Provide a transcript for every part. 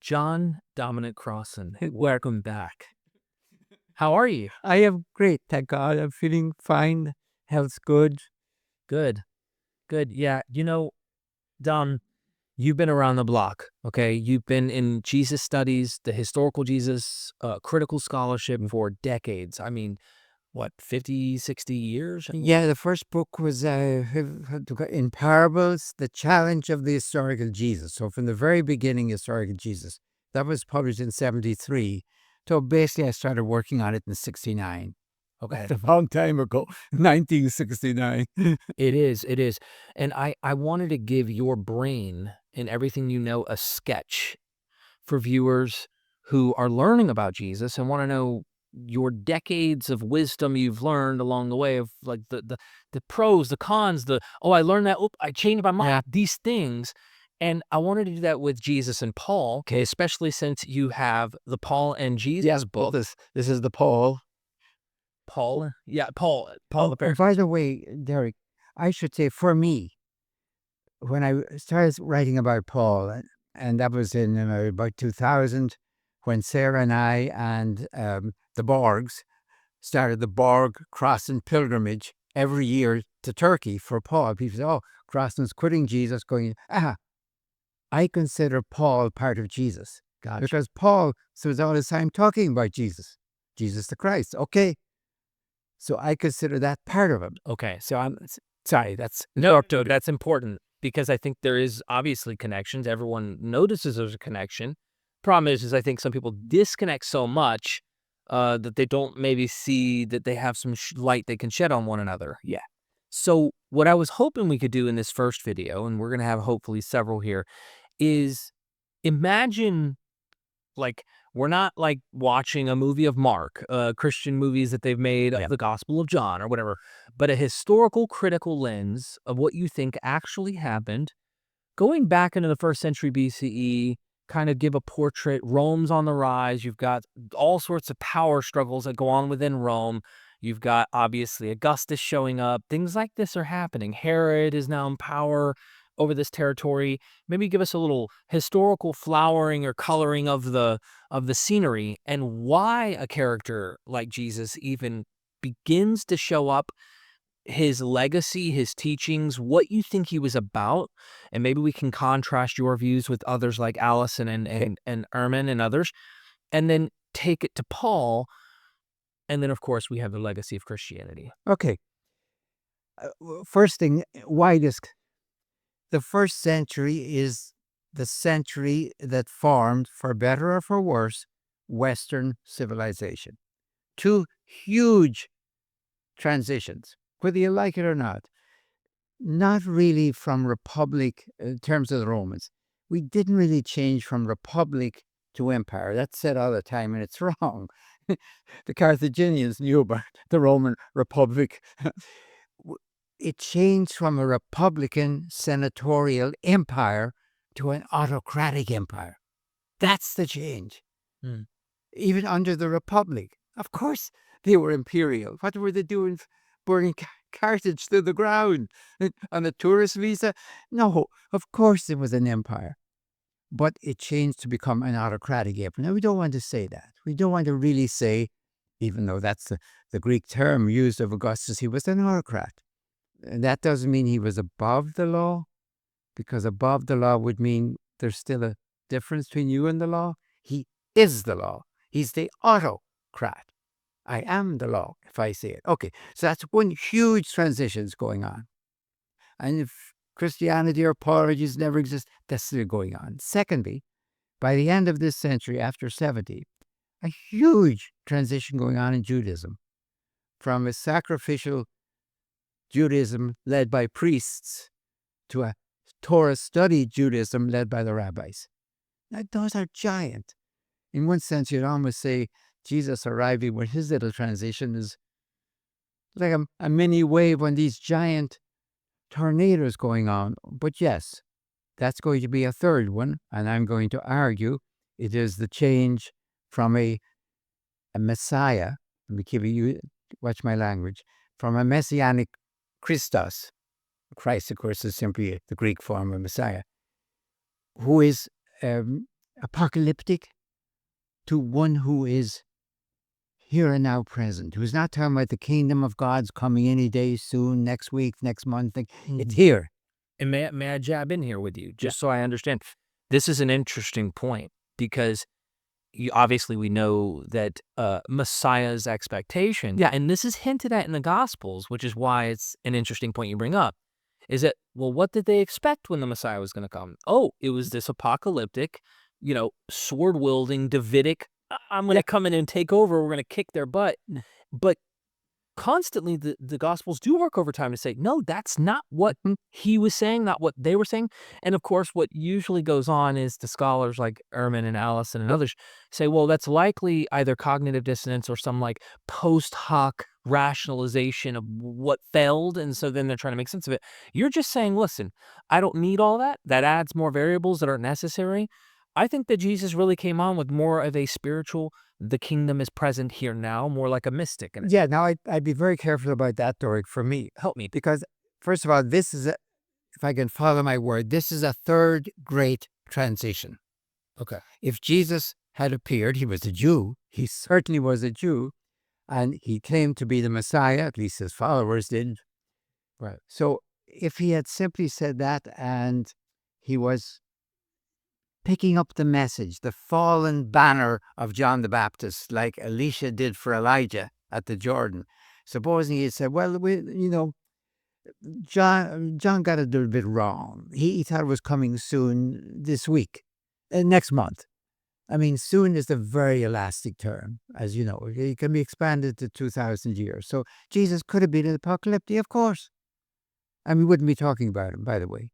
John Dominic Crossan, welcome back. How are you? I am great, thank God. I'm feeling fine. Health's good. Good. Good. Yeah. Don, you've been around the block, okay? You've been in Jesus studies, the historical Jesus, critical scholarship for decades. I mean, what, 50, 60 years? Yeah, the first book was in parables, the challenge of the historical Jesus. So from the very beginning, historical Jesus. That was published in 73. So basically, I started working on it in 69. Okay. A long time ago, 1969. It is. It is. And I wanted to give your brain and everything you know a sketch for viewers who are learning about Jesus and want to know your decades of wisdom you've learned along the way of like the pros, the cons, I learned that, I changed my mind, these things. And I wanted to do that with Jesus and Paul, okay, especially since you have the Paul and Jesus book. This is the Paul. Paul? Yeah, Paul the Pharisee. By the way, Derek, I should say for me, when I started writing about Paul, and that was in about 2000, when Sarah and I and the Borgs started the Borg Crossan pilgrimage every year to Turkey for Paul. People say, oh, Crossan's quitting Jesus, going, I consider Paul part of Jesus. Gotcha. Because Paul spends all his time talking about Jesus, Jesus the Christ. Okay. So I consider that part of him. Okay, so I'm sorry, that's important because I think there is obviously connections. Everyone notices there's a connection. Problem is I think some people disconnect so much that they don't maybe see that they have some light they can shed on one another. Yeah. So what I was hoping we could do in this first video, and we're going to have hopefully several here, is imagine like we're not like watching a movie of Mark, Christian movies that they've made of the Gospel of John or whatever, but a historical critical lens of what you think actually happened, going back into the 1st century BCE, kind of give a portrait. Rome's on the rise. You've got all sorts of power struggles that go on within Rome. You've got obviously Augustus showing up. Things like this are happening. Herod is now in power over this territory. Maybe give us a little historical flowering or coloring of the scenery and why a character like Jesus even begins to show up, his legacy, his teachings, what you think he was about, and maybe we can contrast your views with others like Allison and Ehrman and others, and then take it to Paul, and then of course we have the legacy of Christianity. Okay. First thing, why this? The 1st century is the century that formed, for better or for worse, Western civilization. 2 huge transitions, whether you like it or not. Not really from republic in terms of the Romans. We didn't really change from republic to empire. That's said all the time, and it's wrong. The Carthaginians knew about the Roman Republic. It changed from a republican senatorial empire to an autocratic empire. That's the change. Even under the Republic. Of course, they were imperial. What were they doing? Burning Carthage to the ground on a tourist visa? No, of course it was an empire. But it changed to become an autocratic empire. Now, we don't want to say that. We don't want to really say, even though that's the Greek term used of Augustus, he was an autocrat. And that doesn't mean he was above the law, because above the law would mean there's still a difference between you and the law. He is the law. He's the autocrat. I am the law, if I say it. Okay, so that's one huge transition going on. And if Christianity or apologies never exist, that's still going on. Secondly, by the end of this century, after 70, a huge transition going on in Judaism, from a sacrificial Judaism led by priests to a Torah study Judaism led by the rabbis. Now, those are giant. In one sense, you'd almost say Jesus arriving with his little transition is like a mini wave on these giant tornadoes going on. But yes, that's going to be a third one, and I'm going to argue it is the change from a Messiah. Let me give you, watch my language, from a messianic Christos. Christ, of course, is simply the Greek form of Messiah, who is apocalyptic to one who is here and now present, who's not talking about the kingdom of God's coming any day soon, next week, next month. It's here. And may I jab in here with you, just so I understand? This is an interesting point because obviously we know that Messiah's expectation, and this is hinted at in the Gospels, which is why it's an interesting point you bring up, is that, well, what did they expect when the Messiah was going to come? Oh, it was this apocalyptic, sword-wielding, Davidic, I'm going to come in and take over, we're going to kick their butt. But constantly the Gospels do work overtime to say, no, that's not what he was saying, not what they were saying. And of course, what usually goes on is the scholars like Ehrman and Allison and others say, well, that's likely either cognitive dissonance or some like post hoc rationalization of what failed. And so then they're trying to make sense of it. You're just saying, listen, I don't need all that. That adds more variables that aren't necessary. I think that Jesus really came on with more of a spiritual, the kingdom is present here now, more like a mystic. And Yeah, now I'd be very careful about that, Doric, for me. help me. Because, first of all, this is, if I can follow my word, this is a third great transition. Okay. If Jesus had appeared, he was a Jew. He certainly was a Jew. And he claimed to be the Messiah, at least his followers did. Right. So if he had simply said that and he was picking up the message, the fallen banner of John the Baptist, like Elisha did for Elijah at the Jordan, supposing he had said, well, John got it a little bit wrong. He thought it was coming soon this week, next month. I mean, soon is a very elastic term, as you know. It can be expanded to 2,000 years. So Jesus could have been an apocalyptic, of course. And we wouldn't be talking about him, by the way.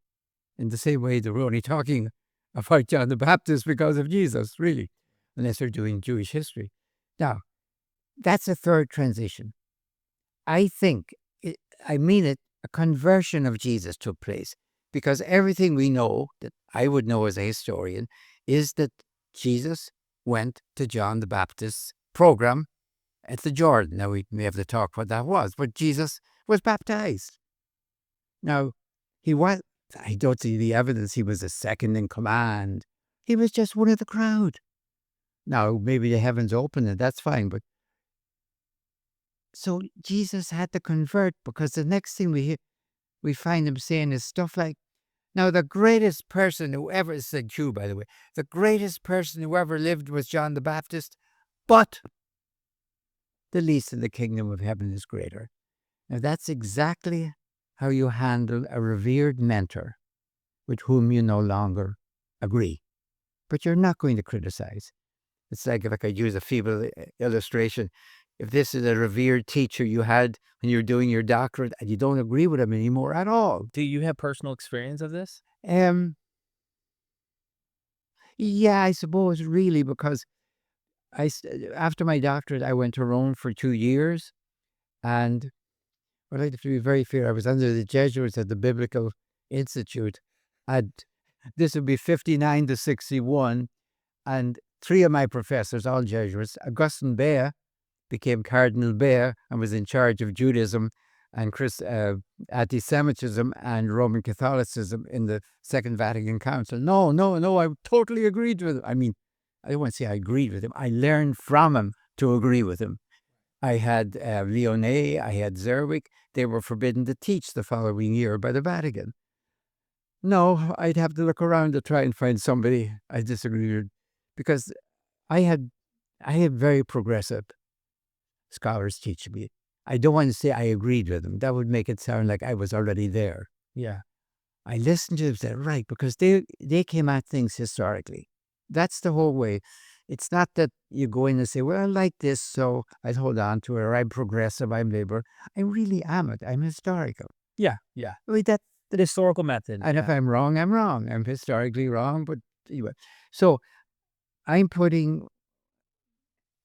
In the same way that we're only talking about John the Baptist because of Jesus, really, unless they're doing Jewish history. Now, that's a third transition. I think, I mean it, a conversion of Jesus took place because everything we know, that I would know as a historian, is that Jesus went to John the Baptist's program at the Jordan. Now, we may have to talk what that was, but Jesus was baptized. Now, I don't see the evidence he was a second in command. He was just one of the crowd. Now, maybe the heavens opened and that's fine, but so Jesus had to convert because the next thing we find him saying is stuff like, now the greatest person who ever, it's a Jew, by the way, the greatest person who ever lived was John the Baptist, but the least in the kingdom of heaven is greater. Now that's exactly how you handle a revered mentor with whom you no longer agree, but you're not going to criticize. It's like, if I could use a feeble illustration, if this is a revered teacher you had when you're doing your doctorate and you don't agree with him anymore at all. Do you have personal experience of this? Yeah, I suppose really, because after my doctorate, I went to Rome for 2 years, and I'd like to be very fair. I was under the Jesuits at the Biblical Institute. This would be 59 to 61, and 3 of my professors, all Jesuits, Augustine Bea, became Cardinal Bea and was in charge of Judaism and anti-Semitism and Roman Catholicism in the Second Vatican Council. No, I totally agreed with him. I mean, I don't want to say I agreed with him. I learned from him to agree with him. I had Lyonnais, I had Zerwick. They were forbidden to teach the following year by the Vatican. No, I'd have to look around to try and find somebody I disagreed with, because I had very progressive scholars teach me. I don't want to say I agreed with them. That would make it sound like I was already there. Yeah. I listened to them and said, right, because they came at things historically. That's the whole way. It's not that you go in and say, well, I like this, so I'd hold on to it, or I'm progressive, I'm labor. I really am it. I'm historical. Yeah. I mean, The historical method. and if I'm wrong, I'm wrong. I'm historically wrong, but anyway. So I'm putting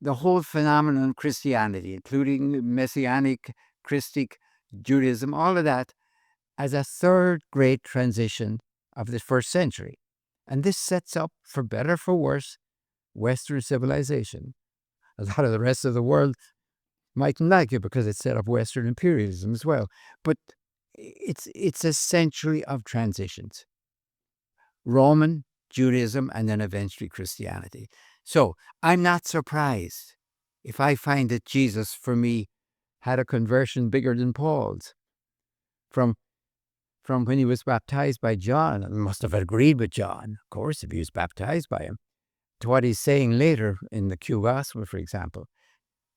the whole phenomenon of Christianity, including Messianic, Christic, Judaism, all of that, as a third great transition of the first century. And this sets up, for better for worse, Western civilization. A lot of the rest of the world mightn't like it because it set up Western imperialism as well. But it's a century of transitions. Roman, Judaism, and then eventually Christianity. So I'm not surprised if I find that Jesus, for me, had a conversion bigger than Paul's. From when he was baptized by John, and must have agreed with John, of course, if he was baptized by him, to what he's saying later in the Q Gospel, for example.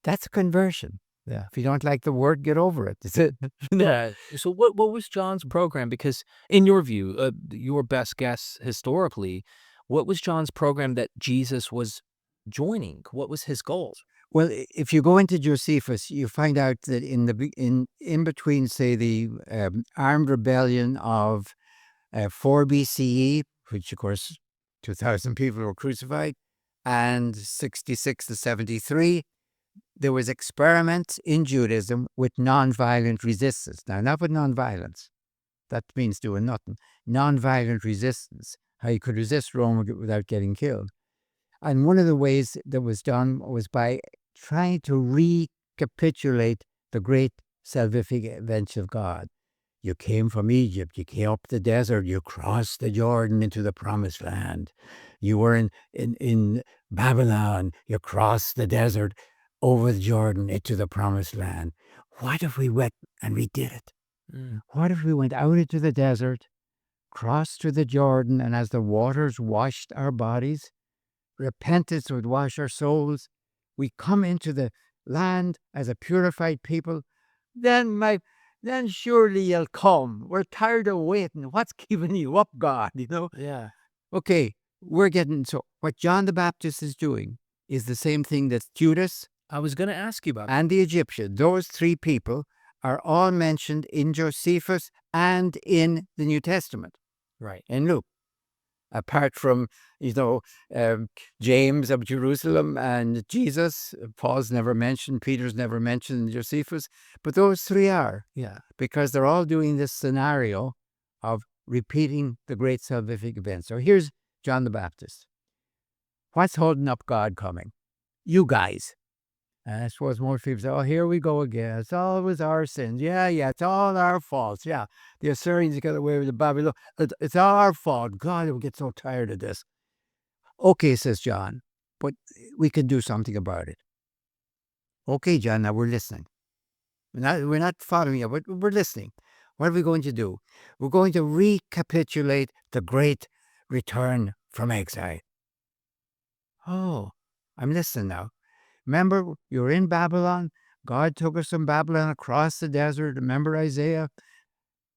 That's a conversion. Yeah. If you don't like the word, get over it. That's it. Yeah. So what was John's program? Because in your view, your best guess historically, what was John's program that Jesus was joining? What was his goals? Well, if you go into Josephus, you find out that in between, say, the armed rebellion of 4 BCE, which of course 2,000 people were crucified, and 66 to 73, there was experiments in Judaism with nonviolent resistance. Now, not with nonviolence. That means doing nothing. Nonviolent resistance, how you could resist Rome without getting killed. And one of the ways that was done was by trying to recapitulate the great salvific events of God. You came from Egypt, you came up the desert, you crossed the Jordan into the promised land. You were in Babylon, you crossed the desert over the Jordan into the promised land. What if we went and we did it? What if we went out into the desert, crossed to the Jordan, and as the waters washed our bodies, repentance would wash our souls, we come into the land as a purified people, then surely you'll come. We're tired of waiting. What's keeping you up, God? Yeah. Okay, so what John the Baptist is doing is the same thing that Judas I was going to ask you about that. and the Egyptian, those three people, are all mentioned in Josephus and in the New Testament, Right. in Luke. Apart from, James of Jerusalem and Jesus, Paul's never mentioned, Peter's never mentioned in Josephus, but those three are. Yeah. Because they're all doing this scenario of repeating the great salvific event. So here's John the Baptist. What's holding up God coming? You guys. And I suppose most people say, oh, here we go again. It's always our sins. Yeah, it's all our faults. Yeah, the Assyrians got away with the Babylon. It's our fault. God, we get so tired of this. Okay, says John, but we can do something about it. Okay, John, now we're listening. We're not following you, but we're listening. What are we going to do? We're going to recapitulate the great return from exile. Oh, I'm listening now. Remember, you were in Babylon. God took us from Babylon across the desert. Remember Isaiah?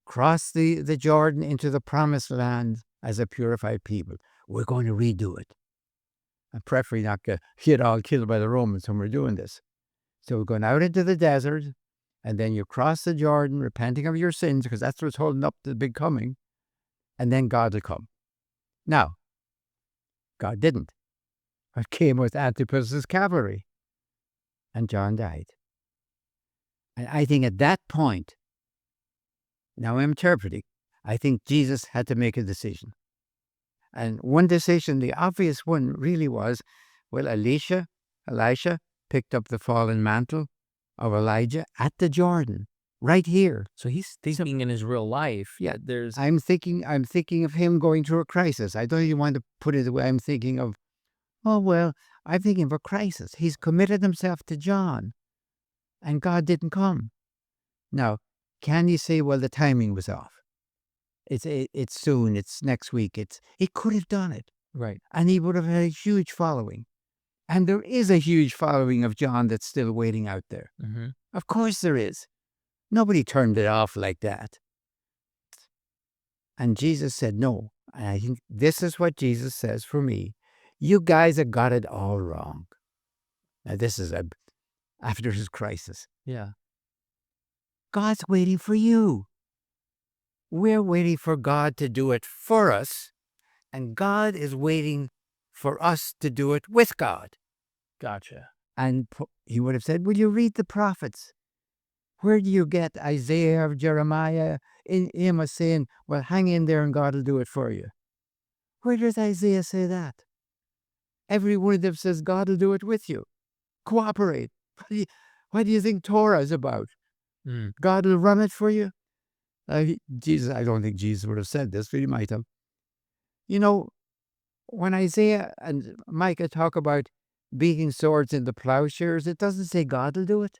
Crossed the Jordan into the promised land as a purified people. We're going to redo it. And preferably not get all killed by the Romans when we're doing this. So we're going out into the desert, and then you cross the Jordan, repenting of your sins, because that's what's holding up the big coming, and then God will come. Now, God didn't. God came with Antipas's cavalry, and John died. And I think at that point, now I'm interpreting, I think Jesus had to make a decision. And one decision, the obvious one really was, well, Elisha picked up the fallen mantle of Elijah at the Jordan, right here. So he's thinking in his real life. Yeah, There's I'm thinking of him going through a crisis. I don't even want to put it the way I'm thinking of, I'm thinking of a crisis. He's committed himself to John, and God didn't come. Now, can you say, well, the timing was off? It's soon, it's next week, he could have done it. right. And he would have had a huge following. And there is a huge following of John that's still waiting out there. Mm-hmm. Of course there is. Nobody turned it off like that. And Jesus said no. And I think this is what Jesus says for me. You guys have got it all wrong. Now this is after his crisis. Yeah. God's waiting for you. We're waiting for God to do it for us. And God is waiting for us to do it with God. Gotcha. And he would have said, will you read the prophets? Where do you get Isaiah or Jeremiah in Amos saying, well, hang in there and God will do it for you? Where does Isaiah say that? Every one of them says God will do it with you. Cooperate. What do you think Torah is about? God will run it for you? I don't think Jesus would have said this, but he might have. When Isaiah and Micah talk about beating swords into plowshares, it doesn't say God will do it.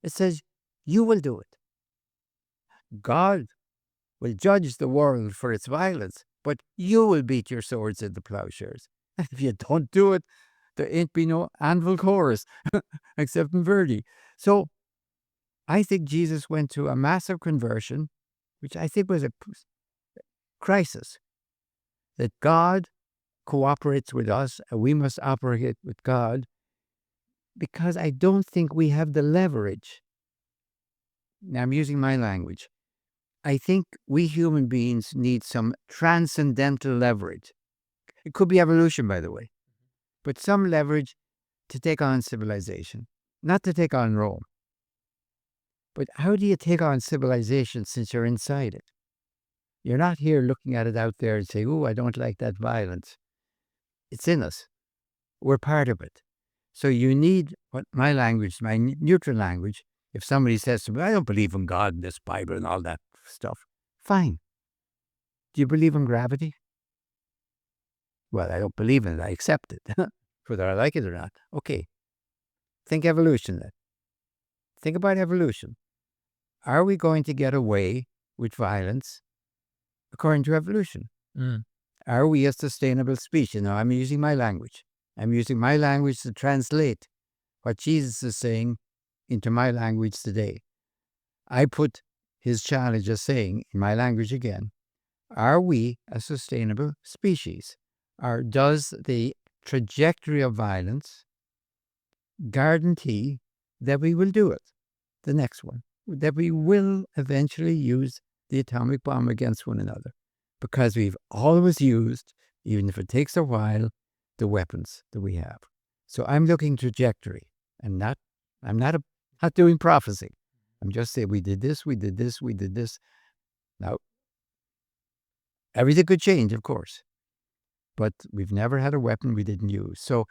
It says you will do it. God will judge the world for its violence, but you will beat your swords into plowshares. And if you don't do it, there ain't be no anvil chorus, except in Verdi. So I think Jesus went through a massive conversion, which I think was a crisis, that God cooperates with us and we must operate with God, because I don't think we have the leverage. Now I'm using my language. I think we human beings need some transcendental leverage. It could be evolution, by the way, but some leverage to take on civilization, not to take on Rome. But how do you take on civilization since you're inside it? You're not here looking at it out there and say, "Oh, I don't like that violence." It's in us. We're part of it. So you need what my language, my neutral language. If somebody says to me, "I don't believe in God and this Bible and all that stuff," fine. Do you believe in gravity? Well, I don't believe in it. I accept it, whether I like it or not. Okay. Think evolution then. Think about evolution. Are we going to get away with violence according to evolution? Mm. Are we a sustainable species? Now, I'm using my language. I'm using my language to translate what Jesus is saying into my language today. I put his challenge as saying, in my language again, are we a sustainable species? Or does the trajectory of violence guarantee that we will do it? The next one, that we will eventually use the atomic bomb against one another, because we've always used, even if it takes a while, the weapons that we have. So I'm looking trajectory. I'm not doing prophecy. I'm just saying we did this, we did this, we did this. Now, everything could change, of course, but we've never had a weapon we didn't use. So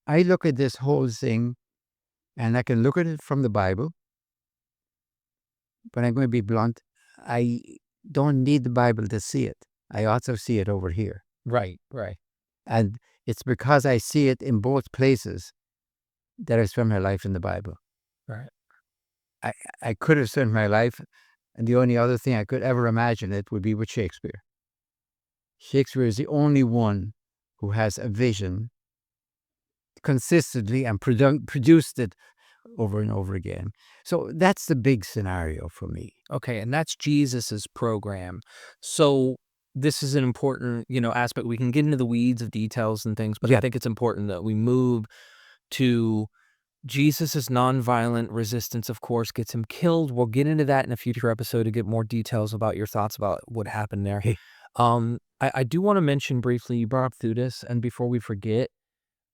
I look at this whole thing, and I can look at it from the Bible, but I'm going to be blunt. I don't need the Bible to see it. I also see it over here. Right, right. And it's because I see it in both places that I spend my life in the Bible. Right. I could have spent my life, and the only other thing I could ever imagine it would be with Shakespeare. Shakespeare is the only one who has a vision consistently and produced it over and over again. So that's the big scenario for me. Okay, and that's Jesus's program. So this is an important, aspect. We can get into the weeds of details and things, but I Yeah. think it's important that we move to Jesus's nonviolent resistance, of course, gets him killed. We'll get into that in a future episode to get more details about your thoughts about what happened there. Hey. I do want to mention briefly, you brought up Theudas, and before we forget,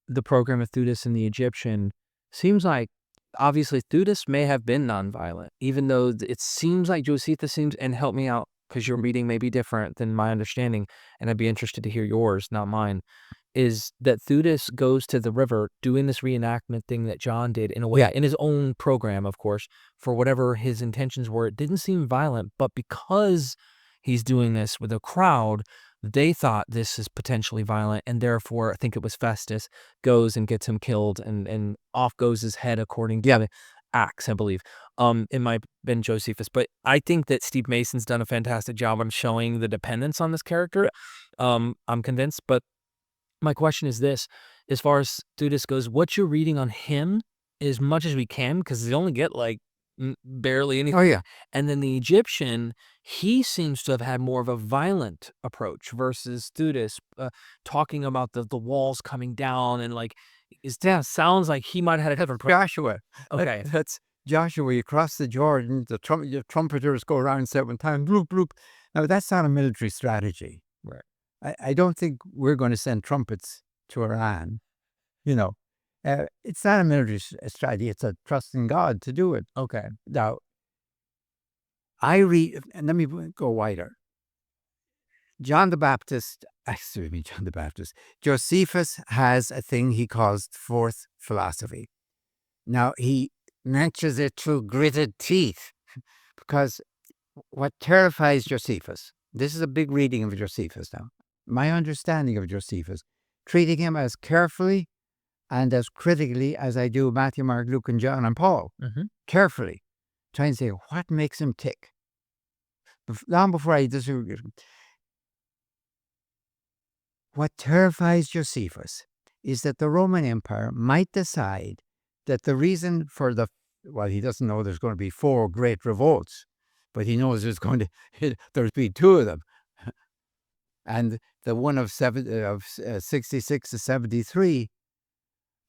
the program of Theudas and the Egyptian seems like, obviously, Theudas may have been nonviolent, even though it seems like Josephus seems, and help me out, because your reading may be different than my understanding, and I'd be interested to hear yours, not mine, is that Theudas goes to the river doing this reenactment thing that John did in a way, Yeah. in his own program, of course, for whatever his intentions were. It didn't seem violent, but because he's doing this with a crowd, they thought this is potentially violent, and therefore, I think it was Festus, goes and gets him killed, and off goes his head according to the Acts, I believe. It might have been Josephus, but I think that Steve Mason's done a fantastic job on showing the dependence on this character. I'm convinced, but my question is this: as far as Theudas goes, what's your reading on him, as much as we can, because they only get like barely anything. Oh, yeah. And then the Egyptian, he seems to have had more of a violent approach versus Theudas, talking about the walls coming down, and like, sounds like he might have had a different approach. Joshua. Okay. That's Joshua. You cross the Jordan, the trumpeters go around 7 times, bloop, bloop. Now, that's not a military strategy. Right. I don't think we're going to send trumpets to Iran. It's not a military strategy. It's a trust in God to do it. Okay. Now, I read, and let me go wider. John the Baptist, Josephus has a thing he calls fourth philosophy. Now, he mentions it through gritted teeth, because what terrifies Josephus, this is a big reading of Josephus now. my understanding of Josephus, treating him as carefully and as critically as I do Matthew, Mark, Luke, and John, and Paul. Carefully. Trying to say, what makes him tick? Long before I disagree with him. What terrifies Josephus is that the Roman Empire might decide that the reason for he doesn't know there's going to be 4 great revolts, but he knows there's be 2 of them. And the one of 66 to 73,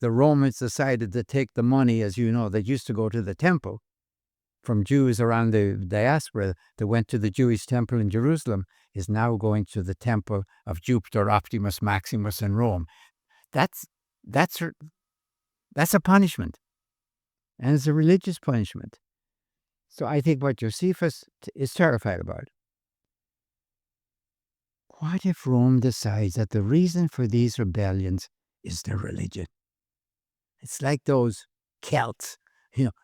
the Romans decided to take the money, as you know, that used to go to the temple from Jews around the diaspora that went to the Jewish temple in Jerusalem, is now going to the temple of Jupiter, Optimus, Maximus in Rome. That's a punishment. And it's a religious punishment. So I think what Josephus is terrified about. What if Rome decides that the reason for these rebellions is their religion? It's like those Celts.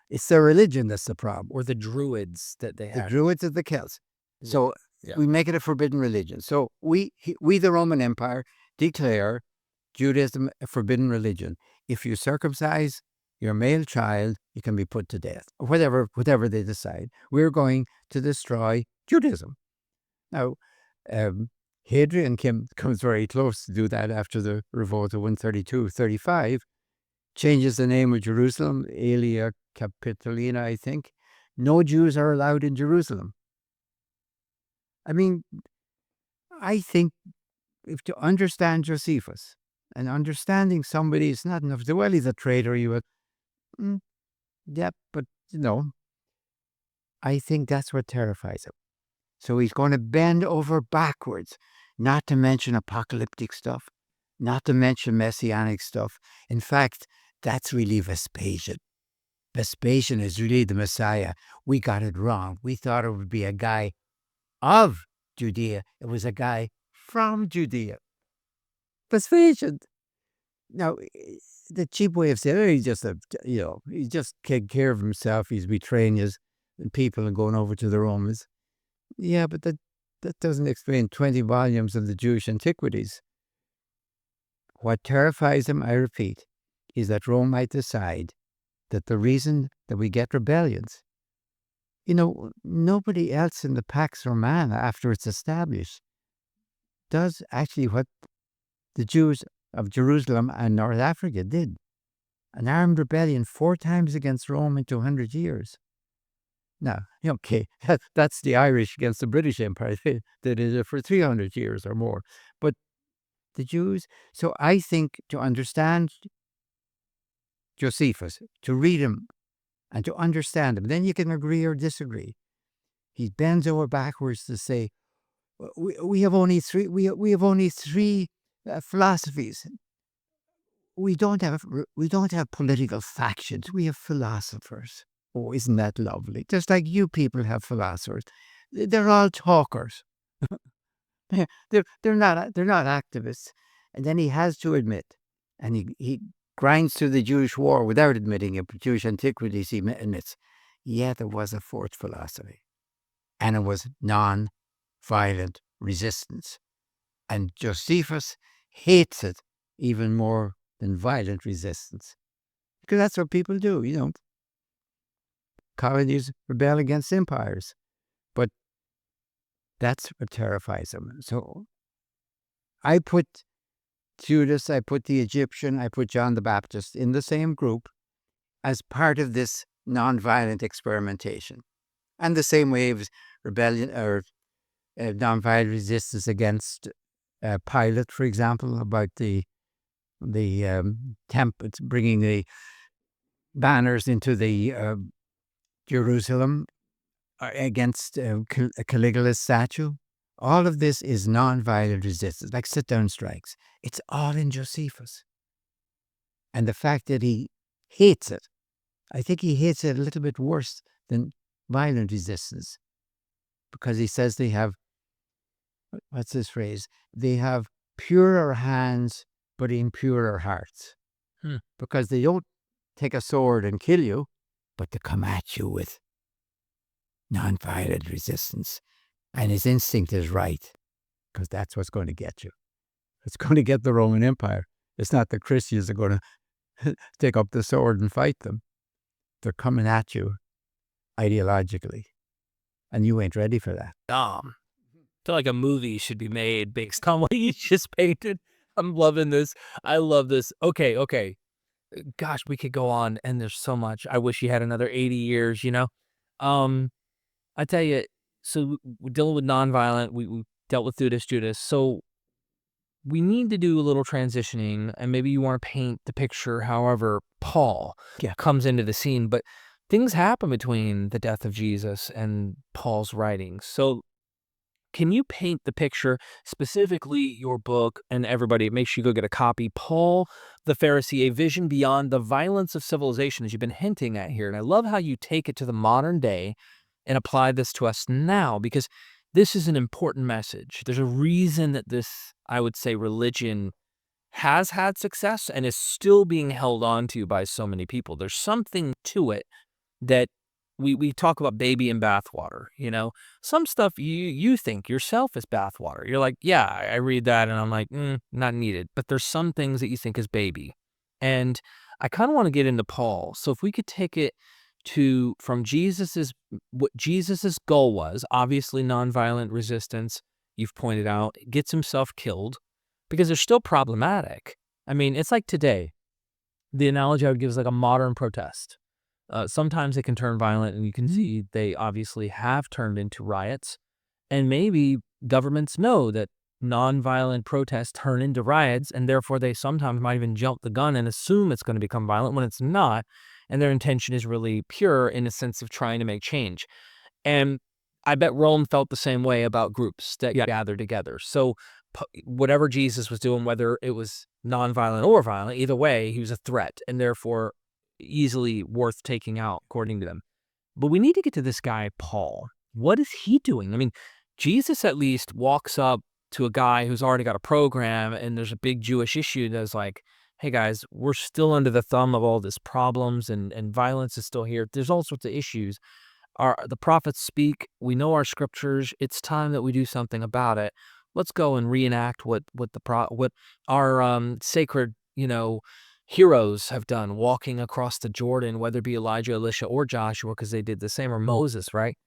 It's their religion that's the problem. Or the Druids that they had. The Druids of the Celts. So we make it a forbidden religion. So we, the Roman Empire, declare Judaism a forbidden religion. If you circumcise your male child, you can be put to death. Or whatever they decide. We're going to destroy Judaism. Now, Hadrian comes very close to do that after the revolt of 132-35. Changes the name of Jerusalem, Aelia Capitolina, I think. No Jews are allowed in Jerusalem. I mean, I think if to understand Josephus, and understanding somebody is not enough. Well, he's a traitor, but I think that's what terrifies him. So he's going to bend over backwards, not to mention apocalyptic stuff, not to mention messianic stuff. In fact, that's really Vespasian. Vespasian is really the Messiah. We got it wrong. We thought it would be a guy of Judea. It was a guy from Judea. Vespasian. Now, the cheap way of saying, he's just he's just taking care of himself. He's betraying his people and going over to the Romans. Yeah, but that doesn't explain 20 volumes of the Jewish antiquities. What terrifies him, I repeat, is that Rome might decide that the reason that we get rebellions, nobody else in the Pax Romana, after it's established, does actually what the Jews of Jerusalem and North Africa did. An armed rebellion 4 times against Rome in 200 years. Now, that's the Irish against the British Empire. They did it for 300 years or more. But the Jews, so I think to understand Josephus, to read him and to understand him, then you can agree or disagree. He bends over backwards to say, we have only 3 philosophies. We don't have political factions. We have philosophers. Oh, isn't that lovely? Just like you people have philosophers. They're all talkers. they're not activists. And then he has to admit, and he grinds through the Jewish war without admitting it, but Jewish antiquities he admits, there was a 4th philosophy. And it was non-violent resistance. And Josephus hates it even more than violent resistance. Because that's what people do, Colonies rebel against empires. But that's what terrifies them. So I put Judas, I put the Egyptian, I put John the Baptist in the same group as part of this nonviolent experimentation. And the same way of rebellion or nonviolent resistance against Pilate, for example, about the temple, bringing the banners into the Jerusalem against Caligula's statue. All of this is nonviolent resistance, like sit-down strikes. It's all in Josephus. And the fact that he hates it, I think he hates it a little bit worse than violent resistance, because he says they have, what's this phrase? They have purer hands, but impurer hearts. Because they don't take a sword and kill you, but to come at you with nonviolent resistance. And his instinct is right, because that's what's going to get you. It's going to get the Roman Empire. It's not the Christians that are going to take up the sword and fight them. They're coming at you ideologically, and you ain't ready for that. I feel like a movie should be made based on what you just painted. I'm loving this. I love this. Okay. Gosh, we could go on, and there's so much. I wish you had another 80 years, I tell you, so we're dealing with nonviolent. We dealt with Judas. So we need to do a little transitioning, and maybe you want to paint the picture however Paul comes into the scene. But things happen between the death of Jesus and Paul's writings. So can you paint the picture, specifically your book, and everybody, make sure you go get a copy, Paul the Pharisee, A Vision Beyond the Violence of Civilization, as you've been hinting at here. And I love how you take it to the modern day and apply this to us now, because this is an important message. There's a reason that this, I would say, religion has had success and is still being held on to by so many people. There's something to it that we talk about baby in bathwater, Some stuff you think yourself is bathwater. You're like, yeah, I read that and I'm like, not needed. But there's some things that you think is baby. And I kind of want to get into Paul. So if we could take it from what Jesus's goal was, obviously nonviolent resistance, you've pointed out, gets himself killed because they're still problematic. I mean, it's like today. The analogy I would give is like a modern protest. Sometimes they can turn violent, and you can see they obviously have turned into riots. And maybe governments know that nonviolent protests turn into riots, and therefore they sometimes might even jump the gun and assume it's going to become violent when it's not. And their intention is really pure in a sense of trying to make change. And I bet Rome felt the same way about groups that gathered together. So whatever Jesus was doing, whether it was nonviolent or violent, either way, he was a threat, and therefore easily worth taking out, according to them. But we need to get to this guy, Paul. What is he doing? I mean, Jesus at least walks up to a guy who's already got a program, and there's a big Jewish issue that's like, hey guys, we're still under the thumb of all this problems, and violence is still here. There's all sorts of issues. The prophets speak. We know our scriptures. It's time that we do something about it. Let's go and reenact what our sacred, heroes have done, walking across the Jordan, whether it be Elijah, Elisha, or Joshua, because they did the same, or Moses, right?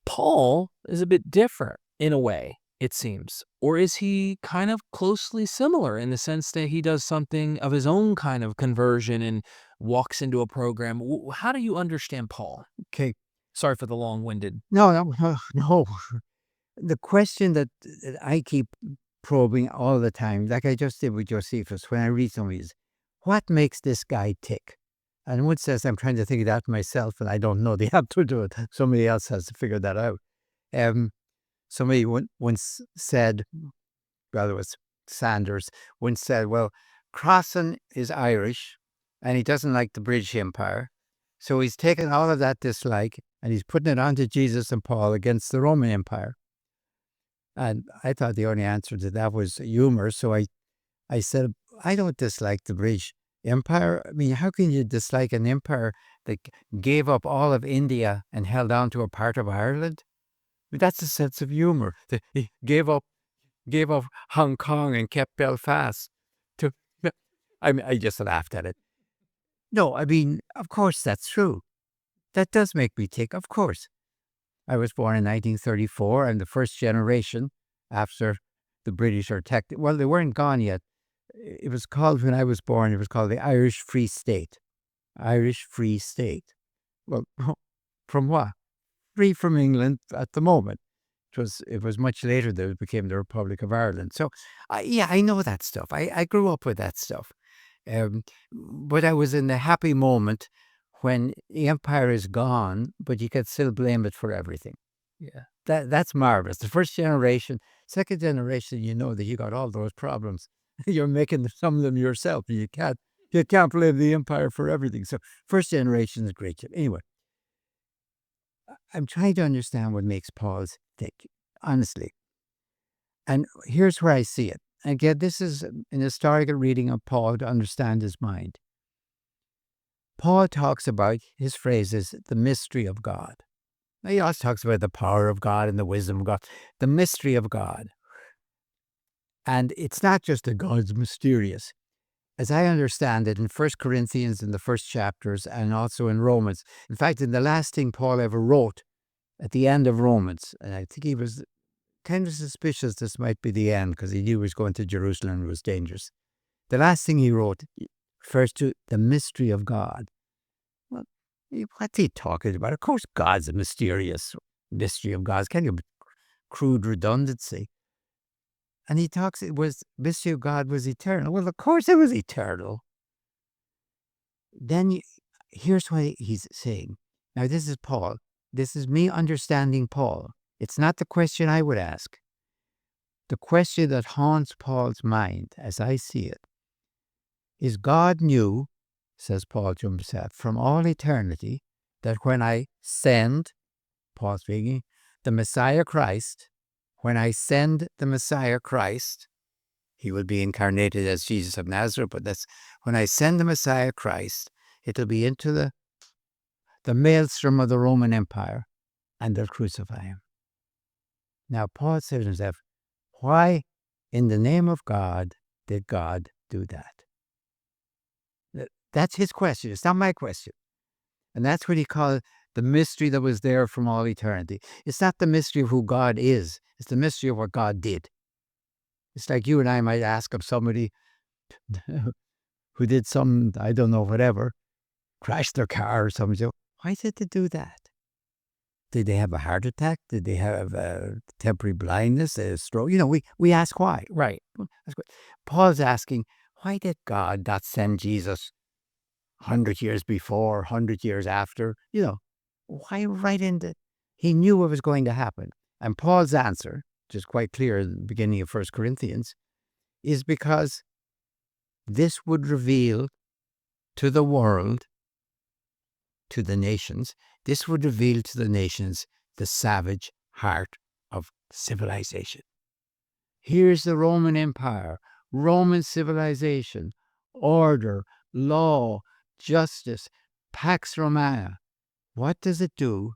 Paul is a bit different in a way, it seems. Or is he kind of closely similar in the sense that he does something of his own kind of conversion and walks into a program? How do you understand Paul? Okay. Sorry for the long-winded. No. The question that I keep probing all the time, like I just did with Josephus, when I read some of these, what makes this guy tick? And one says, I'm trying to think of that myself, and I don't know the answer to it. Somebody else has to figure that out. Somebody once said, rather it was Sanders, once said, well, Crossan is Irish, and he doesn't like the British Empire. So he's taken all of that dislike, and he's putting it onto Jesus and Paul against the Roman Empire. And I thought the only answer to that was humor. So I said, I don't dislike the British Empire. I mean, how can you dislike an empire that gave up all of India and held on to a part of Ireland? I mean, that's a sense of humor. He gave up Hong Kong and kept Belfast. I just laughed at it. No, I mean, of course that's true. That does make me tick, of course. I was born in 1934. I'm the first generation after the British are well, they weren't gone yet. It was called, when I was born, it was called the Irish Free State. Irish Free State. Well, from what? Free from England at the moment. It was much later that it became the Republic of Ireland. So, I know that stuff. I grew up with that stuff. But I was in the happy moment when the empire is gone, but you can still blame it for everything. Yeah. That's marvelous. The first generation, second generation, you know that you got all those problems. You're making some of them yourself. You can't blame the empire for everything. So first generation is great. Anyway, I'm trying to understand what makes Paul's tick, honestly. And here's where I see it. Again, this is an historical reading of Paul to understand his mind. Paul talks about, his phrase is the mystery of God. Now, he also talks about the power of God and the wisdom of God. The mystery of God. And it's not just that God's mysterious. As I understand it, in 1 Corinthians, in the first chapters, and also in Romans, in fact, in the last thing Paul ever wrote at the end of Romans, and I think he was kind of suspicious this might be the end because he knew he was going to Jerusalem and it was dangerous. The last thing he wrote refers to the mystery of God. Well, what's he talking about? Of course, God's a mysterious mystery of God. It's kind of crude redundancy. And he talks, it was mystery of God was eternal. Well, of course it was eternal. Then here's what he's saying. Now, this is Paul. This is me understanding Paul. It's not the question I would ask. The question that haunts Paul's mind, as I see it, is God knew, says Paul to himself, from all eternity, that when I send, Paul speaking, the Messiah Christ, when I send the Messiah Christ, he will be incarnated as Jesus of Nazareth, but that's when I send the Messiah Christ, it'll be into the maelstrom of the Roman Empire, and they'll crucify him. Now, Paul said to himself, why in the name of God did God do that? That's his question. It's not my question. And that's what he called the mystery that was there from all eternity. It's not the mystery of who God is. It's the mystery of what God did. It's like you and I might ask of somebody who did some, I don't know, whatever, crashed their car or something. So, why did they do that? Did they have a heart attack? Did they have temporary blindness, a stroke? We ask why. Right. Paul's asking, why did God not send Jesus 100 years before, 100 years after? Why right into... He knew what was going to happen. And Paul's answer, which is quite clear at the beginning of 1 Corinthians, is because this would reveal to the world, to the nations, this would reveal to the nations the savage heart of civilization. Here's the Roman Empire, Roman civilization, order, law, justice, Pax Romana. What does it do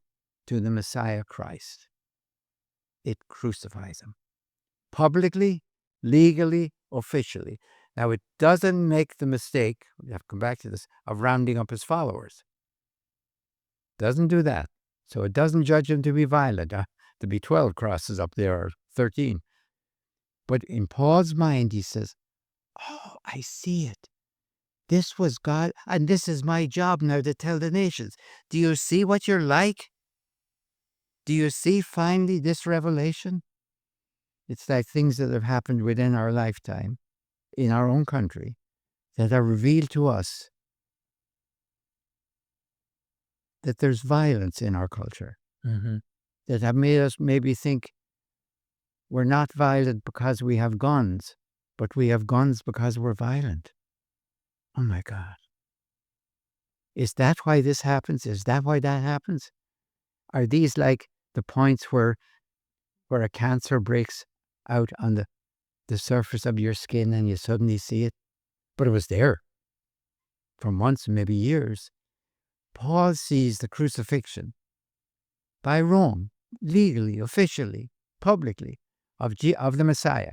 to the Messiah Christ? It crucifies him. Publicly, legally, officially. Now, it doesn't make the mistake, we have to come back to this, of rounding up his followers. Doesn't do that. So it doesn't judge him to be violent. To be 12 crosses up there, or 13. But in Paul's mind, he says, oh, I see it. This was God, and this is my job now to tell the nations. Do you see what you're like? Do you see finally this revelation? It's like things that have happened within our lifetime, in our own country, that are revealed to us that there's violence in our culture, that have made us maybe think we're not violent because we have guns, but we have guns because we're violent. Oh my God. Is that why this happens? Is that why that happens? Are these like the points where a cancer breaks out on the surface of your skin and you suddenly see it? But it was there for months, maybe years. Paul sees the crucifixion by Rome, legally, officially, publicly, of the Messiah,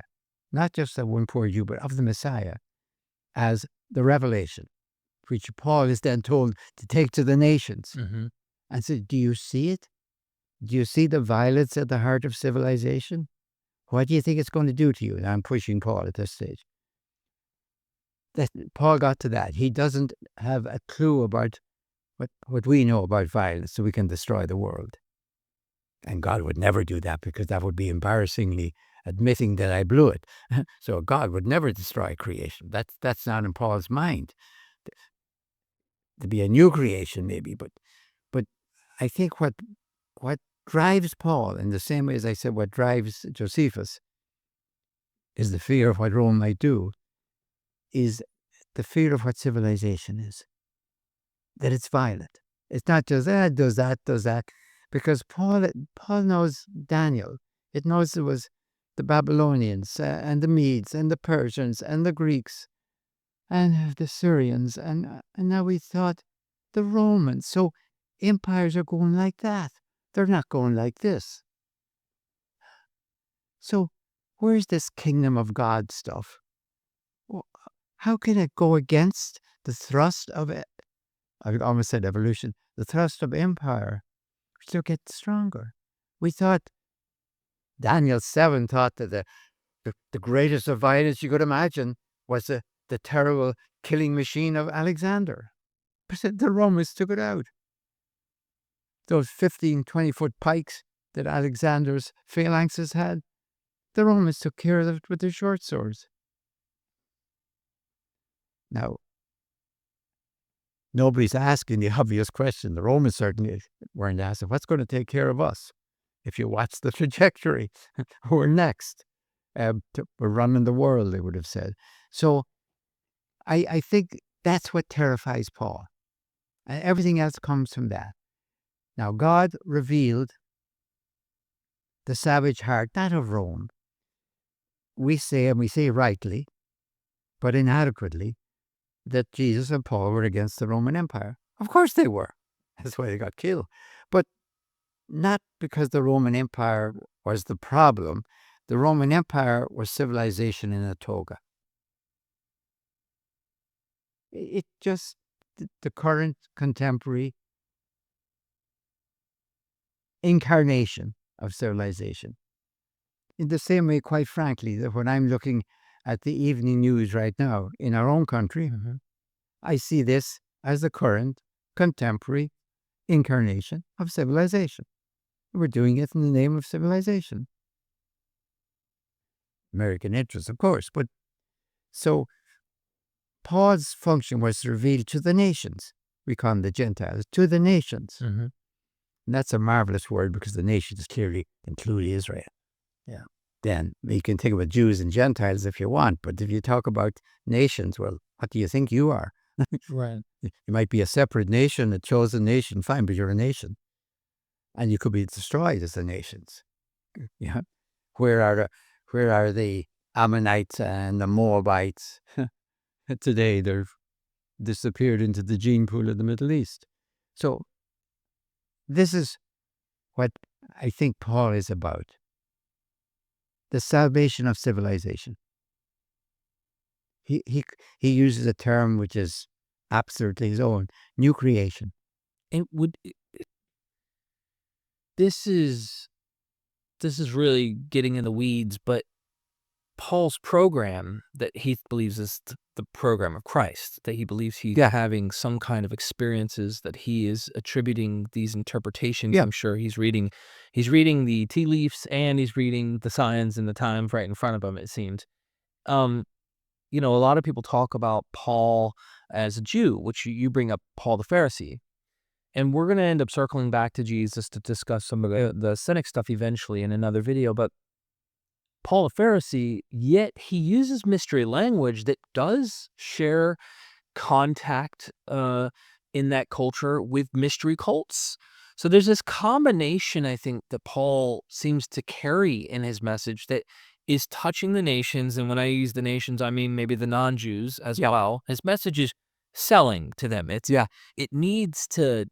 not just of one poor Jew, but of the Messiah, as the revelation, which Paul is then told to take to the nations. And so, do you see it? Do you see the violence at the heart of civilization? What do you think it's going to do to you? And I'm pushing Paul at this stage. Paul got to that. He doesn't have a clue about what we know about violence, so we can destroy the world. And God would never do that, because that would be embarrassingly admitting that I blew it. So God would never destroy creation. That's not in Paul's mind. To be a new creation, maybe, but I think what drives Paul, in the same way as I said what drives Josephus, is the fear of what Rome might do, is the fear of what civilization is. That it's violent. It's not just, does that. Because Paul knows Daniel. It knows it was the Babylonians and the Medes and the Persians and the Greeks and the Syrians. And now we thought the Romans. So empires are going like that. They're not going like this. So where's this kingdom of God stuff? Well, how can it go against the thrust of it? I almost said evolution. The thrust of empire to get stronger. We thought, Daniel 7 thought that the greatest of violence you could imagine was the terrible killing machine of Alexander. But the Romans took it out. Those 15, 20-foot pikes that Alexander's phalanxes had, the Romans took care of it with their short swords. Now, nobody's asking the obvious question. The Romans certainly weren't asking, what's going to take care of us? If you watch the trajectory, we're next. We're running the world, they would have said. So I think that's what terrifies Paul. And everything else comes from that. Now, God revealed the savage heart, not of Rome. We say, and we say rightly, but inadequately, that Jesus and Paul were against the Roman Empire. Of course they were. That's why they got killed. But not because the Roman Empire was the problem. The Roman Empire was civilization in a toga. It just, the current contemporary incarnation of civilization. In the same way, quite frankly, that when I'm looking at the evening news right now in our own country, I see this as the current contemporary incarnation of civilization. We're doing it in the name of civilization. American interests, of course. But so Paul's function was to reveal to the nations. We call them the Gentiles, to the nations. And that's a marvelous word because the nations clearly include Israel. Yeah. Then you can think about Jews and Gentiles if you want, but if you talk about nations, well, what do you think you are? Right. You might be a separate nation, a chosen nation, fine, but you're a nation. And you could be destroyed as the nations. Yeah. Where are the Ammonites and the Moabites? Today they've disappeared into the gene pool of the Middle East. So this is what I think Paul is about. The salvation of civilization. He uses a term which is absolutely his own, new creation. And this is really getting in the weeds, but Paul's program that he believes is the program of Christ, that he believes he's having some kind of experiences, that he is attributing these interpretations. I'm sure he's reading the tea leaves and he's reading the signs and the times right in front of him, it seems. A lot of people talk about Paul as a Jew, which you bring up Paul the Pharisee. And we're going to end up circling back to Jesus to discuss some of the Cynic stuff eventually in another video. But Paul the Pharisee, yet he uses mystery language that does share contact in that culture with mystery cults. So there's this combination, I think, that Paul seems to carry in his message that is touching the nations. And when I use the nations, I mean maybe the non-Jews as well. His message is selling to them. It needs to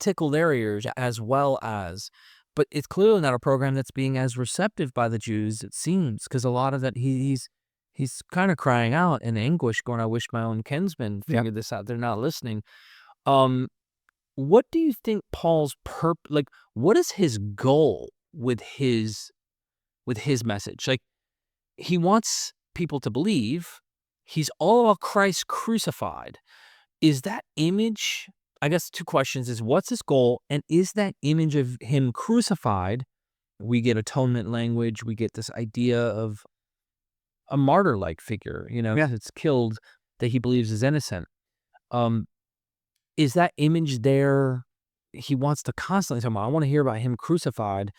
tickle their ears as well as, but it's clearly not a program that's being as receptive by the Jews, it seems, because a lot of that he's kind of crying out in anguish, going, "I wish my own kinsmen figured this out. They're not listening." What do you think Paul's what is his goal with his message? Like, he wants people to believe he's all about Christ crucified. Is that image, I guess two questions is, what's his goal? And is that image of him crucified, we get atonement language, we get this idea of a martyr-like figure, that's killed, that he believes is innocent. Is that image there? He wants to constantly talk about, I want to hear about him crucified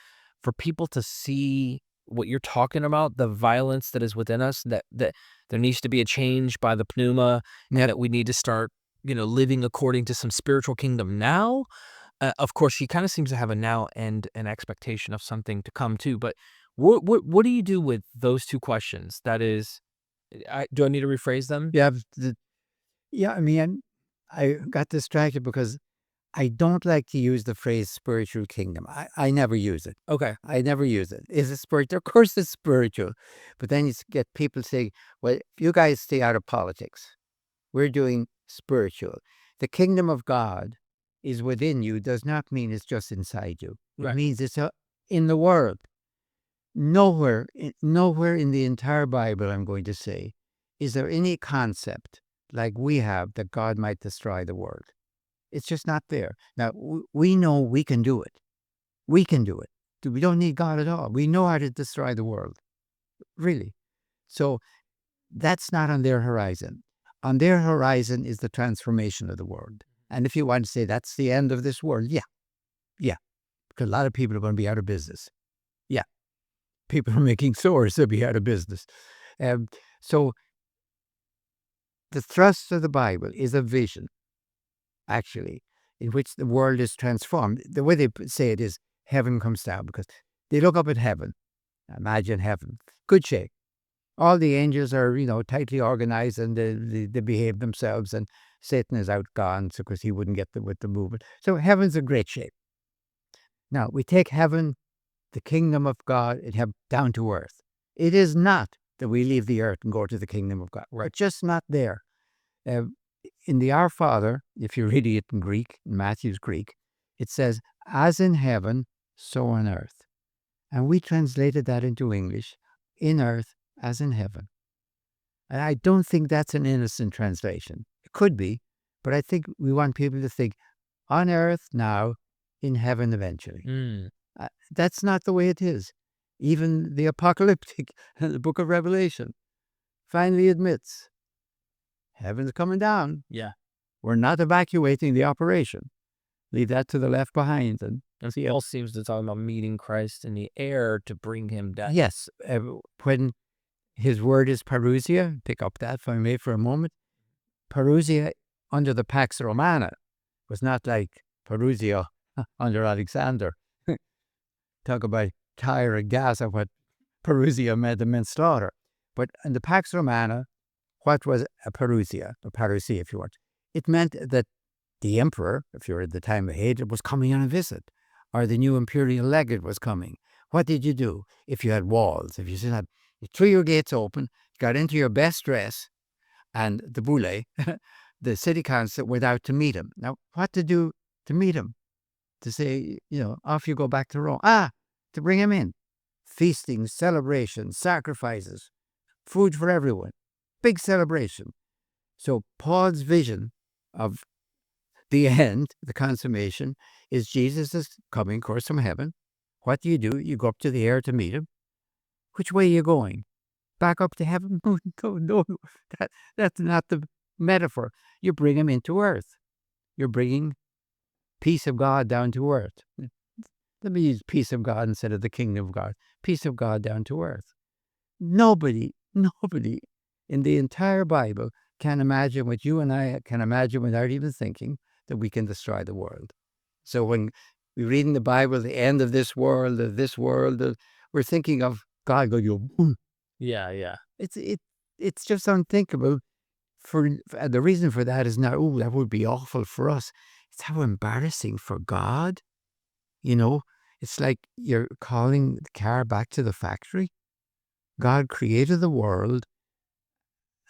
for people to see what you're talking about, the violence that is within us, that there needs to be a change by the pneuma, that we need to start, living according to some spiritual kingdom now. Of course, he kind of seems to have a now and an expectation of something to come too. But what do you do with those two questions? That is, do I need to rephrase them? Yeah. I mean, I got distracted because I don't like to use the phrase spiritual kingdom. I never use it. Okay. I never use it. Is it spiritual? Of course it's spiritual. But then you get people saying, well, you guys stay out of politics. We're doing spiritual. The kingdom of God is within you does not mean it's just inside you. It means it's in the world. Nowhere in the entire Bible, I'm going to say, is there any concept like we have that God might destroy the world. It's just not there. Now, we know we can do it. We can do it. We don't need God at all. We know how to destroy the world. Really. So that's not on their horizon. On their horizon is the transformation of the world. And if you want to say that's the end of this world, yeah. Because a lot of people are going to be out of business. Yeah. People are making swords to be out of business. So the thrust of the Bible is a vision, actually, in which the world is transformed. The way they say it is heaven comes down, because they look up at heaven. Imagine heaven. Good shape. All the angels are, tightly organized, and they behave themselves, and Satan is outgone, so because he wouldn't get with the movement. So heaven's a great shape. Now, we take heaven, the kingdom of God, and have down to earth. It is not that we leave the earth and go to the kingdom of God. We're just not there. In the Our Father, if you're reading it in Greek, in Matthew's Greek, it says, as in heaven, so on earth. And we translated that into English, in earth as in heaven. And I don't think that's an innocent translation. It could be, but I think we want people to think, on earth now, in heaven eventually. That's not the way it is. Even the Apocalyptic, the book of Revelation, finally admits, heaven's coming down. Yeah. We're not evacuating the operation. Leave that to the left behind. And Paul seems to talk about meeting Christ in the air to bring him down. Yes. When his word is parousia, pick up that if I may for a moment. Parousia under the Pax Romana was not like parousia under Alexander. Talk about tire and gas of what parousia meant slaughter. But in the Pax Romana, what was a parousia, or parousia if you want? It meant that the emperor, if you were at the time of Hadrian, was coming on a visit, or the new imperial legate was coming. What did you do if you had walls? If you still had, you threw your gates open, got into your best dress, and the boule, the city council, went out to meet him. Now, what to do to meet him? To say, off you go back to Rome. To bring him in. Feasting, celebrations, sacrifices, food for everyone. Big celebration. So Paul's vision of the end, the consummation, is Jesus is coming, of course, from heaven. What do? You go up to the air to meet him. Which way are you going? Back up to heaven? No, that's not the metaphor. You bring him into earth. You're bringing peace of God down to earth. Let me use peace of God instead of the kingdom of God. Peace of God down to earth. Nobody in the entire Bible can imagine what you and I can imagine without even thinking that we can destroy the world. So when we read in the Bible the end of this world, we're thinking of God going, boom. Yeah. It's just unthinkable. The reason for that is not, that would be awful for us. It's how embarrassing for God. It's like you're calling the car back to the factory. God created the world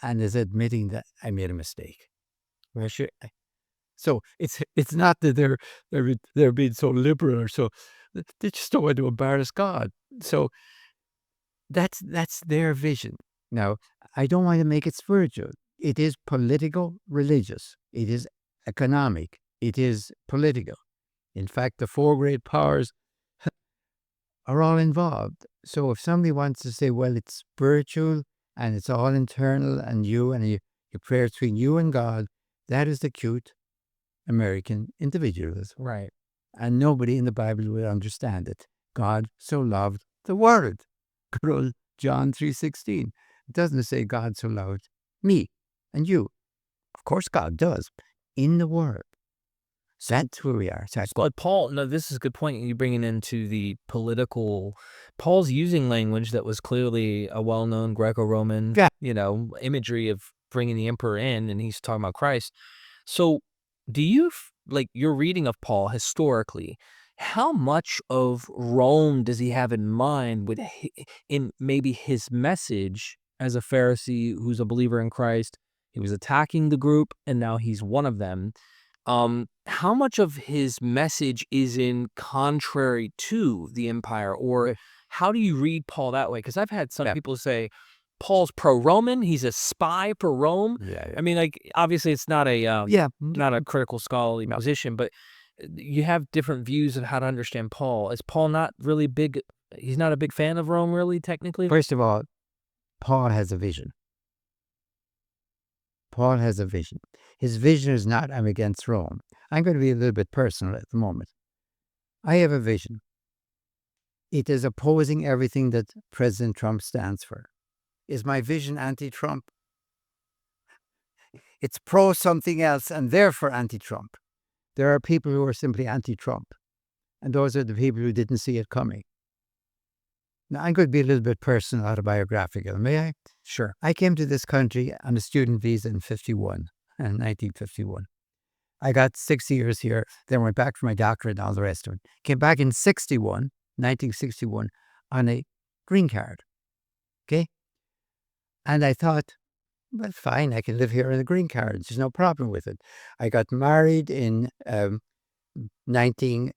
and is admitting that I made a mistake. So it's not that they're being so liberal or so. They just don't want to embarrass God. So that's their vision. Now, I don't want to make it spiritual. It is political, religious. It is economic. It is political. In fact, the four great powers are all involved. So if somebody wants to say, well, it's spiritual and it's all internal and your prayer between you and God, that is the cute American individualism. Right. And nobody in the Bible will understand it. God so loved the world. Good old John 3:16. It doesn't say God so loved me and you. Of course God does. In the world. So that's where we are. But Paul, no, this is a good point. You bringing into the political. Paul's using language that was clearly a well-known Greco-Roman, imagery of bringing the emperor in, and he's talking about Christ. So Do you like your reading of Paul historically? How much of Rome does he have in mind with in maybe his message as a Pharisee who's a believer in Christ? He was attacking the group, and now he's one of them. How much of his message is in contrary to the empire, or how do you read Paul that way? Because I've had some people say Paul's pro-Roman. He's a spy for Rome. Yeah, I mean, like, obviously, it's not a yeah. not a critical scholarly position, but you have different views of how to understand Paul. Is Paul not really big? He's not a big fan of Rome, really, technically. First of all, Paul has a vision. Paul has a vision. His vision is not, I'm against Rome. I'm going to be a little bit personal at the moment. I have a vision. It is opposing everything that President Trump stands for. Is my vision anti-Trump? It's pro something else and therefore anti-Trump. There are people who are simply anti-Trump, and those are the people who didn't see it coming. Now, I'm going to be a little bit personal, autobiographical, may I? Sure. I came to this country on a student visa in 1951. I got 6 years here, then went back for my doctorate and all the rest of it. Came back in 1961, on a green card. Okay? And I thought, well, fine, I can live here on a green card. There's no problem with it. I got married in 19,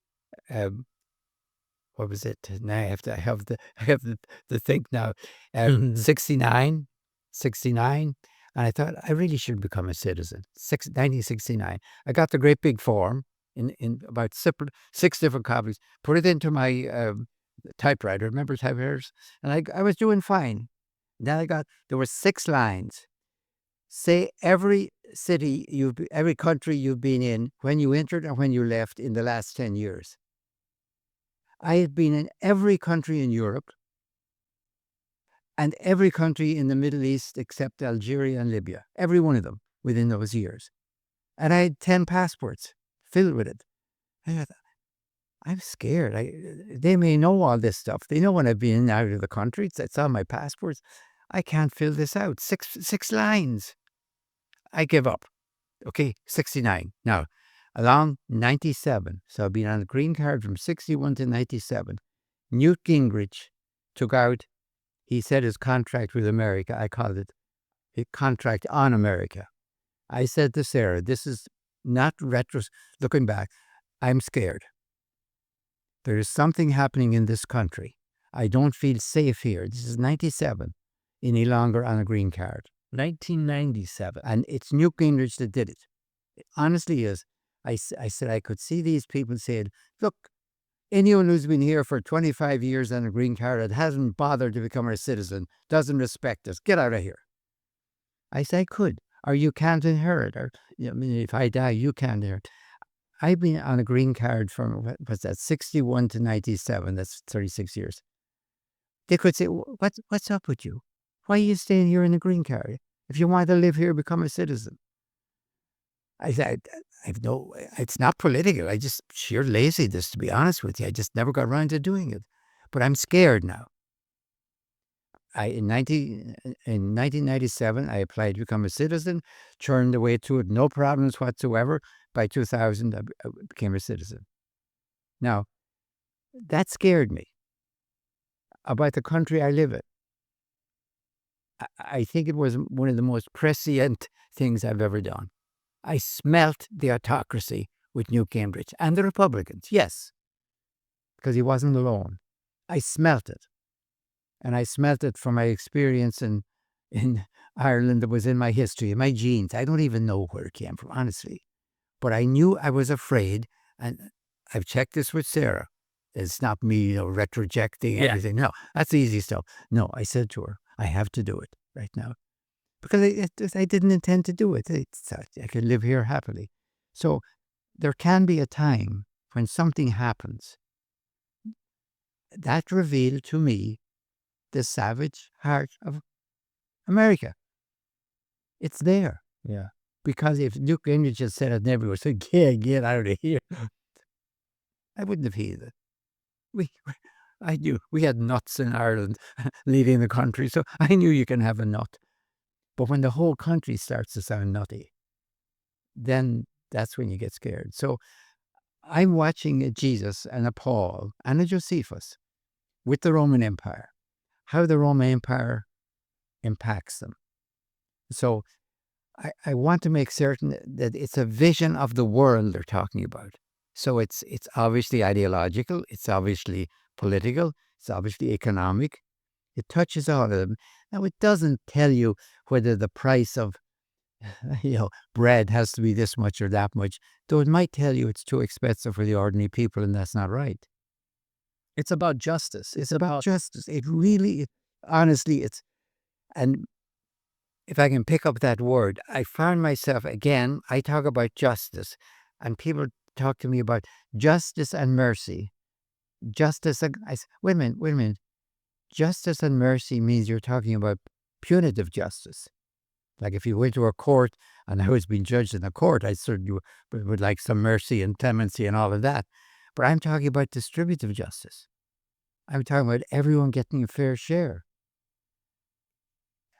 what was it? Now I have the thing now. 69. And I thought, I really should become a citizen. 1969. I got the great big form in about 6 different copies, put it into my typewriter. Remember typewriters? And I was doing fine. Then there were 6 lines. Say every country you've been in when you entered and when you left in the last 10 years. I had been in every country in Europe and every country in the Middle East except Algeria and Libya, every one of them within those years. And I had 10 passports filled with it. I thought, I'm scared. They may know all this stuff. They know when I've been out of the country. It's on my passports. I can't fill this out. 6 lines. I give up. Okay, 69. Now, along 97, so I've been on a green card from 61 to 97. Newt Gingrich took out, he said his contract with America, I called it a contract on America. I said to Sarah, this is not looking back, I'm scared. There is something happening in this country. I don't feel safe here. This is 97, any longer on a green card. 1997. And it's Newt Gingrich that did it. It honestly is. I said I could see these people saying, look, anyone who's been here for 25 years on a green card that hasn't bothered to become a citizen, doesn't respect us, get out of here. I said I could. Or you can't inherit. Or I mean, if I die, you can't inherit. I've been on a green card from, what was that, 61 to 97. That's 36 years. They could say, what's up with you? Why are you staying here in a green card? If you want to live here, become a citizen. I said, it's not political. I just sheer laziness, to be honest with you. I just never got around to doing it. But I'm scared now. In 1997, I applied to become a citizen, churned away through it, no problems whatsoever. By 2000, I became a citizen. Now, that scared me about the country I live in. I think it was one of the most prescient things I've ever done. I smelt the autocracy with Newt Gingrich and the Republicans, yes, because he wasn't alone. I smelt it. And I smelt it from my experience in Ireland that was in my history, in my genes. I don't even know where it came from, honestly. But I knew I was afraid, and I've checked this with Sarah. It's not me, retrojecting everything. No, that's easy stuff. No, I said to her, I have to do it right now. Because I didn't intend to do it. I can live here happily. So there can be a time when something happens that revealed to me the savage heart of America. It's there. Yeah. Because if Newt Gingrich had said it never would say, get out of here, I wouldn't have heeded it. I knew we had nuts in Ireland leading the country, so I knew you can have a nut. But when the whole country starts to sound nutty, then That's when you get scared. So I'm watching a Jesus and a Paul and a Josephus with the Roman Empire, how the Roman Empire impacts them. So I want to make certain that it's a vision of the world they're talking about. So it's obviously ideological, it's obviously political, it's obviously economic. It touches all of them. Now, it doesn't tell you whether the price of bread has to be this much or that much, though it might tell you it's too expensive for the ordinary people, and that's not right. It's about justice. It's about justice. It really, honestly, and if I can pick up that word, I found myself, again, I talk about justice, and people talk to me about justice and mercy. Justice, wait a minute. Justice and mercy means you're talking about punitive justice. Like if you went to a court and I was being judged in a court, I certainly would like some mercy and clemency and all of that. But I'm talking about distributive justice. I'm talking about everyone getting a fair share.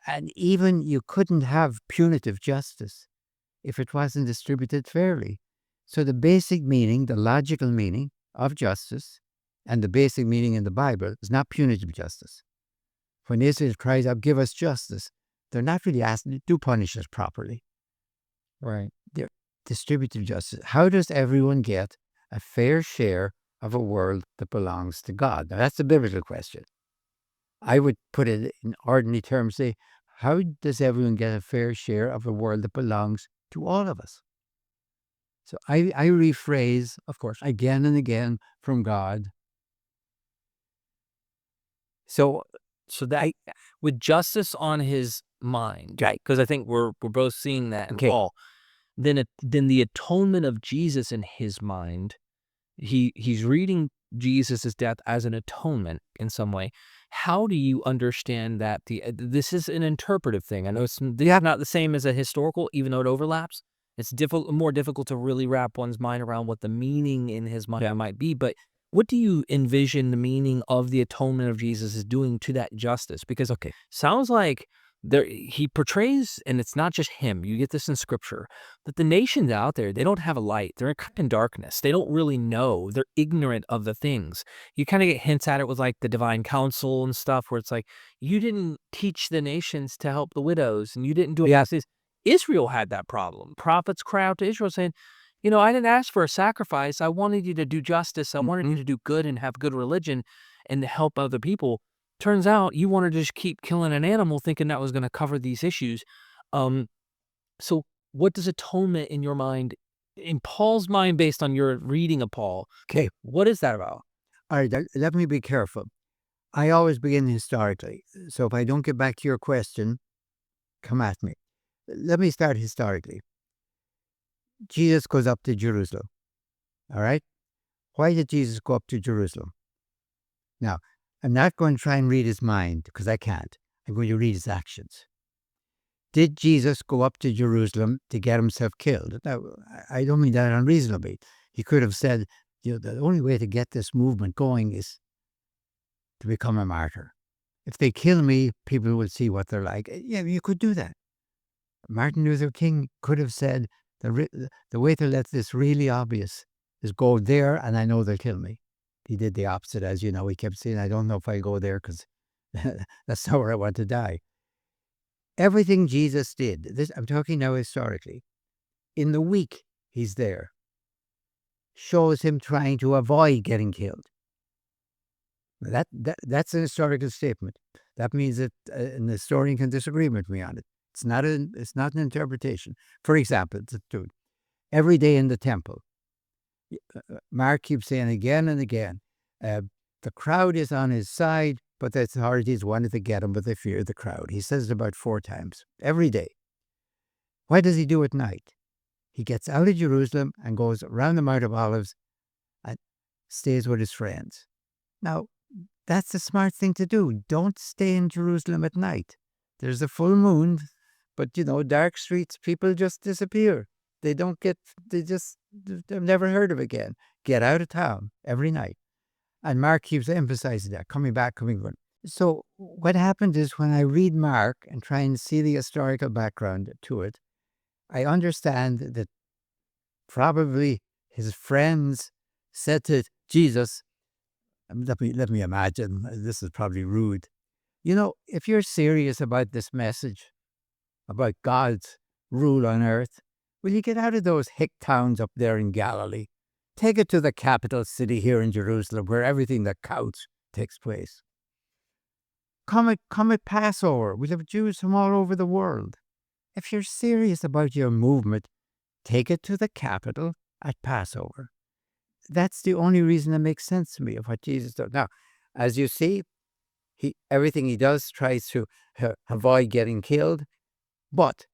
And even you couldn't have punitive justice if it wasn't distributed fairly. So the basic meaning, the logical meaning of justice, and the basic meaning in the Bible is not punitive justice. When Israel cries out, give us justice, they're not really asking to punish us properly. Right. They're distributive justice. How does everyone get a fair share of a world that belongs to God? Now, that's a biblical question. I would put it in ordinary terms, say, how does everyone get a fair share of a world that belongs to all of us? So I rephrase, of course, again and again from God. So that with justice on his mind, right, because I think we're both seeing that in okay, Paul. Then the atonement of Jesus in his mind, he's reading Jesus' death as an atonement in some way. How do you understand that this is an interpretive thing? I know it's not the same as a historical, even though it overlaps. It's more difficult to really wrap one's mind around what the meaning in his mind might be. But what do you envision the meaning of the atonement of Jesus is doing to that justice? Because sounds like he portrays, and it's not just him, you get this in scripture, that the nations out there, they don't have a light. They're in darkness. They don't really know. They're ignorant of the things. You kind of get hints at it with like the divine council and stuff, where it's like, you didn't teach the nations to help the widows, and you didn't do it. Israel had that problem. Prophets cry out to Israel saying, I didn't ask for a sacrifice. I wanted you to do justice. I wanted you to do good and have good religion and to help other people. Turns out you wanted to just keep killing an animal thinking that was going to cover these issues. So what does atonement in your mind, in Paul's mind, based on your reading of Paul, what is that about? All right, let me be careful. I always begin historically. So if I don't get back to your question, come at me. Let me start historically. Jesus goes up to Jerusalem. All right? Why did Jesus go up to Jerusalem? Now, I'm not going to try and read his mind because I can't. I'm going to read his actions. Did Jesus go up to Jerusalem to get himself killed? Now, I don't mean that unreasonably. He could have said, the only way to get this movement going is to become a martyr. If they kill me, people will see what they're like. Yeah, you could do that. Martin Luther King could have said, the way to let this really obvious is go there and I know they'll kill me. He did the opposite, as you know. He kept saying, I don't know if I go there because that's not where I want to die. Everything Jesus did, I'm talking now historically, in the week he's there, shows him trying to avoid getting killed. That's an historical statement. That means that an historian can disagree with me on it. It's not an interpretation. For example, every day in the temple, Mark keeps saying again and again, the crowd is on his side, but the authorities wanted to get him, but they fear the crowd. He says it about 4 times every day. Why does he do it at night? He gets out of Jerusalem and goes around the Mount of Olives and stays with his friends. Now, that's the smart thing to do. Don't stay in Jerusalem at night. There's a full moon, but dark streets, people just disappear. They're never heard of again. Get out of town every night. And Mark keeps emphasizing that, coming back. So what happened is when I read Mark and try and see the historical background to it, I understand that probably his friends said to Jesus, let me imagine, this is probably rude. You know, if you're serious about this message, about God's rule on earth, will you get out of those hick towns up there in Galilee? Take it to the capital city here in Jerusalem, where everything that counts takes place. Come at Passover. We'll have Jews from all over the world. If you're serious about your movement, take it to the capital at Passover. That's the only reason that makes sense to me of what Jesus does. Now, as you see, everything he does tries to avoid getting killed. But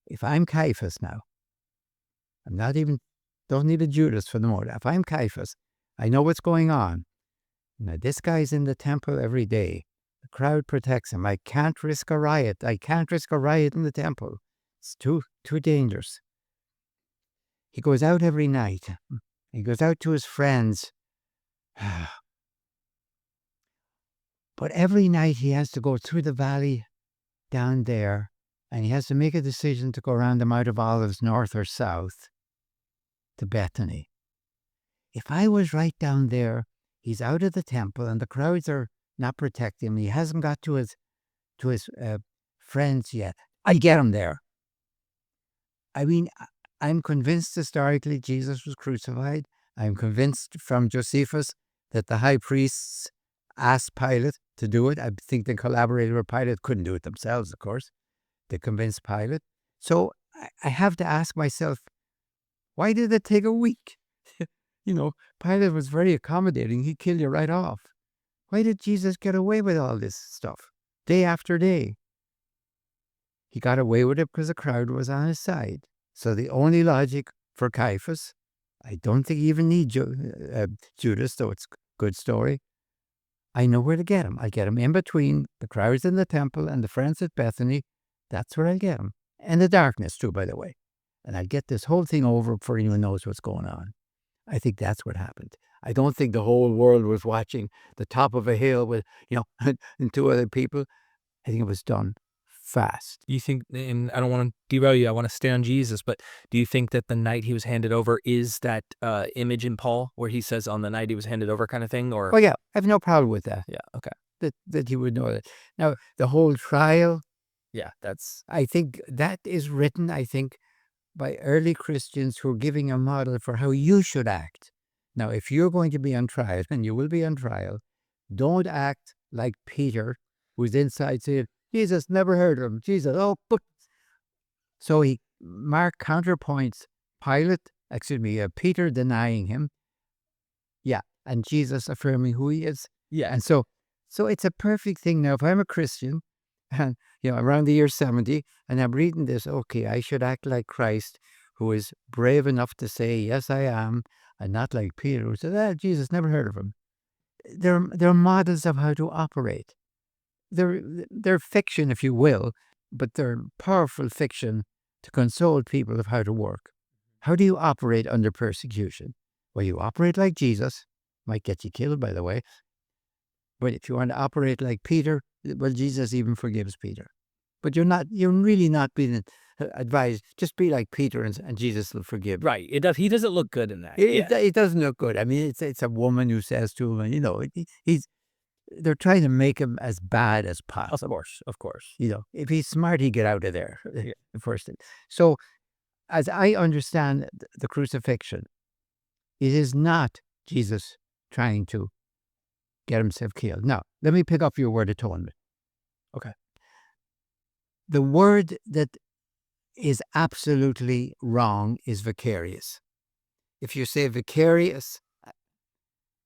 if I'm Caiaphas now, don't need a Judas for the moment. If I'm Caiaphas, I know what's going on. Now, this guy's in the temple every day. The crowd protects him. I can't risk a riot. I can't risk a riot in the temple. It's too dangerous. He goes out every night. He goes out to his friends. But every night he has to go through the valley down there, and he has to make a decision to go around the Mount of Olives, north or south, to Bethany. If I was right down there, he's out of the temple, and the crowds are not protecting him. He hasn't got to his friends yet. I get him there. I mean, I'm convinced historically Jesus was crucified. I'm convinced from Josephus that the high priests asked Pilate to do it. I think they collaborated with Pilate. Couldn't do it themselves, of course. They convinced Pilate. So I have to ask myself, why did it take a week? You know, Pilate was very accommodating. He'd kill you right off. Why did Jesus get away with all this stuff day after day? He got away with it because the crowd was on his side. So the only logic for Caiaphas, I don't think he even need Judas, though it's a good story. I know where to get him. I get him in between the crowds in the temple and the friends at Bethany. That's where I get him. And the darkness too, by the way. And I get this whole thing over before anyone knows what's going on. I think that's what happened. I don't think the whole world was watching the top of a hill with, and two other people. I think it was done fast. You think, and I don't want to derail you, I want to stay on Jesus, but do you think that the night he was handed over is that image in Paul where he says on the night he was handed over kind of thing? Or Oh, yeah, I have no problem with that. Yeah, okay. That he would know that. Now, the whole trial, Yeah, that's... I think that is written, by early Christians who are giving a model for how you should act. Now, if you're going to be on trial, and you will be on trial, don't act like Peter, who's inside saying, Jesus, never heard of him. Jesus, but... So Mark counterpoints Peter denying him. Yeah, and Jesus affirming who he is. Yeah. And so it's a perfect thing. Now, if I'm a Christian, and around the year 70, and I'm reading this, okay, I should act like Christ, who is brave enough to say, yes, I am, and not like Peter, who said, Jesus, never heard of him. They're models of how to operate. They're fiction, if you will, but they're powerful fiction to console people of how to work. How do you operate under persecution? Well, you operate like Jesus. Might get you killed, by the way. But if you want to operate like Peter, well, Jesus even forgives Peter. But you're really not being advised. Just be like Peter and Jesus will forgive. Right. He doesn't look good in that. It doesn't look good. I mean, it's a woman who says to him, they're trying to make him as bad as possible. Of course. If he's smart, he'd get out of there. The first thing. So, as I understand the crucifixion, it is not Jesus trying to get himself killed. Now, let me pick up your word atonement. Okay. The word that is absolutely wrong is vicarious. If you say vicarious,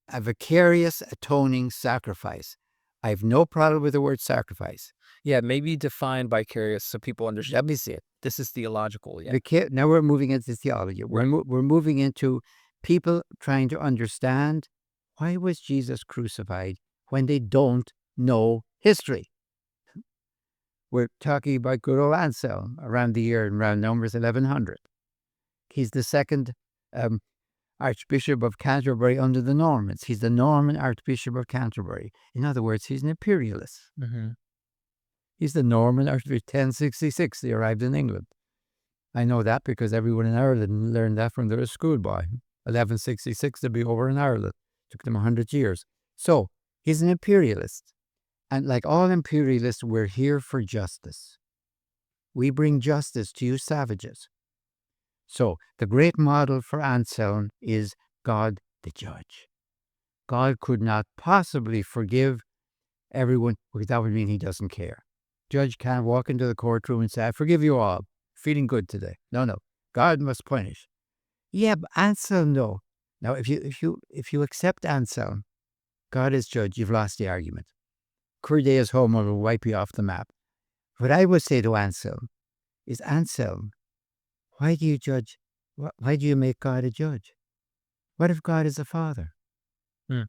a vicarious atoning sacrifice, I have no problem with the word sacrifice. Yeah, maybe define vicarious so people understand. Let me see it. This is theological. Yeah. Now we're moving into theology. We're moving into people trying to understand why was Jesus crucified when they don't know history. We're talking about good old Anselm around the year, around numbers 1100. He's the second Archbishop of Canterbury under the Normans. He's the Norman Archbishop of Canterbury. In other words, he's an imperialist. Mm-hmm. He's the Norman Archbishop. 1066, they arrived in England. I know that because everyone in Ireland learned that from their schoolboy. 1166 to be over in Ireland. Took them 100 years. So he's an imperialist. And like all imperialists, we're here for justice. We bring justice to you savages. So the great model for Anselm is God the judge. God could not possibly forgive everyone, because that would mean he doesn't care. Judge can't walk into the courtroom and say, I forgive you all. Feeling good today. No. God must punish. Yeah, but Anselm, no. Now, if you accept Anselm, God is judge, you've lost the argument. Cur Deus homo will wipe you off the map. What I would say to Anselm is, Anselm, why do you judge? Why do you make God a judge? What if God is a father? Hmm.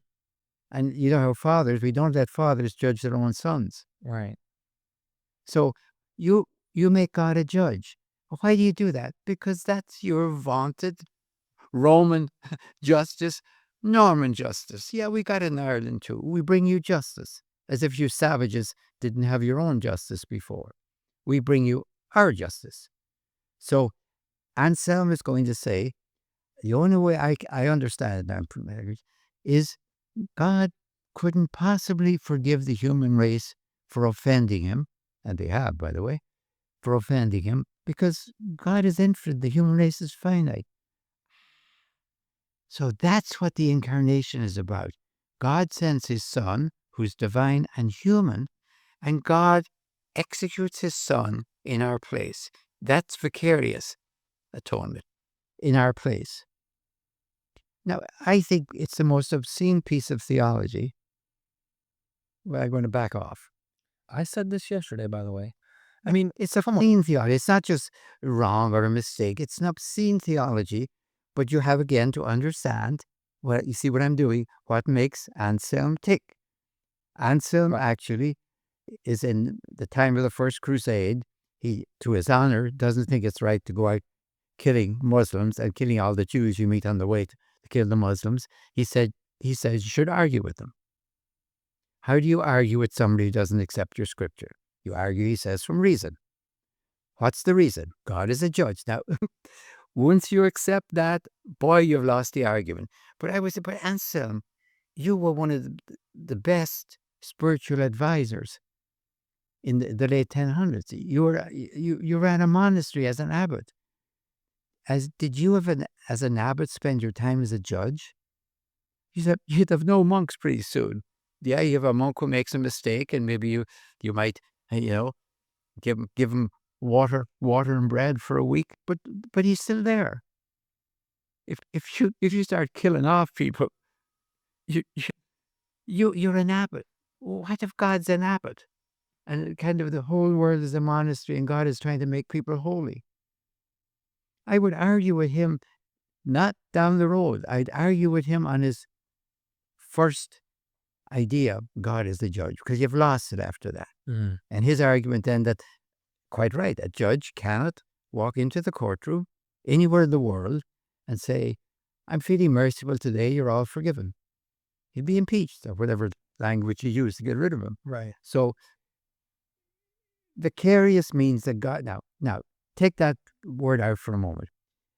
And you know how fathers, we don't let fathers judge their own sons. Right. So you make God a judge. Why do you do that? Because that's your vaunted Roman justice, Norman justice. Yeah, we got it in Ireland too. We bring you justice, as if you savages didn't have your own justice before. We bring you our justice. So Anselm is going to say, the only way I understand it is God couldn't possibly forgive the human race for offending him, and they have, by the way, for offending him, because God is infinite, the human race is finite. So that's what the incarnation is about. God sends his Son, who's divine and human, and God executes his Son in our place. That's vicarious atonement, in our place. Now, I think it's the most obscene piece of theology. Well, I'm going to back off. I said this yesterday, by the way. I mean, It's a obscene theology. It's not just wrong or a mistake. It's an obscene theology, but you have, again, to understand, you see what I'm doing, what makes Anselm tick. Anselm actually is in the time of the First Crusade. He, to his honor, doesn't think it's right to go out killing Muslims and killing all the Jews you meet on the way to kill the Muslims. He says you should argue with them. How do you argue with somebody who doesn't accept your scripture? You argue, he says, from reason. What's the reason? God is a judge. Now, once you accept that, boy, you've lost the argument. But I would say, but Anselm, you were one of the best spiritual advisors in the late 1000s. You ran a monastery as an abbot. Did you as an abbot spend your time as a judge? You'd have no monks pretty soon. Yeah, you have a monk who makes a mistake, and maybe you might give him water and bread for a week, but he's still there. If you start killing off people, you're an abbot. What if God's an abbot, and kind of the whole world is a monastery, and God is trying to make people holy? I would argue with him, not down the road. I'd argue with him on his first idea, God is the judge, because you've lost it after that. Mm. And his argument then that, quite right, a judge cannot walk into the courtroom anywhere in the world and say, I'm feeling merciful today, you're all forgiven. He'd be impeached, or whatever language you use to get rid of him. Right. So vicarious means that God, now take that word out for a moment.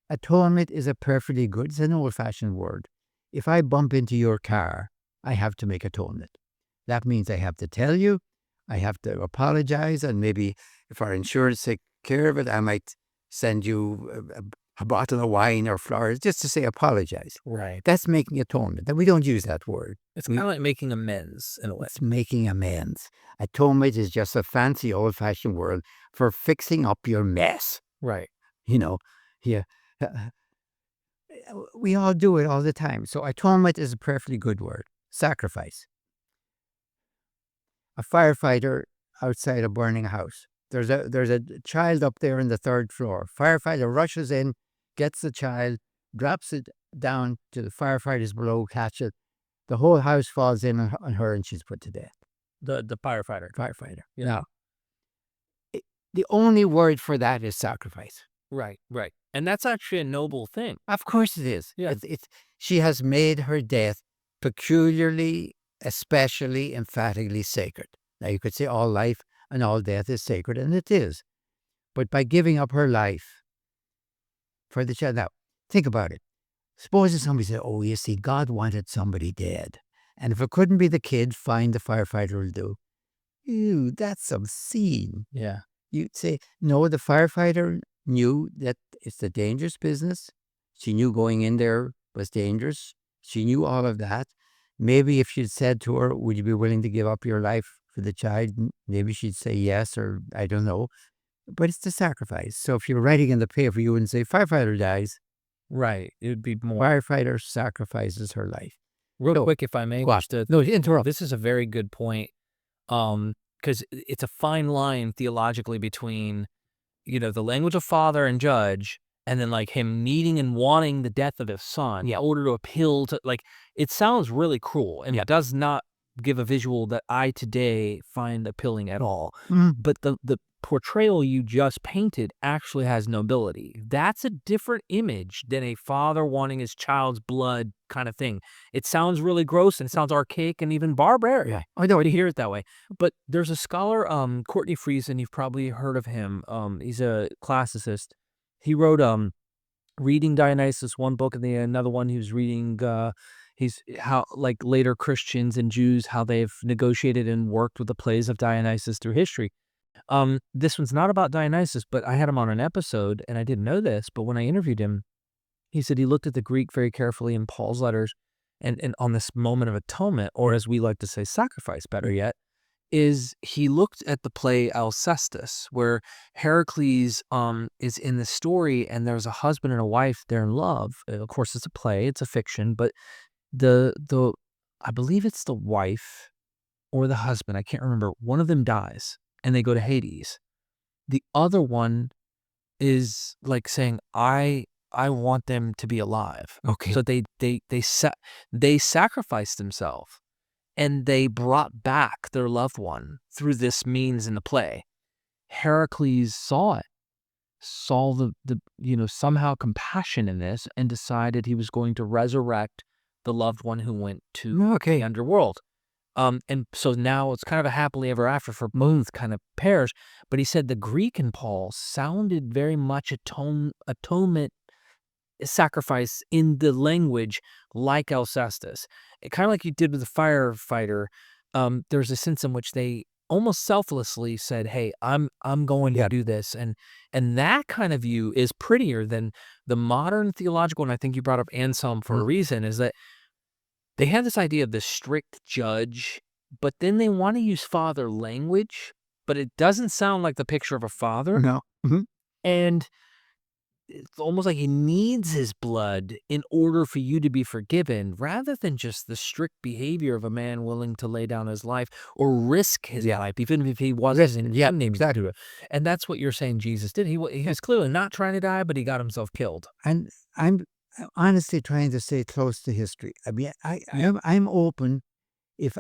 Atonement is a perfectly good, it's an old-fashioned word. If I bump into your car, I have to make atonement. That means I have to tell you, I have to apologize, and maybe if our insurance takes care of it, I might send you a bottle of wine or flowers just to say apologize. Right. That's making atonement. And we don't use that word. It's kind of like making amends in a way. It's making amends. Atonement is just a fancy old-fashioned word for fixing up your mess. Right. Yeah. We all do it all the time. So atonement is a perfectly good word. Sacrifice. A firefighter outside a burning house. There's a child up there in the third floor. Firefighter rushes in, gets the child, drops it down to the firefighters below, catch it. The whole house falls in on her, and she's put to death. The firefighter. Yeah. Now, the only word for that is sacrifice. Right. And that's actually a noble thing. Of course it is. Yeah. She has made her death peculiarly, especially, emphatically sacred. Now, you could say all life and all death is sacred, and it is. But by giving up her life, for the child. Now, think about it. Suppose somebody said, oh, you see, God wanted somebody dead. And if it couldn't be the kid, fine, the firefighter will do. Ew, that's obscene. Yeah. You'd say, no, the firefighter knew that it's a dangerous business. She knew going in there was dangerous. She knew all of that. Maybe if she'd said to her, would you be willing to give up your life for the child? Maybe she'd say yes, or I don't know. But it's the sacrifice. So if you're writing in the paper, you wouldn't say firefighter dies. Right. It would be more. Firefighter sacrifices her life. Real quick, if I may, No, interrupt. This is a very good point. Because it's a fine line theologically between, the language of father and judge, and then like him needing and wanting the death of his son in order to appeal to, like, it sounds really cruel and it does not give a visual that I today find appealing at all. But the portrayal you just painted actually has nobility. That's a different image than a father wanting his child's blood kind of thing. It sounds really gross and it sounds archaic and even barbaric. Yeah. I know to hear it that way. But there's a scholar, Courtney Friesen, you've probably heard of him. He's a classicist. He wrote Reading Dionysus, one book, and then another one he was reading he's how like later Christians and Jews, how they've negotiated and worked with the plays of Dionysus through history. This one's not about Dionysus, but I had him on an episode and I didn't know this, but when I interviewed him, he said he looked at the Greek very carefully in Paul's letters and on this moment of atonement, or as we like to say, sacrifice, better yet, is he looked at the play Alcestis, where Heracles is in the story and there's a husband and a wife, they're in love. Of course, it's a play, it's a fiction, but the I believe it's the wife or the husband, I can't remember, one of them dies and they go to Hades. The other one is like saying, I want them to be alive. Okay. So they sacrificed themselves and they brought back their loved one through this means in the play. Heracles saw it, saw the somehow compassion in this, and decided he was going to resurrect the loved one who went to the underworld. And so now it's kind of a happily ever after for both kind of pairs. But he said the Greek in Paul sounded very much atonement sacrifice in the language like Alcestis. Kind of like you did with the firefighter. There's a sense in which they almost selflessly said, hey, I'm going to do this. And that kind of view is prettier than the modern theological, and I think you brought up Anselm for a reason, is that they have this idea of the strict judge, but then they want to use father language, but it doesn't sound like the picture of a father. No. And it's almost like he needs his blood in order for you to be forgiven, rather than just the strict behavior of a man willing to lay down his life or risk his life, even if he wasn't. Exactly. And that's what you're saying Jesus did. He was clearly not trying to die, but he got himself killed. And I'm honestly trying to stay close to history. I mean, I'm open. If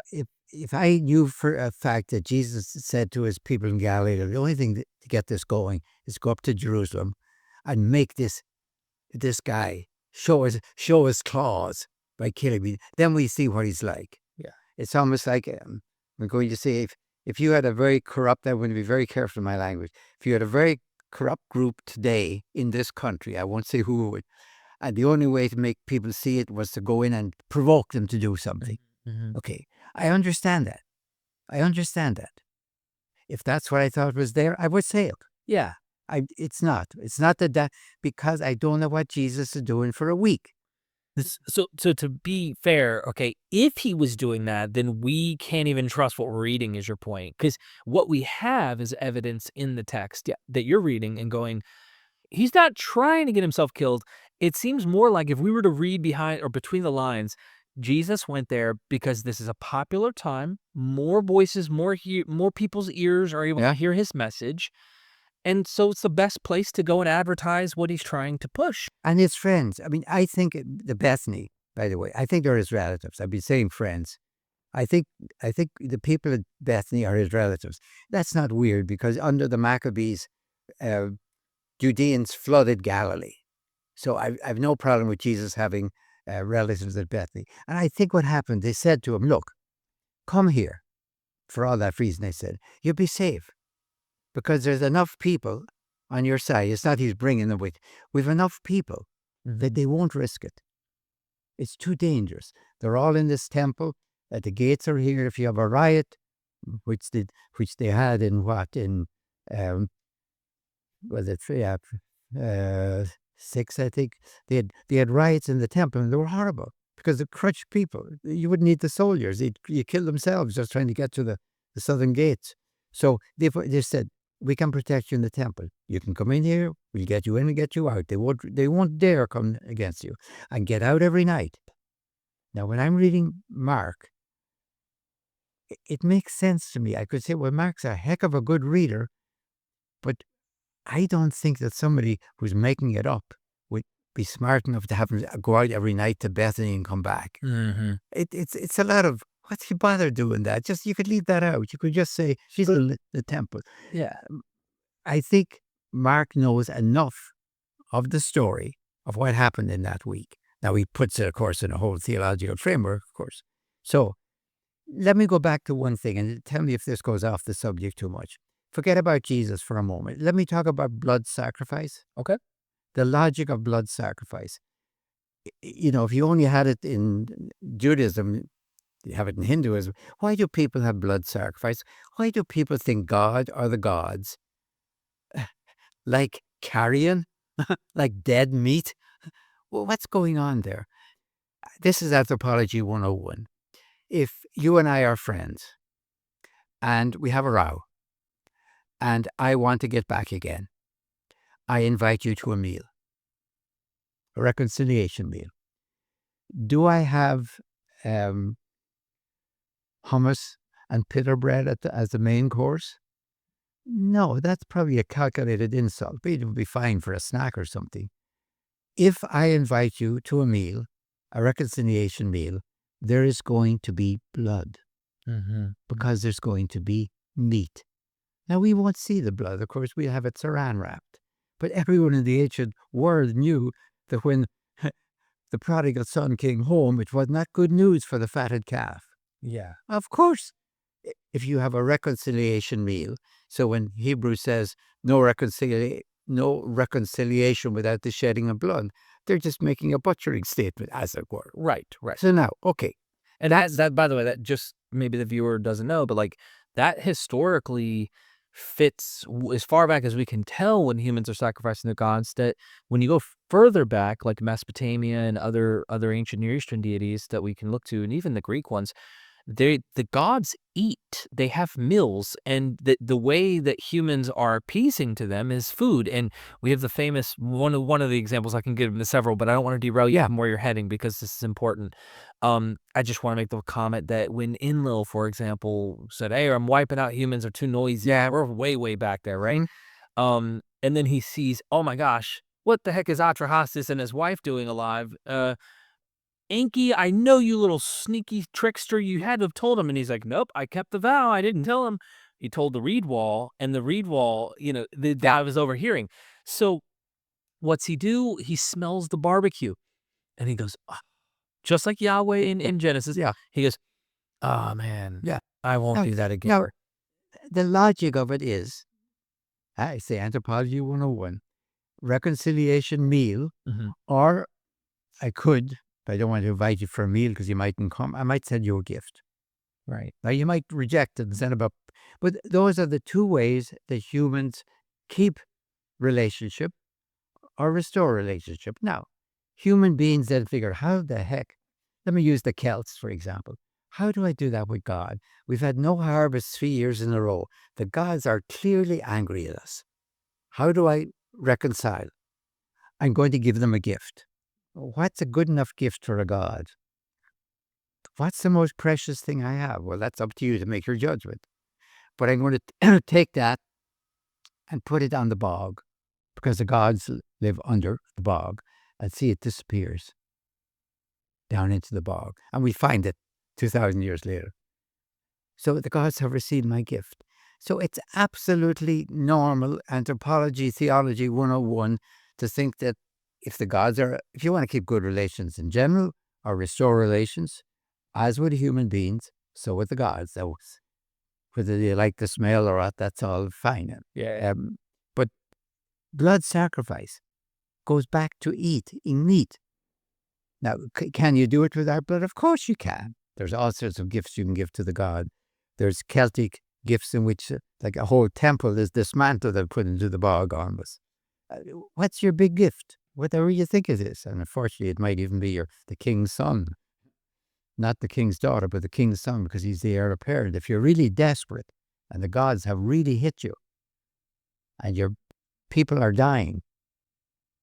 I knew for a fact that Jesus said to his people in Galilee, the only thing to get this going is go up to Jerusalem and make this guy show his claws by killing me. Then we see what he's like. Yeah, it's almost like we're going to say if you had a very corrupt, I want to be very careful in my language. If you had a very corrupt group today in this country, I won't say who would, and the only way to make people see it was to go in and provoke them to do something. Okay, I understand that. If that's what I thought was there, I would say it. Yeah. It's not that because I don't know what Jesus is doing for a week. So to be fair, okay, if he was doing that, then we can't even trust what we're reading, is your point. Because what we have is evidence in the text that you're reading and going, he's not trying to get himself killed. It seems more like if we were to read behind or between the lines, Jesus went there because this is a popular time. More voices, more people's ears are able to hear his message. And so it's the best place to go and advertise what he's trying to push. And his friends. I mean, I think the Bethany, by the way, I think they're his relatives. I've been saying friends. I think the people at Bethany are his relatives. That's not weird because under the Maccabees, Judeans flooded Galilee. So I've no problem with Jesus having relatives at Bethany. And I think what happened, they said to him, look, come here. For all that reason, they said, you'll be safe. Because there's enough people on your side. It's not he's bringing them with. We've enough people that they won't risk it. It's too dangerous. They're all in this temple. The gates are here. If you have a riot, which they had in was it six, I think. They had riots in the temple, and they were horrible because the crushed people. You wouldn't need the soldiers. You kill themselves just trying to get to the southern gates. So they said, we can protect you in the temple. You can come in here. We'll get you in and get you out. They won't dare come against you, and get out every night. Now, when I'm reading Mark, it makes sense to me. I could say, well, Mark's a heck of a good reader, but I don't think that somebody who's making it up would be smart enough to have him go out every night to Bethany and come back. Mm-hmm. It's a lot of, what's he bother doing that? Just, you could leave that out. You could just say, she's in the temple. Yeah. I think Mark knows enough of the story of what happened in that week. Now, he puts it, of course, in a whole theological framework, of course. So let me go back to one thing and tell me if this goes off the subject too much. Forget about Jesus for a moment. Let me talk about blood sacrifice. Okay. The logic of blood sacrifice. If you only had it in Judaism, you have it in Hinduism. Why do people have blood sacrifice? Why do people think God or the gods like carrion, like dead meat? Well, what's going on there? This is Anthropology 101. If you and I are friends and we have a row and I want to get back again, I invite you to a meal, a reconciliation meal. Do I have hummus and pita bread as the main course? No, that's probably a calculated insult, but it would be fine for a snack or something. If I invite you to a meal, a reconciliation meal, there is going to be blood because there's going to be meat. Now, we won't see the blood. Of course, we have it saran wrapped. But everyone in the ancient world knew that when the prodigal son came home, it was not good news for the fatted calf. Yeah. Of course, if you have a reconciliation meal, so when Hebrews says no reconciliation without the shedding of blood, they're just making a butchering statement, as it were. Right. So now, okay. And that, by the way, that just maybe the viewer doesn't know, but like that historically fits as far back as we can tell when humans are sacrificing their gods, that when you go further back, like Mesopotamia and other ancient Near Eastern deities that we can look to, and even the Greek ones, the gods eat. They have meals, and the way that humans are appeasing to them is food. And we have the famous one of the examples. I can give them several, but I don't want to derail you from where you're heading because this is important. I just want to make the comment that when Enlil, for example, said, "Hey, I'm wiping out humans, they're too noisy." Yeah, we're way back there, right? And then he sees, oh my gosh, what the heck is Atrahasis and his wife doing alive? Enki, I know, you little sneaky trickster, you had to have told him. And he's like, nope, I kept the vow. I didn't tell him. He told the reed wall, and the reed wall, that was overhearing. So what's he do? He smells the barbecue and he goes, "Ah," just like Yahweh in Genesis. Yeah. He goes, oh man, Yeah. I won't do that again. Now, the logic of it is, I say Anthropology 101, reconciliation meal, or I could, if I don't want to invite you for a meal because you mightn't come, I might send you a gift. Right. Now, you might reject it and send it up. But those are the two ways that humans keep relationship or restore relationship. Now, human beings then figure, how the heck, let me use the Celts, for example. How do I do that with God? We've had no harvest 3 years in a row. The gods are clearly angry at us. How do I reconcile? I'm going to give them a gift. What's a good enough gift for a god? What's the most precious thing I have? Well, that's up to you to make your judgment. But I'm going to take that and put it on the bog, because the gods live under the bog, and see it disappears down into the bog. And we find it 2,000 years later. So the gods have received my gift. So it's absolutely normal, Anthropology, Theology 101, to think that if you want to keep good relations in general or restore relations, as with human beings, so with the gods. So whether they like the smell or not, that's all fine. Yeah. But blood sacrifice goes back to eating meat. Now, can you do it without blood? Of course you can. There's all sorts of gifts you can give to the god. There's Celtic gifts in which, like a whole temple is dismantled and put into the bog almost. What's your big gift? Whatever you think it is. And unfortunately, it might even be the king's son. Not the king's daughter, but the king's son, because he's the heir apparent. If you're really desperate and the gods have really hit you and your people are dying,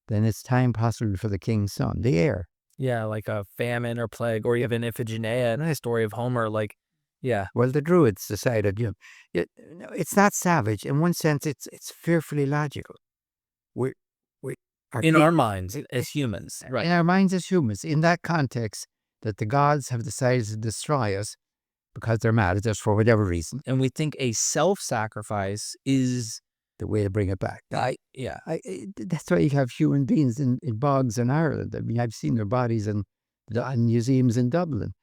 then it's time possibly for the king's son, the heir. Yeah, like a famine or plague, or even Iphigenia, a story of Homer, like, yeah. Well, the Druids decided, it's not savage. In one sense, it's fearfully logical. We in our minds as humans. Right. In our minds as humans, in that context, that the gods have decided to destroy us because they're mad at us for whatever reason. And we think a self-sacrifice is the way to bring it back. Yeah. That's why you have human beings in bogs in Ireland. I mean, I've seen their bodies in museums in Dublin.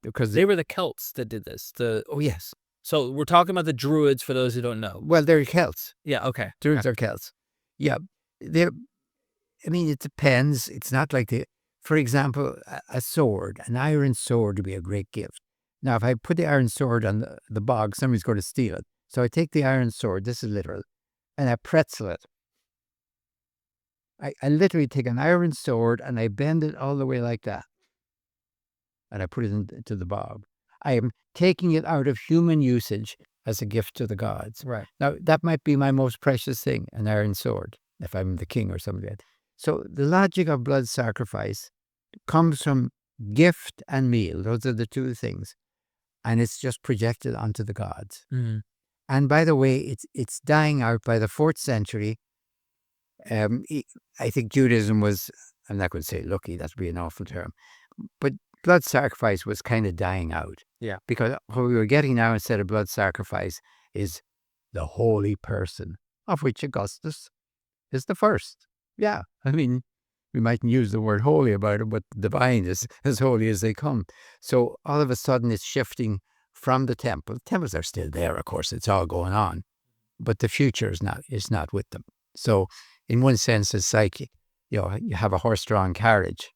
Because they were the Celts that did this. Oh, yes. So we're talking about the Druids, for those who don't know. Well, they're Celts. Yeah, okay. Druids are Celts. Yeah. It depends. It's not like for example, a sword, an iron sword would be a great gift. Now, if I put the iron sword on the bog, somebody's going to steal it. So I take the iron sword, this is literal, and I pretzel it. I literally take an iron sword and I bend it all the way like that. And I put it into the bog. I am taking it out of human usage as a gift to the gods. Right. Now, that might be my most precious thing, an iron sword, if I'm the king or something like that. So the logic of blood sacrifice comes from gift and meal. Those are the two things. And it's just projected onto the gods. Mm-hmm. And by the way, it's dying out by the 4th century. I think Judaism was, I'm not going to say lucky, that would be an awful term, but blood sacrifice was kind of dying out. Yeah. Because what we were getting now instead of blood sacrifice is the holy person, of which Augustus is the first. Yeah. I mean, we mightn't use the word holy about it, but divine is as holy as they come. So all of a sudden it's shifting from the temple. Temples are still there, of course, it's all going on, but the future is not with them. So in one sense, it's like, you have a horse-drawn carriage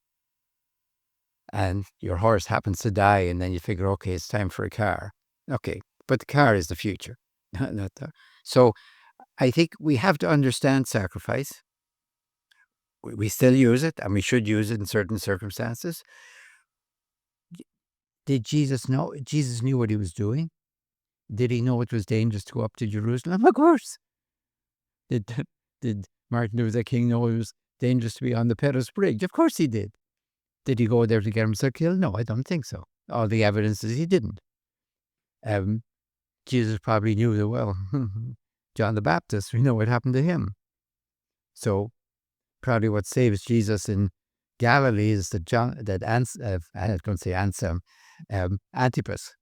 and your horse happens to die, and then you figure, okay, it's time for a car. Okay, but the car is the future. So I think we have to understand sacrifice. We still use it, and we should use it in certain circumstances. Did Jesus know? Jesus knew what he was doing. Did he know it was dangerous to go up to Jerusalem? Of course. Did Martin Luther King know it was dangerous to be on the Pettus Bridge? Of course he did. Did he go there to get himself killed? No, I don't think so. All the evidence is he didn't. Jesus probably knew that well. John the Baptist, we know what happened to him. So probably what saves Jesus in Galilee is that I was going to say Antipas.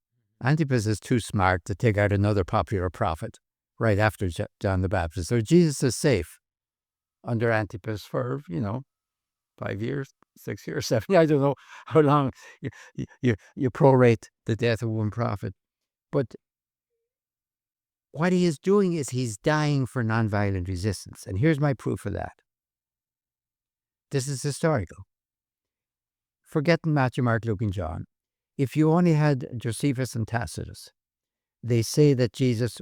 Antipas is too smart to take out another popular prophet right after John the Baptist. So Jesus is safe under Antipas for, 5 years, 6 years, 7. I don't know how long you prorate the death of one prophet. But what he is doing is he's dying for nonviolent resistance. And here's my proof of that. This is historical. Forgetting Matthew, Mark, Luke, and John. If you only had Josephus and Tacitus, they say that Jesus,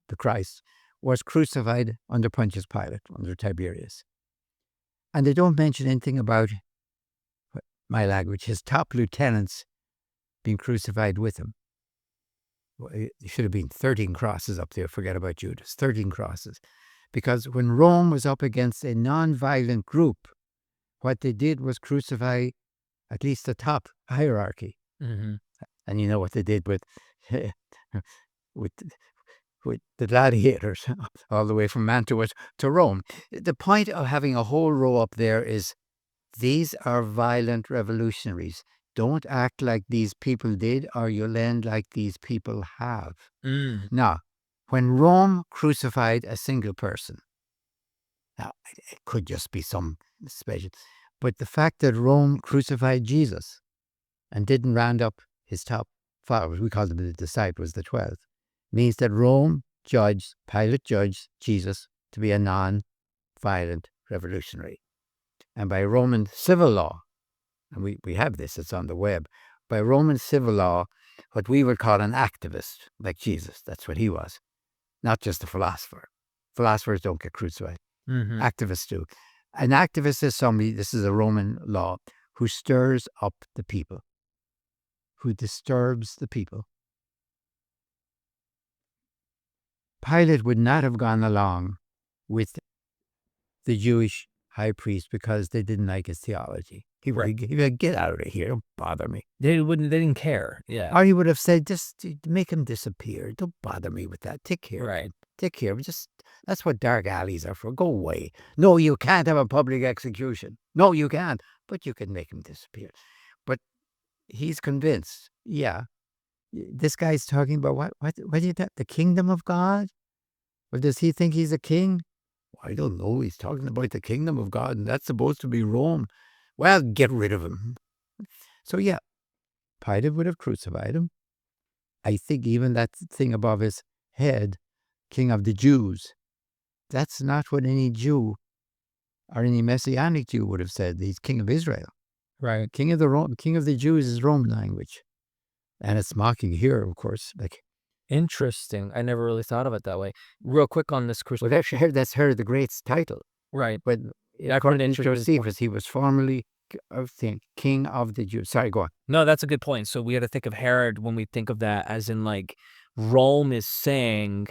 the Christ, was crucified under Pontius Pilate, under Tiberius. And they don't mention anything about, my language, his top lieutenants being crucified with him. Well, it should have been 13 crosses up there. Forget about Judas. 13 crosses. Because when Rome was up against a non-violent group, what they did was crucify at least the top hierarchy. Mm-hmm. And you know what they did with the gladiators all the way from Mantua to Rome. The point of having a whole row up there is these are violent revolutionaries. Don't act like these people did, or you'll end like these people have. Mm. Now, when Rome crucified a single person, now it could just be some special, but the fact that Rome crucified Jesus and didn't round up his top followers, we call them the disciples, the 12, means that Rome judged, Pilate judged Jesus to be a non-violent revolutionary. And by Roman civil law, and we have this, it's on the web, by Roman civil law, what we would call an activist, like Jesus, that's what he was, not just a philosopher. Philosophers don't get crucified. Mm-hmm. Activists do. An activist is somebody, this is a Roman law, who stirs up the people, who disturbs the people. Pilate would not have gone along with the Jewish high priest because they didn't like his theology. He would get out of here, don't bother me. They didn't care. Yeah. Or he would have said, just make him disappear. Don't bother me with that. Take care. Right. Take care. That's what dark alleys are for. Go away. No, you can't have a public execution. No, you can't. But you can make him disappear. But he's convinced. Yeah. This guy's talking about what is that? The kingdom of God? Or does he think he's a king? I don't know. He's talking about the kingdom of God, and that's supposed to be Rome. Well, get rid of him. So yeah, Pilate would have crucified him. I think even that thing above his head, King of the Jews, that's not what any Jew or any Messianic Jew would have said. He's King of Israel. Right. King of the Jews is Roman language. And it's mocking here, of course. Like, interesting. I never really thought of it that way. Real quick on this crucifixion. well, that's Herod the Great's title. Right. But according to Josephus, he was formerly King of the Jews. Sorry, go on. No, that's a good point. So we got to think of Herod when we think of that as in like Rome is saying,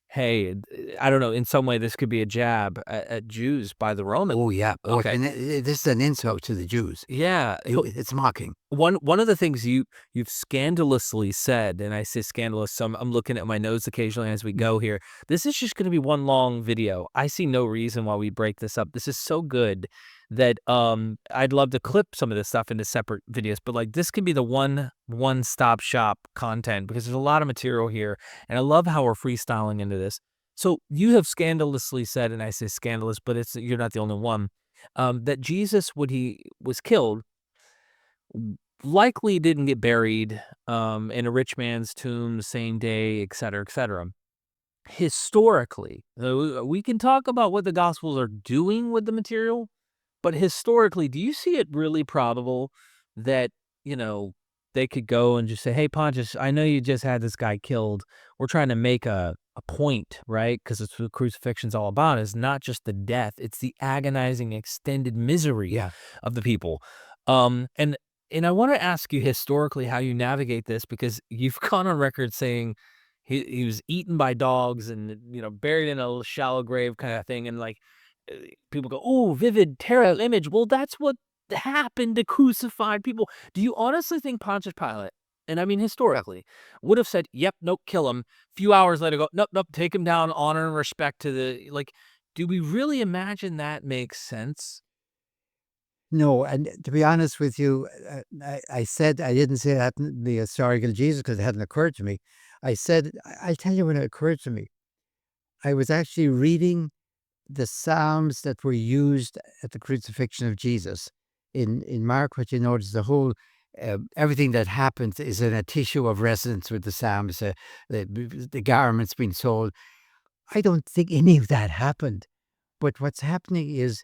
hey, I don't know, in some way this could be a jab at Jews by the Romans. Oh, yeah. Okay. And this is an insult to the Jews. Yeah. It's mocking. One of the things you've scandalously said, and I say scandalous, so I'm looking at my notes occasionally as we go here. This is just going to be one long video. I see no reason why we break this up. This is so good that I'd love to clip some of this stuff into separate videos, but like this can be the one-stop shop content because there's a lot of material here, and I love how we're freestyling into this. So you have scandalously said, and I say scandalous, but you're not the only one, that Jesus, when he was killed, likely didn't get buried in a rich man's tomb the same day, et cetera, et cetera. Historically, we can talk about what the Gospels are doing with the material, but historically, do you see it really probable that, they could go and just say, hey, Pontius, I know you just had this guy killed. We're trying to make a point, right? Because it's what crucifixion's all about. It's not just the death. It's the agonizing, extended misery of the people. And I want to ask you historically how you navigate this, because you've gone on record saying he was eaten by dogs and, buried in a shallow grave kind of thing. And like people go, oh, vivid, terrible image. Well, that's what happened to crucified people. Do you honestly think Pontius Pilate, and I mean historically, would have said, yep, nope, kill him? Few hours later, go, nope, take him down, honor and respect to the, like, do we really imagine that makes sense? No, and to be honest with you, I didn't say that the historical Jesus because it hadn't occurred to me. I said, I'll tell you when it occurred to me. I was actually reading the Psalms that were used at the crucifixion of Jesus. In Mark, what you notice, the whole, everything that happens is in a tissue of resonance with the Psalms, the garments being sold. I don't think any of that happened. But what's happening is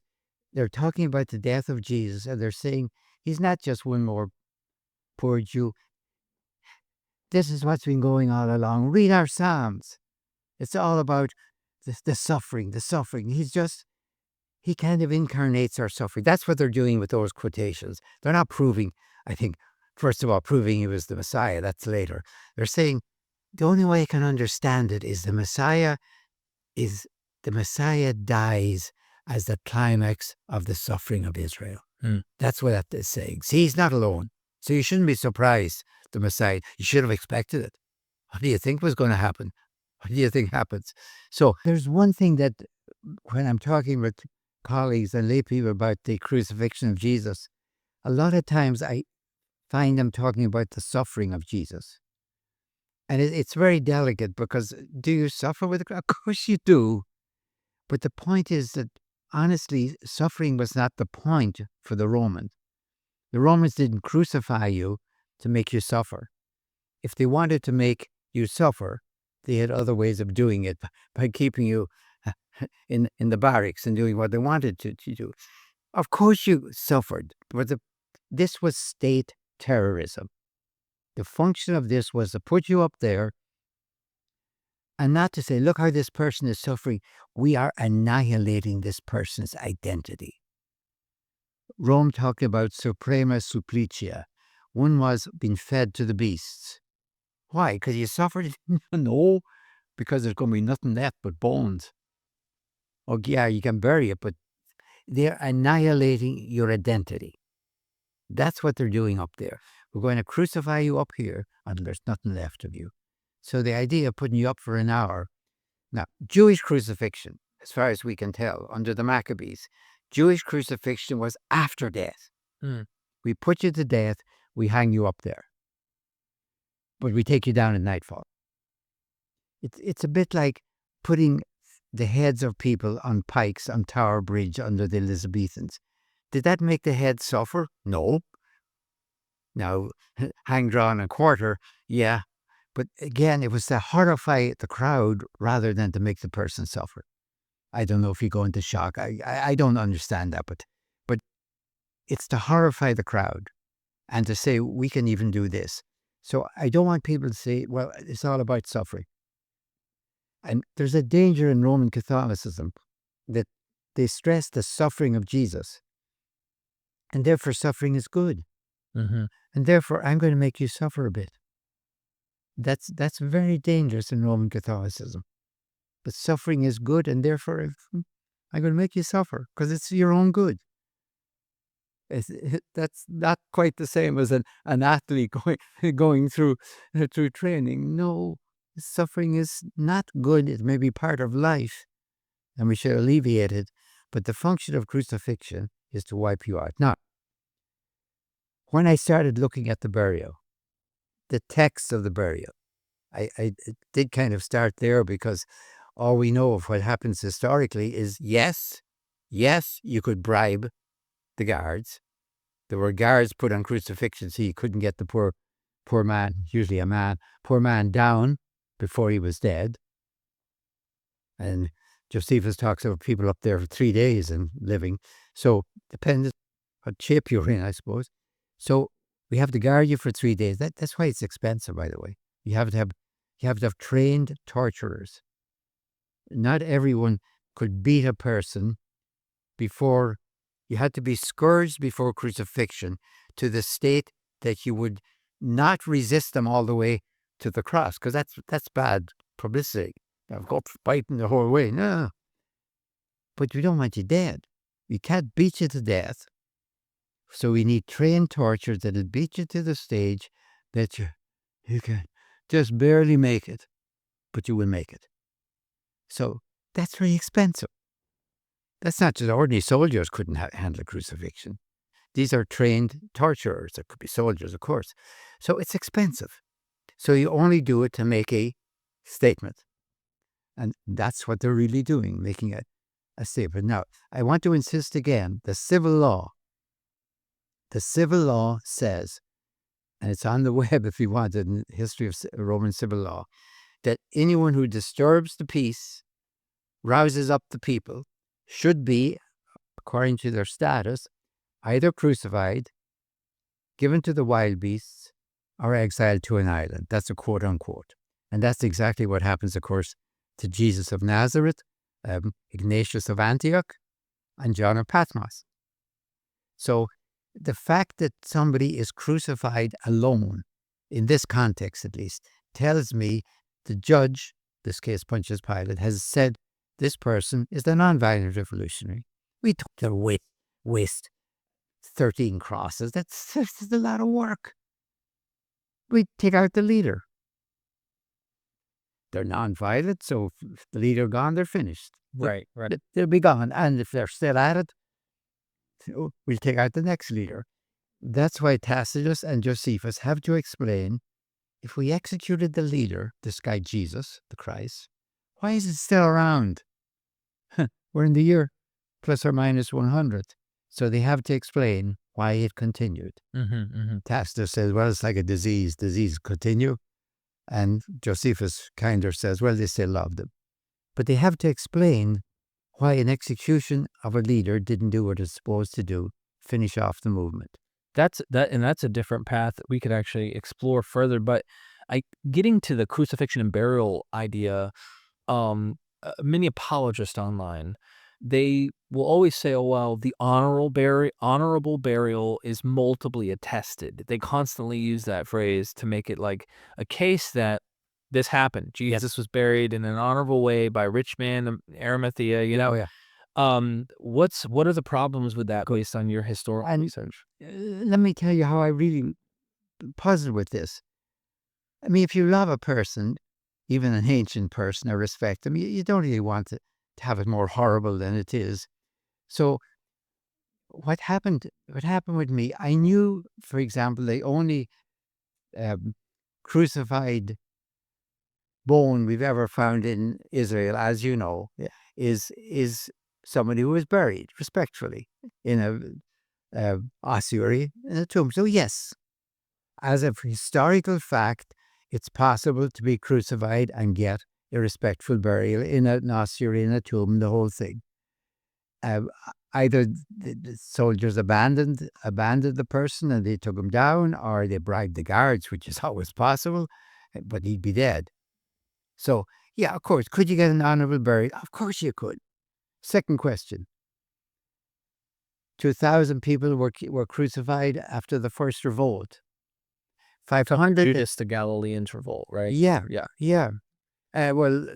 they're talking about the death of Jesus, and they're saying he's not just one more poor Jew. This is what's been going all along. Read our Psalms. It's all about the suffering, the suffering. He kind of incarnates our suffering. That's what they're doing with those quotations. They're not proving, I think, first of all, proving he was the Messiah. That's later. They're saying the only way I can understand it is the Messiah dies as the climax of the suffering of Israel. That's what that is saying. See, he's not alone. So you shouldn't be surprised, the Messiah. You should have expected it. What do you think was going to happen? What do you think happens? So there's one thing that when I'm talking with colleagues and lay people about the crucifixion of Jesus, a lot of times I find them talking about the suffering of Jesus. And it's very delicate because do you suffer with it? Of course you do. But the point is that, honestly, suffering was not the point for the Romans. The Romans didn't crucify you to make you suffer. If they wanted to make you suffer, they had other ways of doing it by keeping you in the barracks and doing what they wanted to do. Of course you suffered, but this was state terrorism. The function of this was to put you up there and not to say, look how this person is suffering. We are annihilating this person's identity. Rome talked about suprema supplicia. One was being fed to the beasts. Why? Because you suffered? No, because there's going to be nothing left but bones. Oh, yeah, you can bury it, but they're annihilating your identity. That's what they're doing up there. We're going to crucify you up here until there's nothing left of you. So the idea of putting you up for an hour. Now, Jewish crucifixion, as far as we can tell, under the Maccabees, Jewish crucifixion was after death. We put you to death, we hang you up there. But we take you down at nightfall. It's a bit like putting the heads of people on pikes on Tower Bridge under the Elizabethans. Did that make the head suffer? No. Now, hang drawn a quarter, yeah. But again, it was to horrify the crowd rather than to make the person suffer. I don't know if you go into shock. I don't understand that, but it's to horrify the crowd and to say, we can even do this. So I don't want people to say, well, it's all about suffering. And there's a danger in Roman Catholicism that they stress the suffering of Jesus. And therefore, suffering is good. Mm-hmm. And therefore, I'm going to make you suffer a bit. That's very dangerous in Roman Catholicism. But suffering is good, and therefore, I'm going to make you suffer because it's your own good. That's not quite the same as an athlete going through training. No, suffering is not good. It may be part of life, and we should alleviate it. But the function of crucifixion is to wipe you out. Now, when I started looking at the burial, the text of the burial, I did kind of start there because all we know of what happens historically is yes, you could bribe the guards. There were guards put on crucifixion so you couldn't get the poor man, usually a man, poor man down before he was dead. And Josephus talks about people up there for 3 days and living. So depends what shape you're in, I suppose. So we have to guard you for 3 days. That's why it's expensive, by the way. You have to have trained torturers. Not everyone could beat a person before. You had to be scourged before crucifixion to the state that you would not resist them all the way to the cross, because that's bad publicity. I've got fighting the whole way. No. But we don't want you dead. We can't beat you to death. So we need trained torture that'll beat you to the stage that you can just barely make it, but you will make it. So that's very expensive. That's not just ordinary soldiers couldn't handle crucifixion. These are trained torturers. There could be soldiers, of course. So it's expensive. So you only do it to make a statement. And that's what they're really doing, making a statement. Now, I want to insist again, the civil law says, and it's on the web if you want it, in the history of Roman civil law, that anyone who disturbs the peace, rouses up the people, should be, according to their status, either crucified, given to the wild beasts, or exiled to an island. That's a quote unquote. And that's exactly what happens, of course, to Jesus of Nazareth, Ignatius of Antioch, and John of Patmos. So the fact that somebody is crucified alone, in this context at least, tells me the judge, this case Pontius Pilate, has said this person is the nonviolent revolutionary. We took their waste 13 crosses. That's a lot of work. We take out the leader. They're nonviolent, so if the leader gone, they're finished. Right. They'll be gone. And if they're still at it, we'll take out the next leader. That's why Tacitus and Josephus have to explain, if we executed the leader, this guy Jesus, the Christ, why is it still around? We're in the year plus or minus 100. So they have to explain why it continued. Tacitus says, well, it's like a disease. Disease continue. And Josephus kinder says, well, they still loved him. But they have to explain why an execution of a leader didn't do what it's supposed to do, finish off the movement. That's a different path that we could actually explore further. But getting to the crucifixion and burial idea, many apologists online, they will always say, "Oh well, the honorable burial is multiply attested." They constantly use that phrase to make it like a case that this happened. Jesus was buried in an honorable way by a rich man, Arimathea. Oh, yeah. What are the problems with that based on your historical And research? let me tell you how I really puzzle with this. I mean, if you love a person, even an ancient person, or respect them, you don't really want to have it more horrible than it is. So what happened with me, I knew, for example, the only crucified bone we've ever found in Israel, as you know, is somebody who was buried respectfully in a ossuary in a tomb. So yes, as a historical fact, it's possible to be crucified and get a respectful burial in an ossuary, in a tomb, the whole thing. Uh, Either the soldiers abandoned the person and they took him down, or they bribed the guards, which is always possible, but he'd be dead. So, yeah, of course, could you get an honorable burial? Of course you could. Second question. 2,000 people were crucified after the first revolt. 500. Judas the Galilean's revolt, right? Yeah, Yeah. yeah. Well,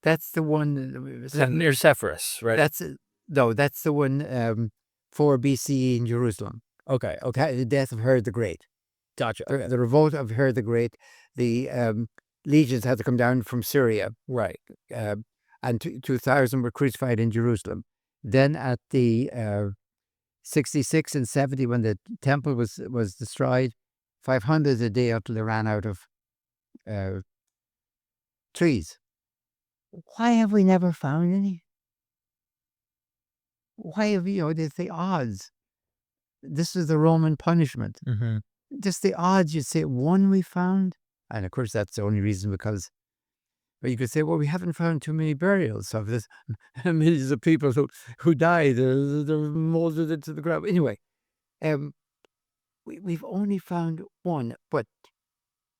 that's the one. Near Sepphoris, right? That's the one 4 BCE in Jerusalem. Okay. The death of Herod the Great. Gotcha. Okay. The revolt of Herod the Great. The legions had to come down from Syria. Right. And 2,000 were crucified in Jerusalem. Then at the 66 and 70, when the temple was destroyed, 500 a day until they ran out of trees. Why have we never found any? Why have the odds? This is the Roman punishment. Mm-hmm. Just the odds. You'd say one we found, and of course that's the only reason, because. But you could say, well, we haven't found too many burials of this millions of people who died. They're molded into the ground. Anyway, we've only found one, but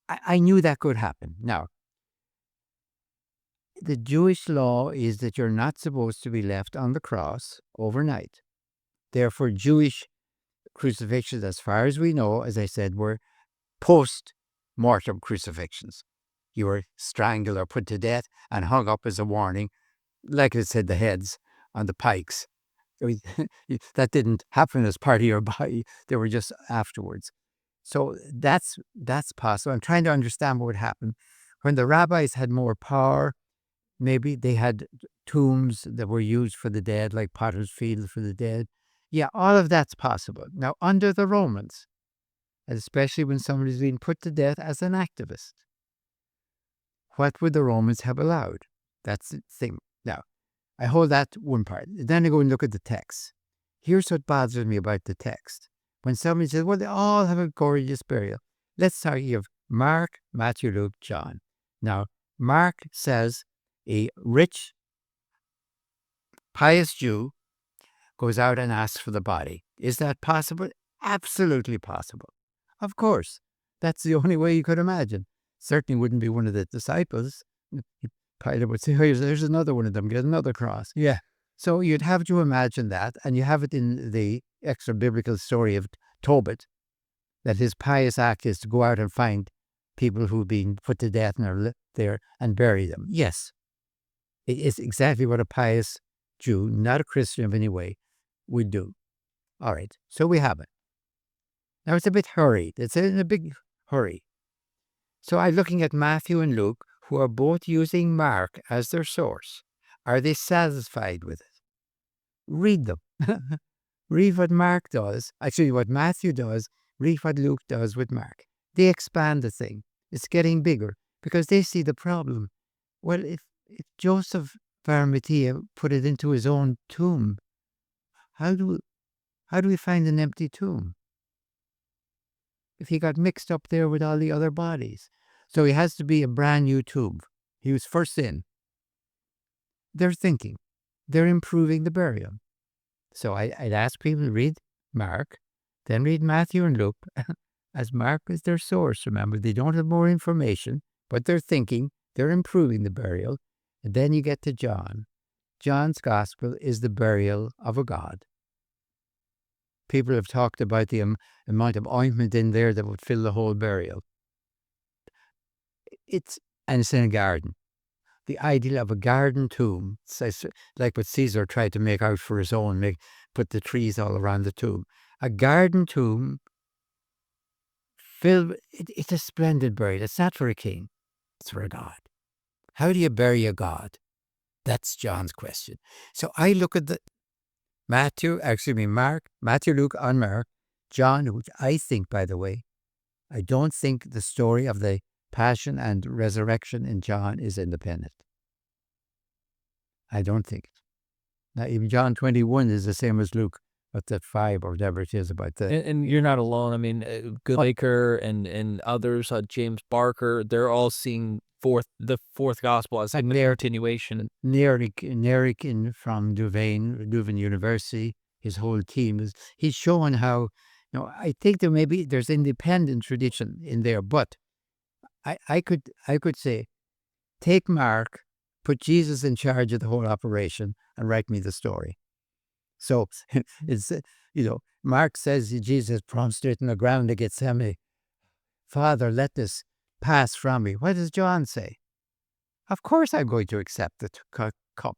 I knew that could happen. Now, the Jewish law is that you're not supposed to be left on the cross overnight. Therefore, Jewish crucifixions, as far as we know, as I said, were post-mortem crucifixions. You were strangled or put to death and hung up as a warning, like I said, the heads on the pikes. I mean, that didn't happen as part of your body. They were just afterwards. So that's possible. I'm trying to understand what would happen. When the rabbis had more power, maybe they had tombs that were used for the dead, like potter's field for the dead. Yeah, all of that's possible. Now, under the Romans, especially when somebody's being put to death as an activist, what would the Romans have allowed? That's the thing. Now, I hold that one part. Then I go and look at the text. Here's what bothers me about the text. When somebody says, well, they all have a gorgeous burial. Let's start here. Mark, Matthew, Luke, John. Now, Mark says a rich, pious Jew goes out and asks for the body. Is that possible? Absolutely possible. Of course. That's the only way you could imagine. Certainly wouldn't be one of the disciples. Pilate would say, there's another one of them, get another cross. Yeah. So you'd have to imagine that, and you have it in the extra-biblical story of Tobit, that his pious act is to go out and find people who've been put to death and are there and bury them. Yes, it is exactly what a pious Jew, not a Christian of any way, would do. All right, so we have it. Now it's a bit hurried. It's in a big hurry. So I'm looking at Matthew and Luke, who are both using Mark as their source. Are they satisfied with it? Read them. Read what Mark does. Actually, what Matthew does. Read what Luke does with Mark. They expand the thing. It's getting bigger because they see the problem. Well, if Joseph of Arimathea put it into his own tomb, how do we find an empty tomb? If he got mixed up there with all the other bodies. So he has to be a brand new tomb. He was first in. They're thinking. They're improving the burial. So I'd ask people to read Mark, then read Matthew and Luke, as Mark is their source. Remember, they don't have more information, but they're thinking, they're improving the burial. And then you get to John. John's gospel is the burial of a god. People have talked about the amount of ointment in there that would fill the whole burial. And it's in a garden. The ideal of a garden tomb, like what Caesar tried to make out for his own, put the trees all around the tomb. A garden tomb filled, it's a splendid burial. It's not for a king, it's for a god. How do you bury a god? That's John's question. So I look at Mark, Matthew, Luke, and Mark, John, which I think, by the way, I don't think the story of the Passion and resurrection in John is independent. I don't think it. Now, even John 21 is the same as Luke, but that 5 or whatever it is about that. And you're not alone. I mean, Goodlaker and others, James Barker, they're all seeing the fourth gospel as a continuation. Neric from Louvain University, his whole team he's showing how, I think there's independent tradition in there, but I could say, take Mark, put Jesus in charge of the whole operation, and write me the story. So it's, Mark says Jesus prostrate on the ground to Gethsemane. Father, let this pass from me. What does John say? Of course I'm going to accept the cup.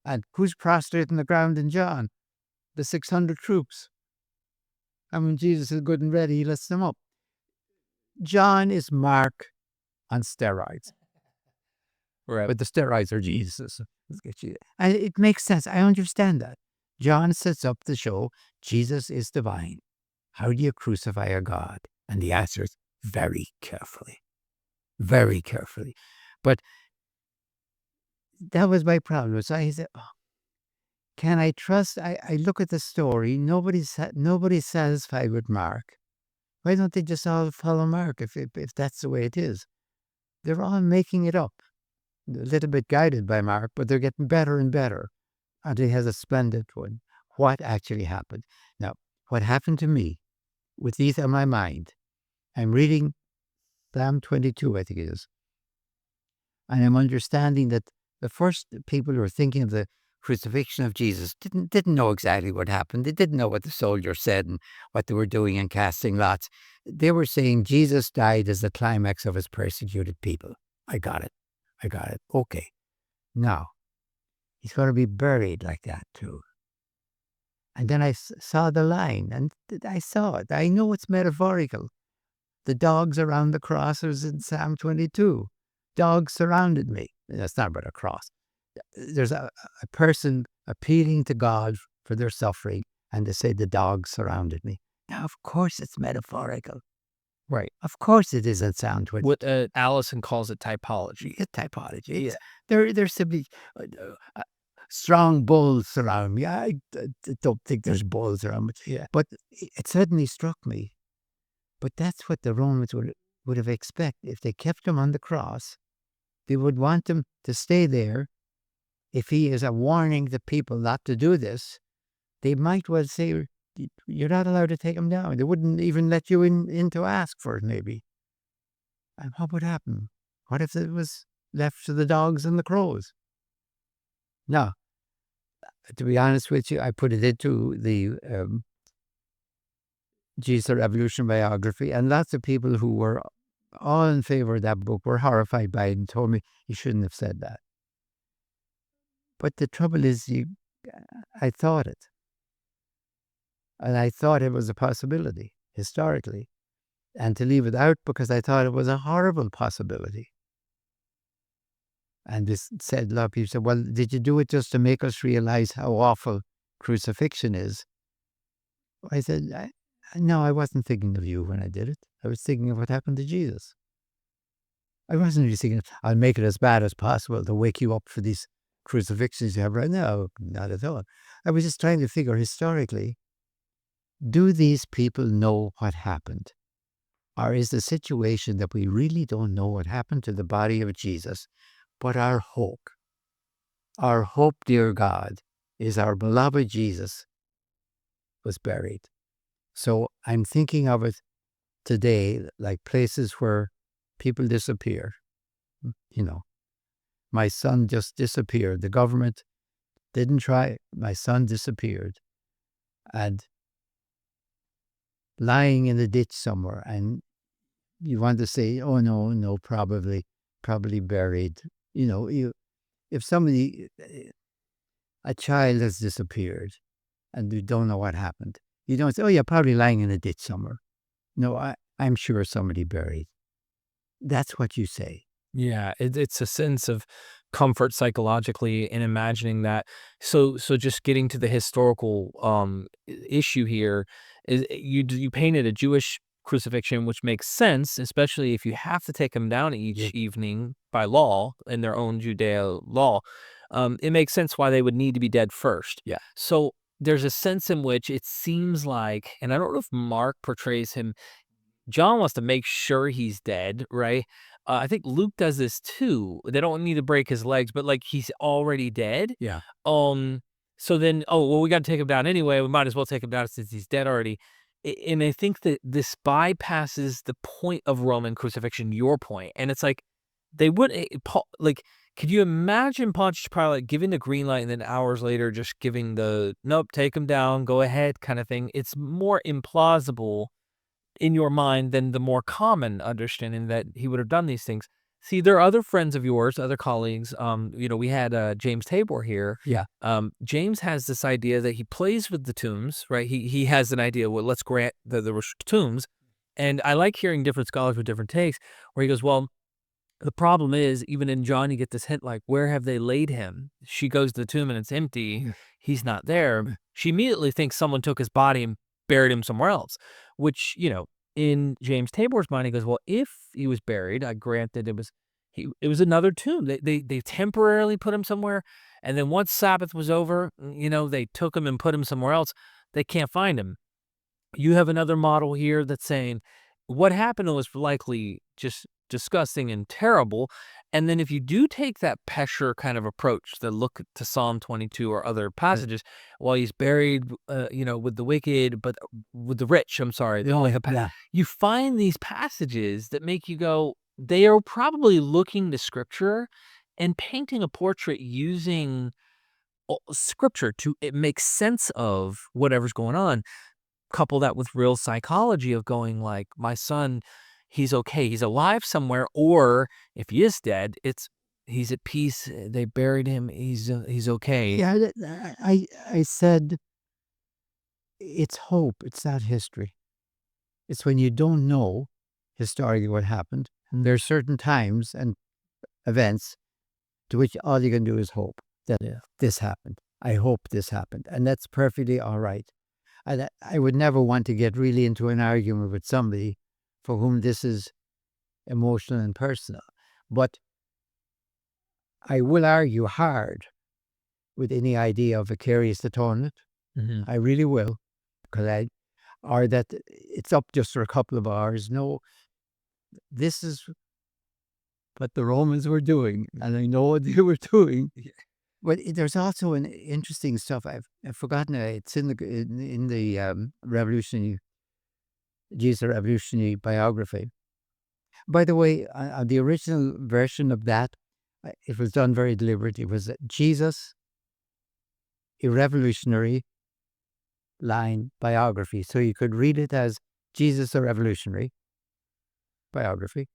And who's prostrate on the ground in John? The 600 troops. And when Jesus is good and ready, he lets them up. John is Mark on steroids. Right. But the steroids are Jesus. And it makes sense. I understand that. John sets up the show, Jesus is divine. How do you crucify a God? And the answer is very carefully. Very carefully. But that was my problem. So I said, can I trust? I look at the story. Nobody's satisfied with Mark. Why don't they just all follow Mark if that's the way it is? They're all making it up. A little bit guided by Mark, but they're getting better and better. And he has a splendid one. What actually happened? Now, what happened to me, with these on my mind, I'm reading Psalm 22, I think it is. And I'm understanding that the first people who were thinking of the crucifixion of Jesus didn't know exactly what happened. They didn't know what the soldier said and what they were doing and casting lots. They were saying Jesus died as the climax of his persecuted people. I got it. Okay. Now, he's going to be buried like that too. And then I saw the line, and I saw it. I know it's metaphorical. The dogs around the cross was in Psalm 22. Dogs surrounded me. That's not about a cross. There's a person appealing to God for their suffering, and they say the dogs surrounded me. Now, of course, it's metaphorical. Right. Of course it is in Psalm 22. What Allison calls it typology. It's typology. They're simply strong bulls surround me. I don't think there's bulls around me. Yeah. But it suddenly struck me. But that's what the Romans would have expected. If they kept him on the cross, they would want him to stay there. If he is a warning to people not to do this, they might well say, you're not allowed to take him down. They wouldn't even let you in to ask for it, maybe. And what would happen? What if it was left to the dogs and the crows? Now, to be honest with you, I put it into the Jesus Revolution biography, and lots of people who were all in favor of that book were horrified by it and told me you shouldn't have said that. But the trouble is, I thought it. And I thought it was a possibility, historically. And to leave it out because I thought it was a horrible possibility. And this said, a lot of people said, well, did you do it just to make us realize how awful crucifixion is? I said, no, I wasn't thinking of you when I did it. I was thinking of what happened to Jesus. I wasn't really thinking, I'll make it as bad as possible to wake you up for these crucifixions you have right now. Not at all. I was just trying to figure historically, do these people know what happened? Or is the situation that we really don't know what happened to the body of Jesus, But our hope, dear God, is our beloved Jesus was buried. So I'm thinking of it today like places where people disappear. My son just disappeared. The government didn't try. My son disappeared. And lying in a ditch somewhere. And you want to say, oh, no, probably buried. If somebody, a child has disappeared and you don't know what happened, you don't say, oh, yeah, probably lying in a ditch somewhere. No, I'm sure somebody buried. That's what you say. Yeah, it's a sense of comfort psychologically in imagining that. So just getting to the historical issue here is you painted a Jewish crucifixion, which makes sense, especially if you have to take him down each evening by law in their own Judea law. It makes sense why they would need to be dead first. Yeah. So there's a sense in which it seems like, and I don't know if Mark portrays him. John wants to make sure he's dead, right? I think Luke does this too. They don't need to break his legs, but like he's already dead. Yeah. So then, oh well, we got to take him down anyway. We might as well take him down since he's dead already. And I think that this bypasses the point of Roman crucifixion. Your point, and it's like they would like. Could you imagine Pontius Pilate giving the green light and then hours later just giving the nope, take him down, go ahead kind of thing? It's more implausible in your mind than the more common understanding that he would have done these things. See, there are other friends of yours, other colleagues. We had James Tabor here. Yeah. James has this idea that he plays with the tombs, right? He has an idea. Well, let's grant that there were tombs, and I like hearing different scholars with different takes. Where he goes, well, the problem is even in John, you get this hint like, where have they laid him? She goes to the tomb and it's empty. He's not there. She immediately thinks someone took his body and buried him somewhere else, which, in James Tabor's mind, he goes, well, if he was buried, I grant that it was another tomb. They temporarily put him somewhere. And then once Sabbath was over, they took him and put him somewhere else. They can't find him. You have another model here that's saying what happened was likely just disgusting and terrible. And then if you do take that Pesher kind of approach, that look to Psalm 22 or other passages, while he's buried, with the wicked, but with the rich, I'm sorry, they only have, you find these passages that make you go, they are probably looking to scripture and painting a portrait using scripture to make sense of whatever's going on. Couple that with real psychology of going like, my son, he's okay, he's alive somewhere, or if he is dead, he's at peace. They buried him. He's okay. Yeah, I said it's hope. It's not history. It's when you don't know historically what happened. There are certain times and events to which all you can do is hope that this happened. I hope this happened, and that's perfectly all right. And I would never want to get really into an argument with somebody for whom this is emotional and personal. But I will argue hard with any idea of vicarious atonement. I really will. Or that it's up just for a couple of hours. No, this is what the Romans were doing, and I know what they were doing. But there's also an interesting stuff. I've forgotten. It's in the revolutionary Jesus revolutionary biography. By the way, the original version of that, it was done very deliberately. It was Jesus, a revolutionary line biography. So you could read it as Jesus, a revolutionary biography,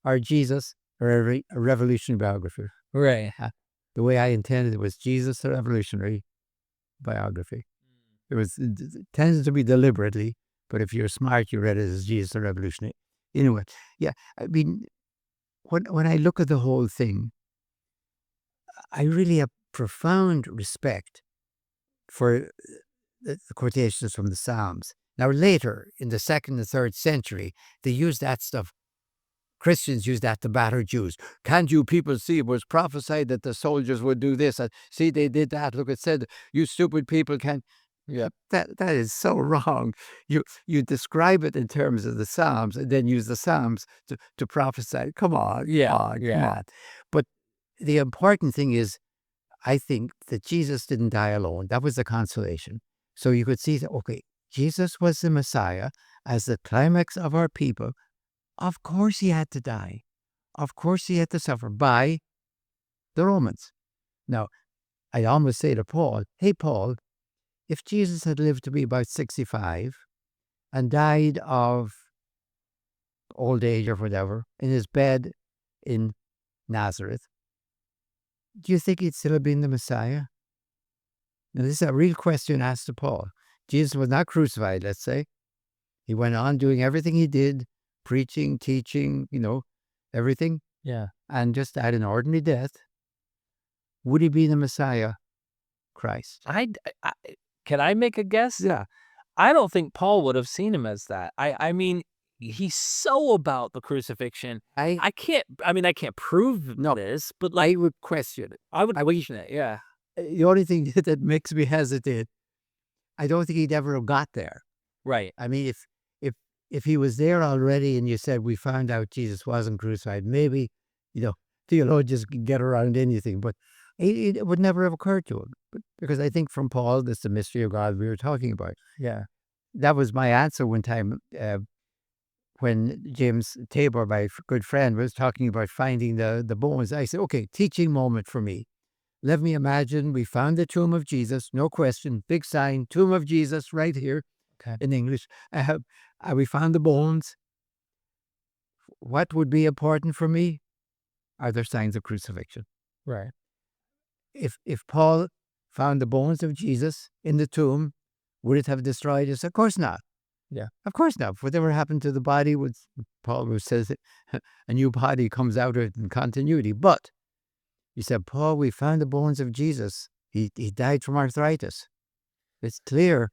or Jesus, a revolutionary biography. Right. The way I intended it was Jesus, a revolutionary biography. It tends to be deliberately, but if you're smart, you read it as Jesus, the revolutionary. Anyway, yeah, I mean, when I look at the whole thing, I really have profound respect for the quotations from the Psalms. Now, later, in the 2nd and 3rd century, they used that stuff. Christians use that to batter Jews. Can't you people see it was prophesied that the soldiers would do this? And see, they did that. Look, it said, you stupid people can't. Yeah, that is so wrong. You describe it in terms of the Psalms and then use the Psalms to prophesy. Come on. Yeah. Come on. But the important thing is, I think that Jesus didn't die alone. That was the consolation. So you could see that, okay, Jesus was the Messiah as the climax of our people. Of course he had to die. Of course he had to suffer by the Romans. Now, I almost say to Paul, hey, Paul, if Jesus had lived to be about 65 and died of old age or whatever in his bed in Nazareth, do you think he'd still have been the Messiah? Now, this is a real question asked to Paul. Jesus was not crucified, let's say. He went on doing everything he did, preaching, teaching, everything, Yeah. and just had an ordinary death. Would he be the Messiah, Christ? Can I make a guess? Yeah. I don't think Paul would have seen him as that. I mean, he's so about the crucifixion. I can't prove No. this, but I would question it. I would question it. Yeah. The only thing that makes me hesitate, I don't think he'd ever have got there. Right. I mean, if he was there already and you said we found out Jesus wasn't crucified, maybe, theologians can get around anything, but it would never have occurred to him. Because I think from Paul, that's the mystery of God we were talking about. Yeah. That was my answer one time when James Tabor, my good friend, was talking about finding the bones. I said, okay, teaching moment for me. Let me imagine we found the tomb of Jesus, no question, big sign, tomb of Jesus right here. Okay. In English. We found the bones. What would be important for me? Are there signs of crucifixion? Right. If Paul found the bones of Jesus in the tomb, would it have destroyed us? Of course not. Yeah. Of course not. Whatever happened to the body, Paul says a new body comes out of it in continuity. But you said, Paul, we found the bones of Jesus. He died from arthritis. It's clear.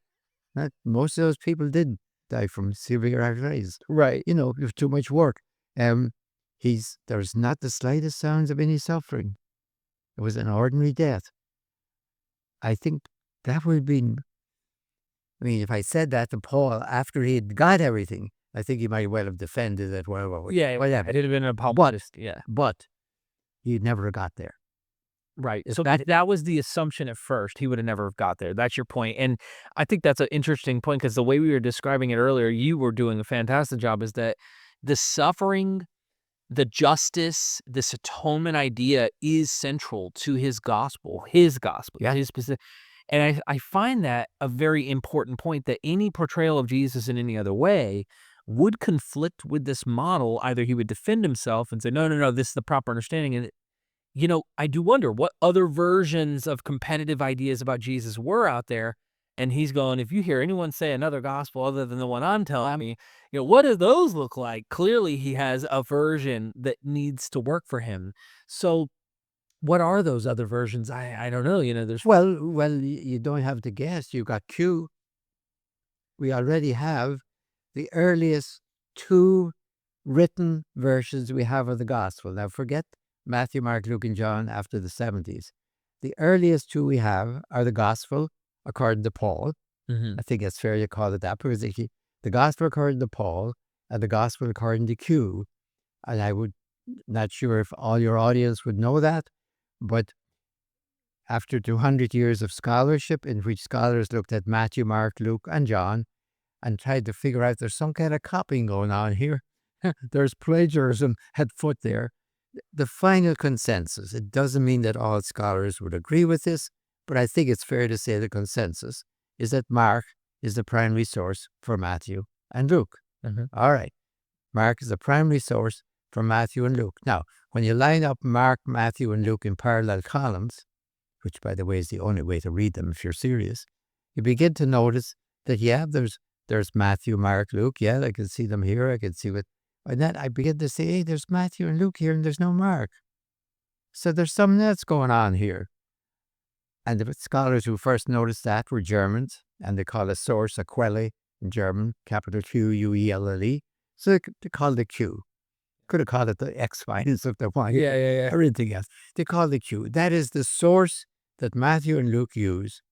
Most of those people did die from severe arthritis. Right. It was too much work. There's not the slightest sounds of any suffering. It was an ordinary death. I think that would be, if I said that to Paul after he had got everything, I think he might well have defended it. Well, Yeah. whatever. It'd have been a apologist. Yeah. But he never got there. Right. If So that was the assumption at first. He would have never got there. That's your point. And I think that's an interesting point because the way we were describing it earlier, you were doing a fantastic job, is that the suffering, the justice, this atonement idea is central to his gospel, his specific. And I find that a very important point, that any portrayal of Jesus in any other way would conflict with this model. Either he would defend himself and say, no, this is the proper understanding. And I do wonder what other versions of competitive ideas about Jesus were out there. And he's going, if you hear anyone say another gospel other than the one I'm telling you, what do those look like? Clearly, he has a version that needs to work for him. So what are those other versions? I don't know. There's... Well, you don't have to guess. You got Q. We already have the earliest two written versions we have of the gospel. Now, forget Matthew, Mark, Luke, and John after the 70s. The earliest two we have are the gospel according to Paul. Mhm. I think it's fair to call it that, because the gospel according to Paul and the gospel according to Q. And I would not sure if all your audience would know that, but after 200 years of scholarship in which scholars looked at Matthew, Mark, Luke, and John and tried to figure out there's some kind of copying going on here. There's plagiarism at foot there. The final consensus, it doesn't mean that all scholars would agree with this, but I think it's fair to say the consensus is that Mark is the primary source for Matthew and Luke. Mhm. All right. Mark is the primary source for Matthew and Luke. Now, when you line up Mark, Matthew, and Luke in parallel columns, which, by the way, is the only way to read them if you're serious, you begin to notice that, there's Matthew, Mark, Luke. Yeah, I can see them here. I can see what... And then I begin to say, hey, there's Matthew and Luke here, and there's no Mark. So there's something else going on here. And the scholars who first noticed that were Germans, and they call a source a quelle in German, capital Q-U-E-L-L-E. So they called it Q. Could have called it the X-Files if they wanted. Yeah. Or anything else. They called it Q. That is the source that Matthew and Luke use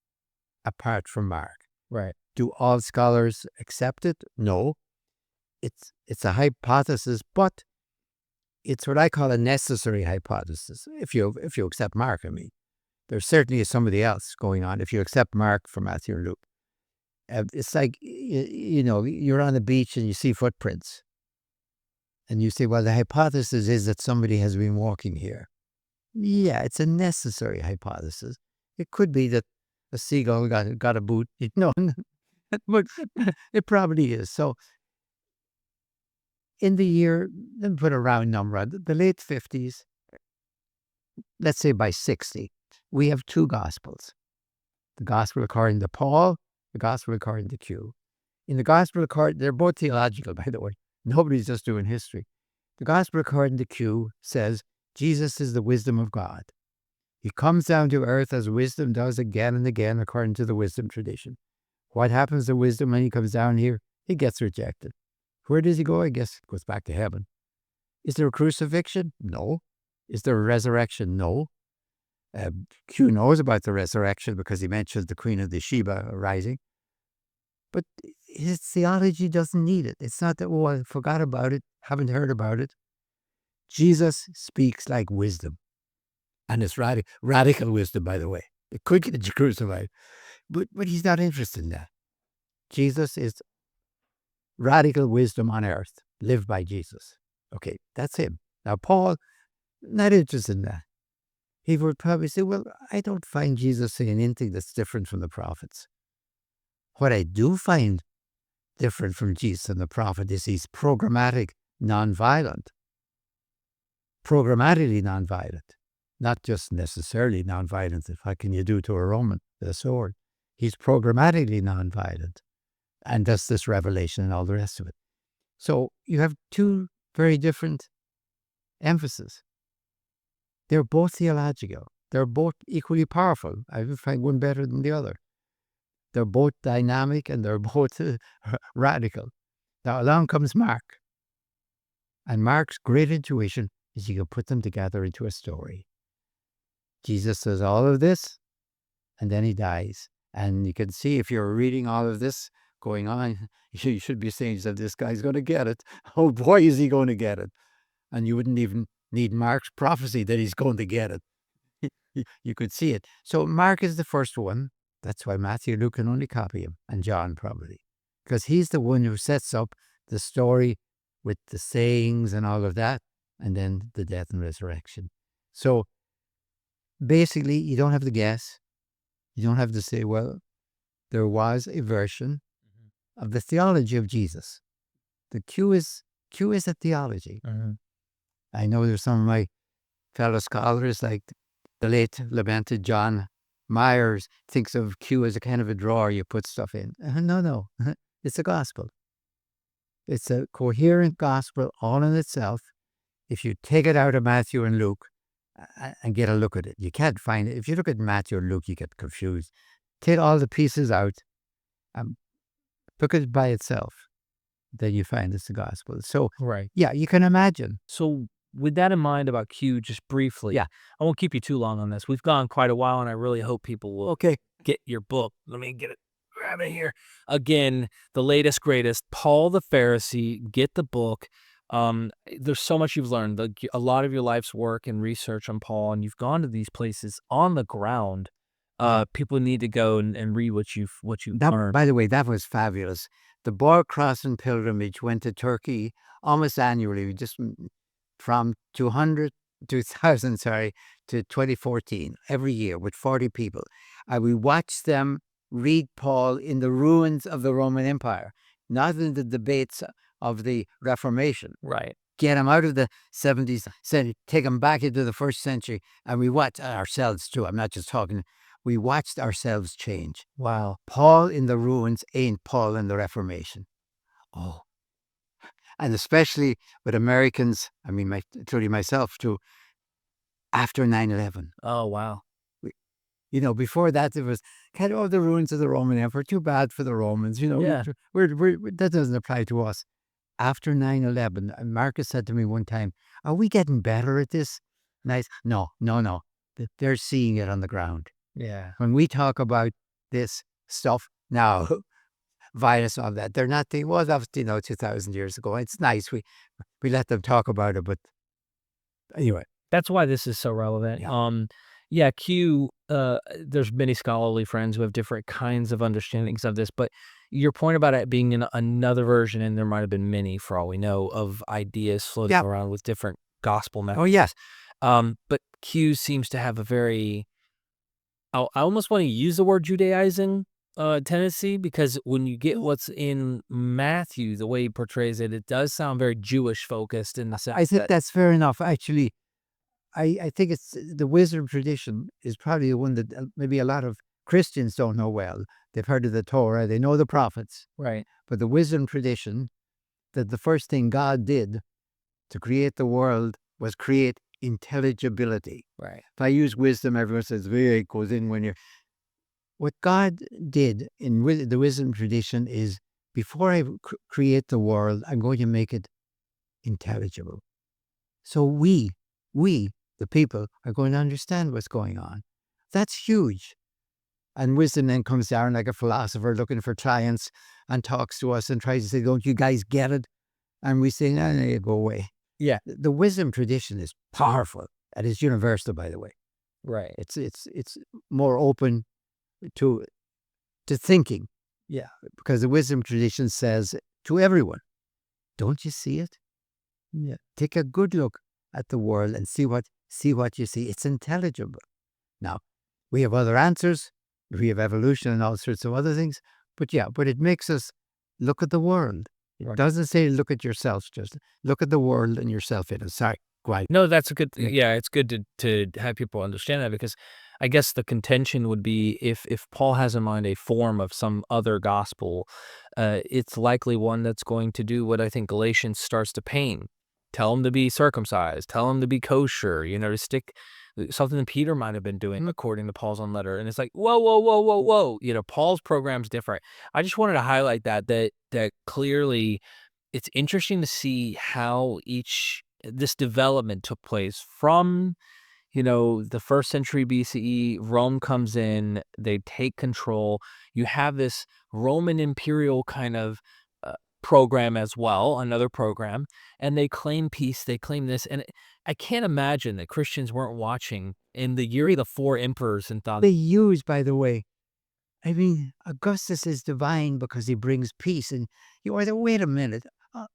apart from Mark. Right. Do all scholars accept it? No. It's a hypothesis, but It's what I call a necessary hypothesis. If you accept Mark, I mean, there certainly is somebody else going on. If you accept Mark for Matthew and Luke, it's like you're on the beach and you see footprints, and you say, well, the hypothesis is that somebody has been walking here. Yeah, it's a necessary hypothesis. It could be that a seagull got a boot, but it probably is. So in the year, let me put a round number on the late 50s, let's say by 60, we have two gospels. The gospel according to Paul, the gospel according to Q. In the gospel according, they're both theological, by the way. Nobody's just doing history. The gospel according to Q says Jesus is the wisdom of God. He comes down to earth as wisdom does again and again according to the wisdom tradition. What happens to wisdom when he comes down here? He gets rejected. Where does he go? I guess he goes back to heaven. Is there a crucifixion? No. Is there a resurrection? No. Q knows about the resurrection because he mentions the Queen of the Sheba rising. But his theology doesn't need it. It's not that, oh, I forgot about it, haven't heard about it. Jesus speaks like wisdom. And it's radical wisdom, by the way. It could get you crucified. But he's not interested in that. Jesus is radical wisdom on earth. Live by Jesus. Okay, that's him. Now, Paul, not interested in that. He would probably say, well, I don't find Jesus saying anything that's different from the prophets. What I do find different from Jesus and the prophet is he's programmatic, nonviolent. Programmatically nonviolent. Not just necessarily nonviolent. What can you do to a Roman with a sword? He's programmatically nonviolent. And that's this revelation and all the rest of it. So you have two very different emphases. They're both theological. They're both equally powerful. I would find one better than the other. They're both dynamic and they're both radical. Now along comes Mark. And Mark's great intuition is you can put them together into a story. Jesus does all of this, and then he dies. And you can see if you're reading all of this going on, you should be saying that this guy's going to get it. Oh boy, is he going to get it. And you wouldn't even need Mark's prophecy that he's going to get it. You could see it. So Mark is the first one. That's why Matthew and Luke can only copy him, and John probably. Because he's the one who sets up the story with the sayings and all of that, and then the death and resurrection. So basically, you don't have to guess. You don't have to say, well, there was a version of the theology of Jesus. The Q is a theology. I know there's some of my fellow scholars, like the late lamented John Myers, thinks of Q as a kind of a drawer you put stuff in. No. It's a gospel. It's a coherent gospel all in itself. If you take it out of Matthew and Luke and get a look at it, you can't find it. If you look at Matthew and Luke, you get confused. Take all the pieces out and look at it by itself. Then you find it's the gospel. So, Right. yeah, you can imagine. So with that in mind about Q, just briefly, Yeah. I won't keep you too long on this. We've gone quite a while, and I really hope people will get your book. Let me grab it here. Again, the latest, greatest, Paul the Pharisee. Get the book. There's so much you've learned. A lot of your life's work and research on Paul, and you've gone to these places on the ground. People need to go and read what you've learned. By the way, that was fabulous. The Dominic Crossan pilgrimage went to Turkey almost annually, just from 2000 to 2014, every year with 40 people. We watched them read Paul in the ruins of the Roman Empire, not in the debates of the Reformation. Right. Get them out of the 70s, take them back into the first century, and we watched ourselves too. I'm not just talking. We watched ourselves change. Wow. Paul in the ruins ain't Paul in the Reformation. Oh. And especially with Americans, I mean, including myself too, after 9/11. Oh, wow. Before that, it was kind of the ruins of the Roman Empire. Too bad for the Romans. Yeah. That doesn't apply to us. After 9/11, Marcus said to me one time, are we getting better at this? And no. They're seeing it on the ground. Yeah. When we talk about this stuff now, violence, all that, they're not, it was obviously, 2,000 years ago. It's nice. We let them talk about it, but Anyway, That's why this is so relevant. Yeah. Q, there's many scholarly friends who have different kinds of understandings of this, but your point about it being in another version, and there might have been many for all we know, of ideas floating Yeah. around with different gospel Oh, messages. yes. But Q seems to have a very, I almost want to use the word Judaizing tendency, because when you get what's in Matthew, the way he portrays it, it does sound very Jewish focused in the sense I think that, that's fair enough. Actually, I think it's the wisdom tradition is probably the one that maybe a lot of Christians don't know well. They've heard of the Torah, they know the prophets, right, but the wisdom tradition that the first thing God did to create the world was create intelligibility. right, If I use wisdom, everyone says, "Yeah, it goes in when you're." What God did in the wisdom tradition is before I create the world, I'm going to make it intelligible. So we, the people, are going to understand what's going on. That's huge. And wisdom then comes down like a philosopher looking for clients and talks to us and tries to say, "Don't you guys get it?" And we say, "No, no, you go away." yeah, The wisdom tradition is powerful. And it's universal, by the way. right, It's more open to thinking. yeah. Because the wisdom tradition says to everyone, "Don't you see it? Yeah. Take a good look at the world and see what you see. It's intelligible." Now, we have other answers. We have evolution and all sorts of other things. But yeah, but it makes us look at the world. It Right. doesn't say look at yourself, just look at the world and yourself in it. Sorry, go ahead. No, that's a good, Yeah. yeah, it's good to have people understand that, because I guess the contention would be, if Paul has in mind a form of some other gospel, it's likely one that's going to do what I think Galatians starts to paint. Tell them to be circumcised, tell them to be kosher, to stick something that Peter might have been doing according to Paul's own letter. And it's like, whoa, whoa, whoa, whoa, whoa. Paul's program's different. I just wanted to highlight that clearly it's interesting to see how this development took place from, the first century BCE. Rome comes in, they take control. You have this Roman imperial kind of program as well, another program, and they claim peace, they claim this. And I can't imagine that Christians weren't watching in the year of the four emperors and thought, They use, by the way, I mean, Augustus is divine because he brings peace. And you either wait a minute.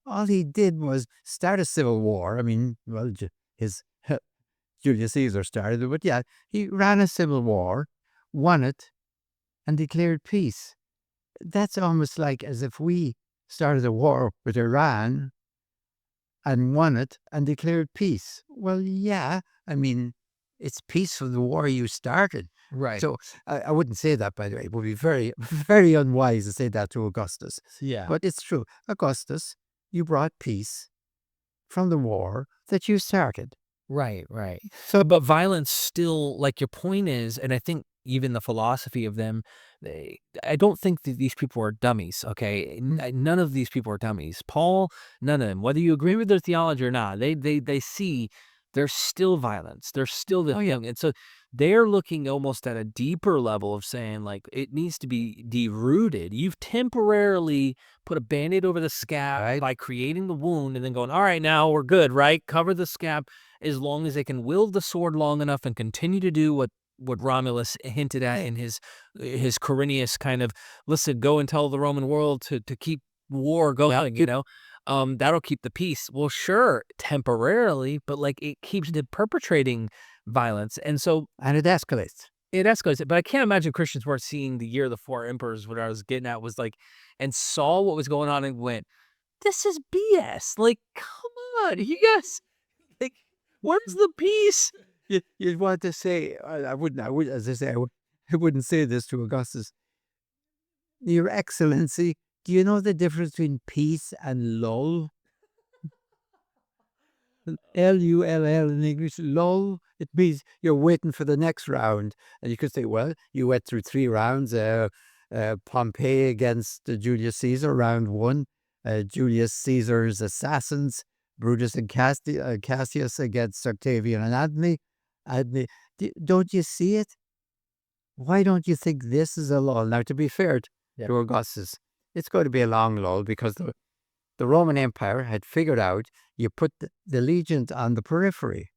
All he did was start a civil war. I mean, well, his Julius Caesar started it, but yeah, he ran a civil war, won it, and declared peace. That's almost like as if we started a war with Iran and won it and declared peace. Well, yeah, I mean, it's peace for the war you started. right. So I wouldn't say that, by the way. It would be very, very unwise to say that to Augustus. Yeah. But it's true. Augustus, you brought peace from the war that you started. Right, right. So, but violence still, like your point is, and I think even the philosophy of them, I don't think that these people are dummies. Okay, none of these people are dummies. Paul, none of them. Whether you agree with their theology or not, they see there's still violence. There's still the young, and so they're looking almost at a deeper level of saying, like, it needs to be derooted. You've temporarily put a Band-Aid over the scab by creating the wound, and then going, all right, now we're good, right? Cover the scab. As long as they can wield the sword long enough and continue to do what Romulus hinted at in his Quirinius kind of, listen, go and tell the Roman world to keep war going, that'll keep the peace. Well, sure, temporarily, but like it keeps perpetrating violence. And so And it escalates. it escalates. But I can't imagine Christians weren't seeing the year of the four emperors. What I was getting at was like, and saw what was going on and went, this is BS. Like, come on, you guys, like, where's the peace? You'd want to say, I would, as I say, I wouldn't say this to Augustus. Your Excellency, do you know the difference between peace and lull? Lull in English, lull, it means you're waiting for the next round. And you could say, well, you went through 3 rounds. Pompey against Julius Caesar, round 1. Julius Caesar's assassins, Brutus and Cassius against Octavian and Antony. Don't you see it? Why don't you think this is a lull? Now, to be fair to Augustus, it's going to be a long lull because the Roman Empire had figured out you put the legions on the periphery.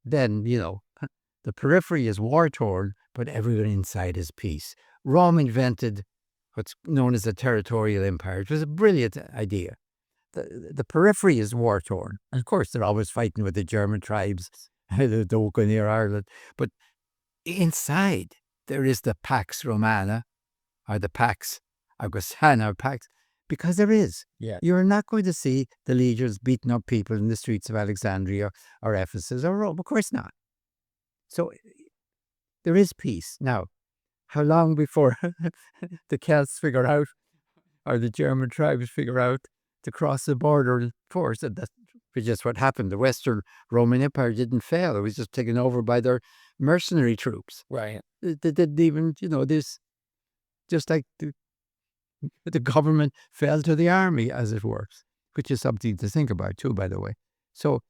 then, the periphery is war-torn, but everyone inside is peace. Rome invented what's known as the territorial empire. It was a brilliant idea. The periphery is war-torn. Of course, they're always fighting with the German tribes, the Doca near Ireland. But inside, there is the Pax Romana, or the Pax Augustana, or Pax, because there is. Yeah. You're not going to see the legions beating up people in the streets of Alexandria or Ephesus or Rome. Of course not. So there is peace. Now, how long before the Celts figure out, or the German tribes figure out, to cross the border in force? That's just what happened. The Western Roman Empire didn't fail. It was just taken over by their mercenary troops. Right. They didn't even, this, just like the government fell to the army, as it were, which is something to think about too, by the way. So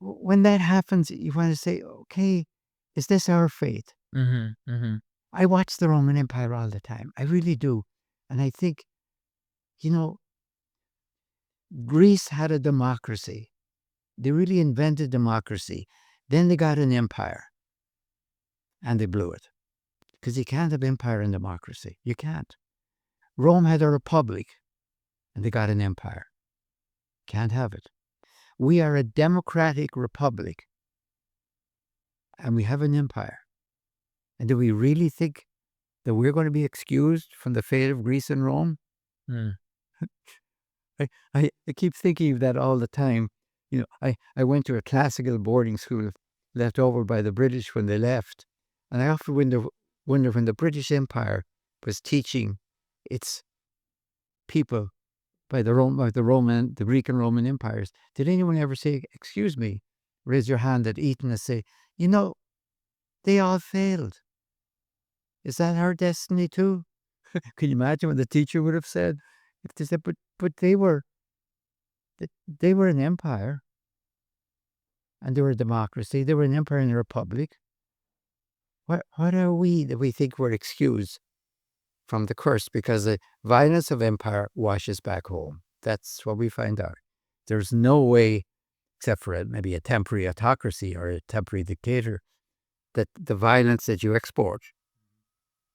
when that happens, you want to say, okay, is this our fate? Mm-hmm. Mm-hmm. I watch the Roman Empire all the time. I really do. And I think, Greece had a democracy. They really invented democracy. Then they got an empire. And they blew it. Because you can't have empire and democracy. You can't. Rome had a republic. And they got an empire. Can't have it. We are a democratic republic. And we have an empire. And do we really think that we're going to be excused from the fate of Greece and Rome? I keep thinking of that all the time. I went to a classical boarding school left over by the British when they left. And I often wonder when the British Empire was teaching its people by the Greek and Roman empires, did anyone ever say, excuse me, raise your hand at Eton and say, they all failed. Is that our destiny too? Can you imagine what the teacher would have said? If they said, but they were an empire, and they were a democracy. They were an empire and a republic. What are we that we think we're excused from the curse? Because the violence of empire washes back home. That's what we find out. There's no way, except for maybe a temporary autocracy or a temporary dictator, that the violence that you export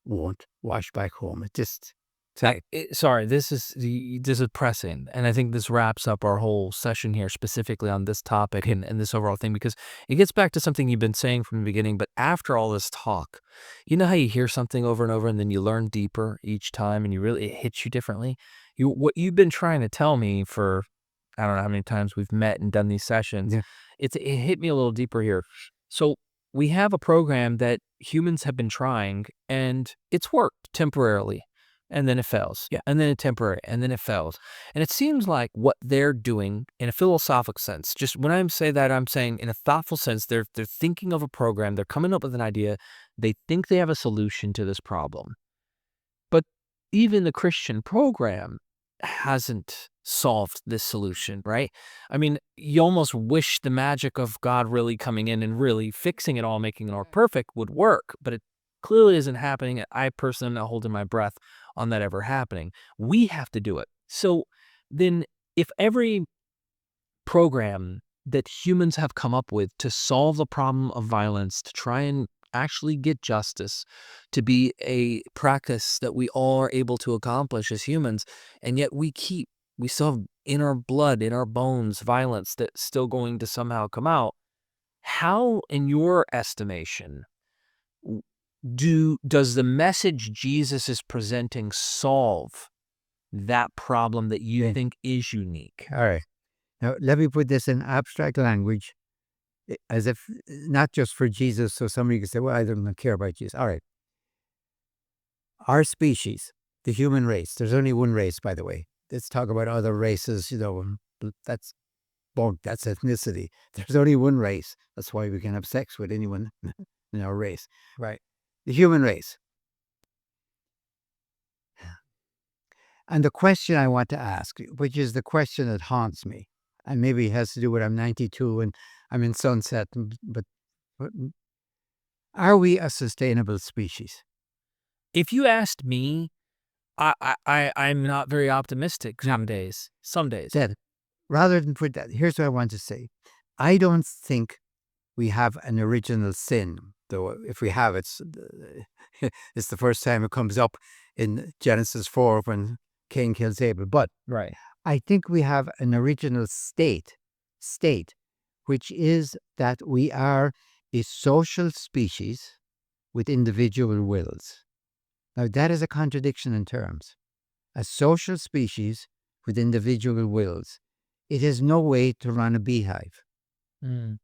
won't wash back home. It just... Sorry, this is pressing, and I think this wraps up our whole session here specifically on this topic and this overall thing, because it gets back to something you've been saying from the beginning. But after all this talk, you know how you hear something over and over and then you learn deeper each time and it hits you differently? What you've been trying to tell me for, I don't know how many times we've met and done these sessions, it hit me a little deeper here. So we have a program that humans have been trying, and it's worked temporarily. And then it fails. Yeah. And then it's temporary. And then it fails. And it seems like what they're doing in a philosophical sense, just when I say that, I'm saying in a thoughtful sense, they're thinking of a program, they're coming up with an idea, they think they have a solution to this problem. But even the Christian program hasn't solved this solution, right? I mean, you almost wish the magic of God really coming in and really fixing it all, making it all perfect would work, but it clearly isn't happening. I personally am not holding my breath on that ever happening. We have to do it. So then if every program that humans have come up with to solve the problem of violence, to try and actually get justice, to be a practice that we all are able to accomplish as humans, and yet we still have in our blood, in our bones, violence that's still going to somehow come out, how, in your estimation, does the message Jesus is presenting solve that problem that you think is unique? All right. Now, let me put this in abstract language, as if not just for Jesus, so somebody can say, well, I don't care about Jesus. All right. Our species, the human race, there's only one race, by the way. Let's talk about other races, that's bunk, that's ethnicity. There's only one race. That's why we can have sex with anyone in our race. Right. The human race. And the question I want to ask, which is the question that haunts me, and maybe it has to do with I'm 92 and I'm in Sunset, but are we a sustainable species? If you asked me, I'm not very optimistic some days. Rather than put that, here's what I want to say. I don't think we have an original sin, though if we have, it's the first time it comes up in Genesis 4 when Cain kills Abel. But Right. I think we have an original state, which is that we are a social species with individual wills. Now, that is a contradiction in terms. A social species with individual wills. It has no way to run a beehive. Mm.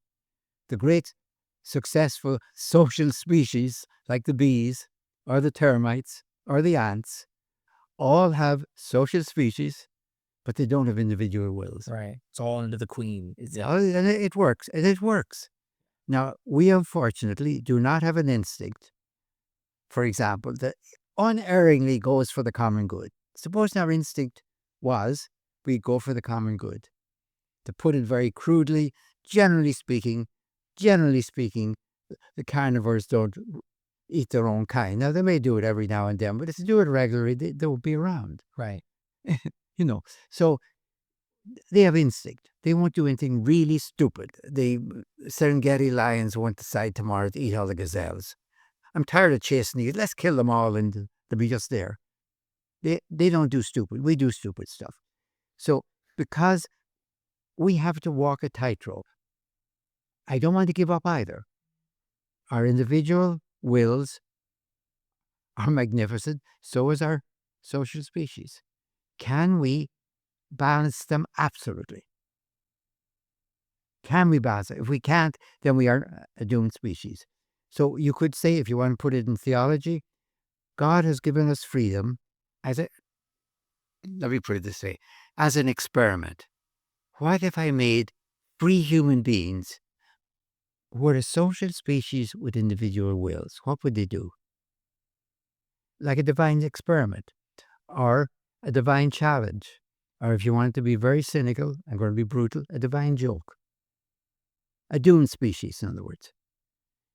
The great successful social species, like the bees or the termites or the ants, all have social species, but they don't have individual wills. Right. It's all under the queen. And it works. And it works. Now, we unfortunately do not have an instinct, for example, that unerringly goes for the common good. Suppose our instinct was we go for the common good. To put it very crudely, generally speaking, the carnivores don't eat their own kind. Now, they may do it every now and then, but if they do it regularly, they will be around. Right. So they have instinct. They won't do anything really stupid. The Serengeti lions won't decide tomorrow to eat all the gazelles. I'm tired of chasing these. Let's kill them all and they'll be just there. They don't do stupid. We do stupid stuff. So because we have to walk a tightrope, I don't want to give up either. Our individual wills are magnificent. So is our social species. Can we balance them? Absolutely. Can we balance it? If we can't, then we are a doomed species. So you could say, if you want to put it in theology, God has given us freedom let me put it this way, as an experiment. What if I made free human beings who were a social species with individual wills? What would they do? Like a divine experiment or a divine challenge. Or if you want to be very cynical, I'm going to be brutal, a divine joke. A doomed species, in other words.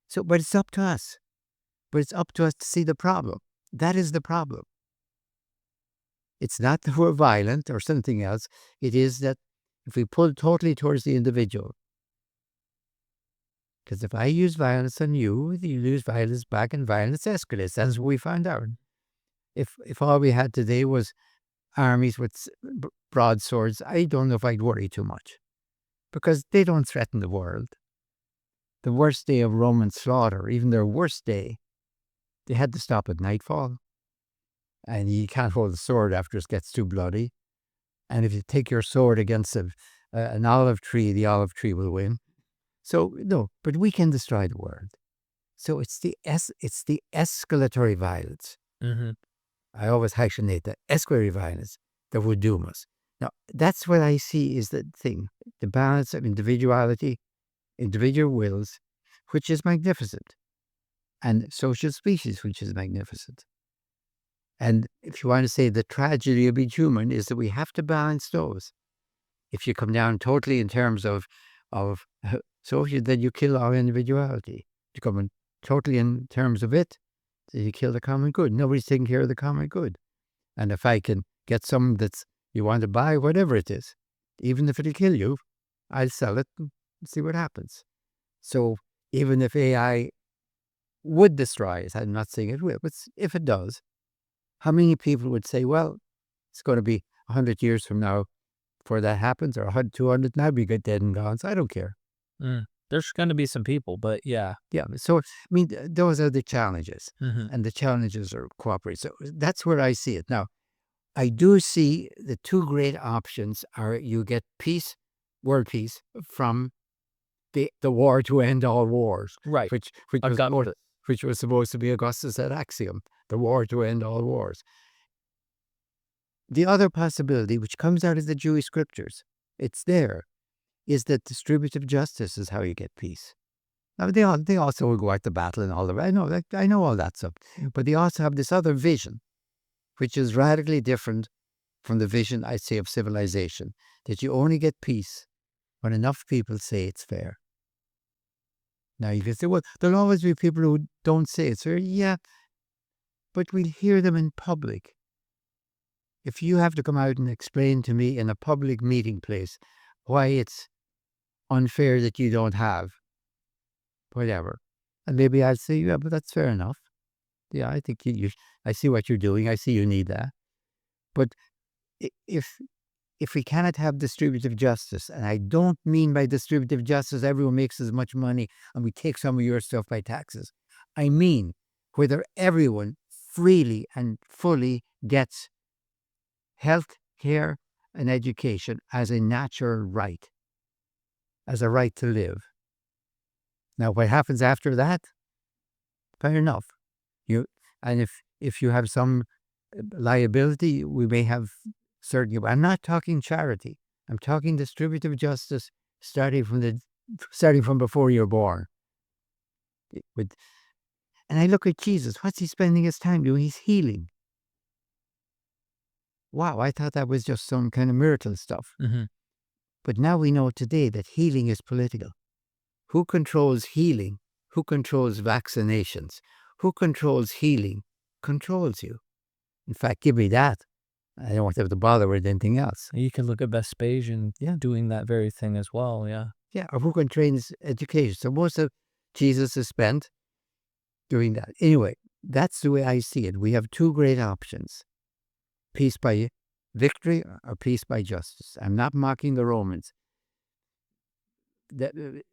So, but it's up to us. But it's up to us to see the problem. That is the problem. It's not that we're violent or something else. It is that if we pull totally towards the individual, because if I use violence on you, you use violence back and violence escalates. That's what we found out. If all we had today was armies with broadswords, I don't know if I'd worry too much, because they don't threaten the world. The worst day of Roman slaughter, even their worst day, they had to stop at nightfall. And you can't hold a sword after it gets too bloody. And if you take your sword against an olive tree, the olive tree will win. So, no, but we can destroy the world. So it's the escalatory violence. Mm-hmm. I always hyphenate that, escalatory violence, that would doom us. Now, that's what I see is the thing, the balance of individuality, individual wills, which is magnificent, and social species, which is magnificent. And if you want to say the tragedy of being human is that we have to balance those. If you come down totally in terms of social, then you kill our individuality. If you come in totally in terms of it, then you kill the common good. Nobody's taking care of the common good. And if I can get something that's you want to buy, whatever it is, even if it'll kill you, I'll sell it and see what happens. So even if AI would destroy us, I'm not saying it will, but if it does, how many people would say, well, it's going to be 100 years from now before that happens, or 100, 200, now we get dead and gone, so I don't care. There's going to be some people, but yeah. Yeah, so, I mean, those are the challenges, Mm-hmm. and the challenges are cooperate. So that's where I see it. Now, I do see the two great options are you get peace, world peace, from the war to end all wars, Right. which was supposed to be Augustus' axiom, the war to end all wars. The other possibility, which comes out of the Jewish scriptures, it's there, is that distributive justice is how you get peace. Now, they also will go out to battle and all of that. I know all that stuff. But they also have this other vision, which is radically different from the vision, I'd say, of civilization, that you only get peace when enough people say it's fair. Now, you can say, well, there'll always be people who don't say it's fair. Yeah, but we'll hear them in public. If you have to come out and explain to me in a public meeting place why it's unfair that you don't have. Whatever. And maybe I'd say, yeah, but that's fair enough. Yeah, I think I see what you're doing. I see you need that. But if we cannot have distributive justice, and I don't mean by distributive justice everyone makes as much money and we take some of your stuff by taxes. I mean whether everyone freely and fully gets health care and education as a natural right, as a right to live. Now, what happens after that? Fair enough. And if you have some liability, we may have certain. I'm not talking charity. I'm talking distributive justice, starting from before you're born. And I look at Jesus. What's he spending his time doing? He's healing. Wow, I thought that was just some kind of miracle stuff. Mm-hmm. But now we know today that healing is political. Who controls healing? Who controls vaccinations? Who controls healing? Controls you. In fact, give me that. I don't have to bother with anything else. You can look at Vespasian doing that very thing as well, yeah. Yeah, or who controls education? So most of Jesus is spent doing that. Anyway, that's the way I see it. We have two great options. Peace by victory or peace by justice. I'm not mocking the Romans.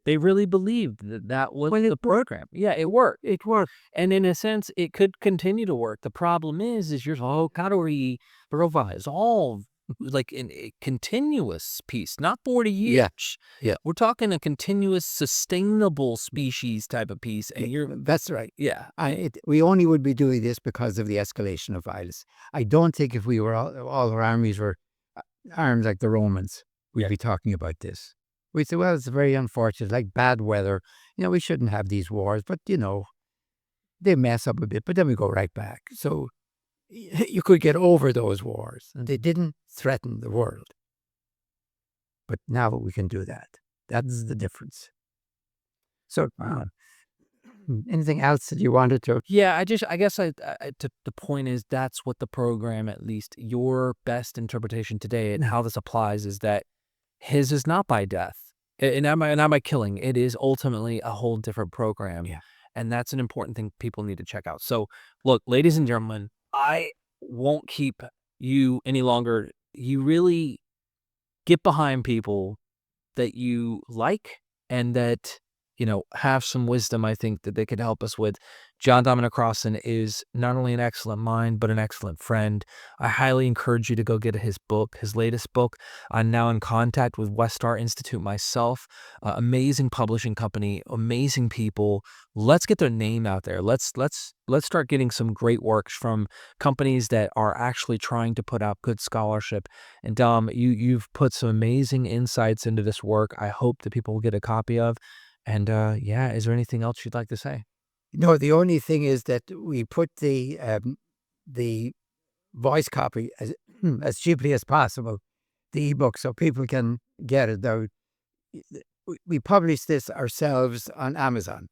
They really believed that was the program. Yeah, it worked. It worked. And in a sense, it could continue to work. The problem is you're, how do we provide all like in a continuous peace, not 40 years. Yeah. We're talking a continuous, sustainable species type of peace. And that's right. Yeah. We only would be doing this because of the escalation of violence. I don't think if we were all our armies were armed like the Romans, we'd be talking about this. We say, well, it's very unfortunate, like bad weather. We shouldn't have these wars, but, they mess up a bit, but then we go right back. So you could get over those wars. And they didn't threaten the world. But now we can do that. That's the difference. So, anything else that you wanted to? Yeah, I guess the point is that's what the program, at least your best interpretation today and how this applies is that his is not by death and not by killing. It is ultimately a whole different program. Yeah. And that's an important thing people need to check out. So look, ladies and gentlemen, I won't keep you any longer. You really get behind people that you like and that, have some wisdom, I think, that they could help us with. John Dominic Crossan is not only an excellent mind, but an excellent friend. I highly encourage you to go get his book, his latest book. I'm now in contact with Westar Institute myself. Amazing publishing company, amazing people. Let's get their name out there. Let's start getting some great works from companies that are actually trying to put out good scholarship. And Dom, you've put some amazing insights into this work. I hope that people will get a copy of. And is there anything else you'd like to say? No, the only thing is that we put the voice copy as cheaply as possible, the ebook, so people can get it. Though we published this ourselves on Amazon.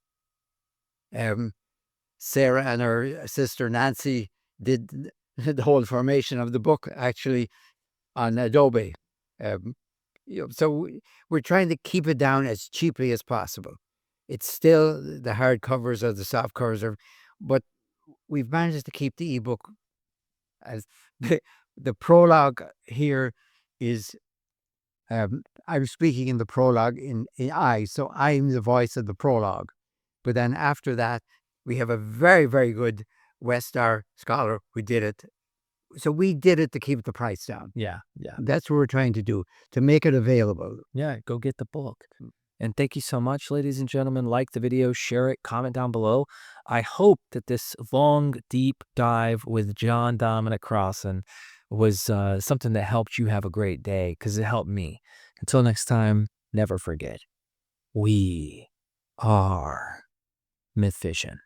Sarah and her sister Nancy did the whole formation of the book actually on Adobe. So we're trying to keep it down as cheaply as possible. It's still the hard covers or the soft covers, but we've managed to keep the ebook as the prologue here is. I'm speaking in the prologue in I, so I'm the voice of the prologue. But then after that, we have a very, very good Westar scholar who did it. So we did it to keep the price down. Yeah. That's what we're trying to do, to make it available. Yeah, go get the book. And thank you so much, ladies and gentlemen. Like the video, share it, comment down below. I hope that this long, deep dive with John Dominic Crossan was something that helped you have a great day, because it helped me. Until next time, never forget, we are MythVision.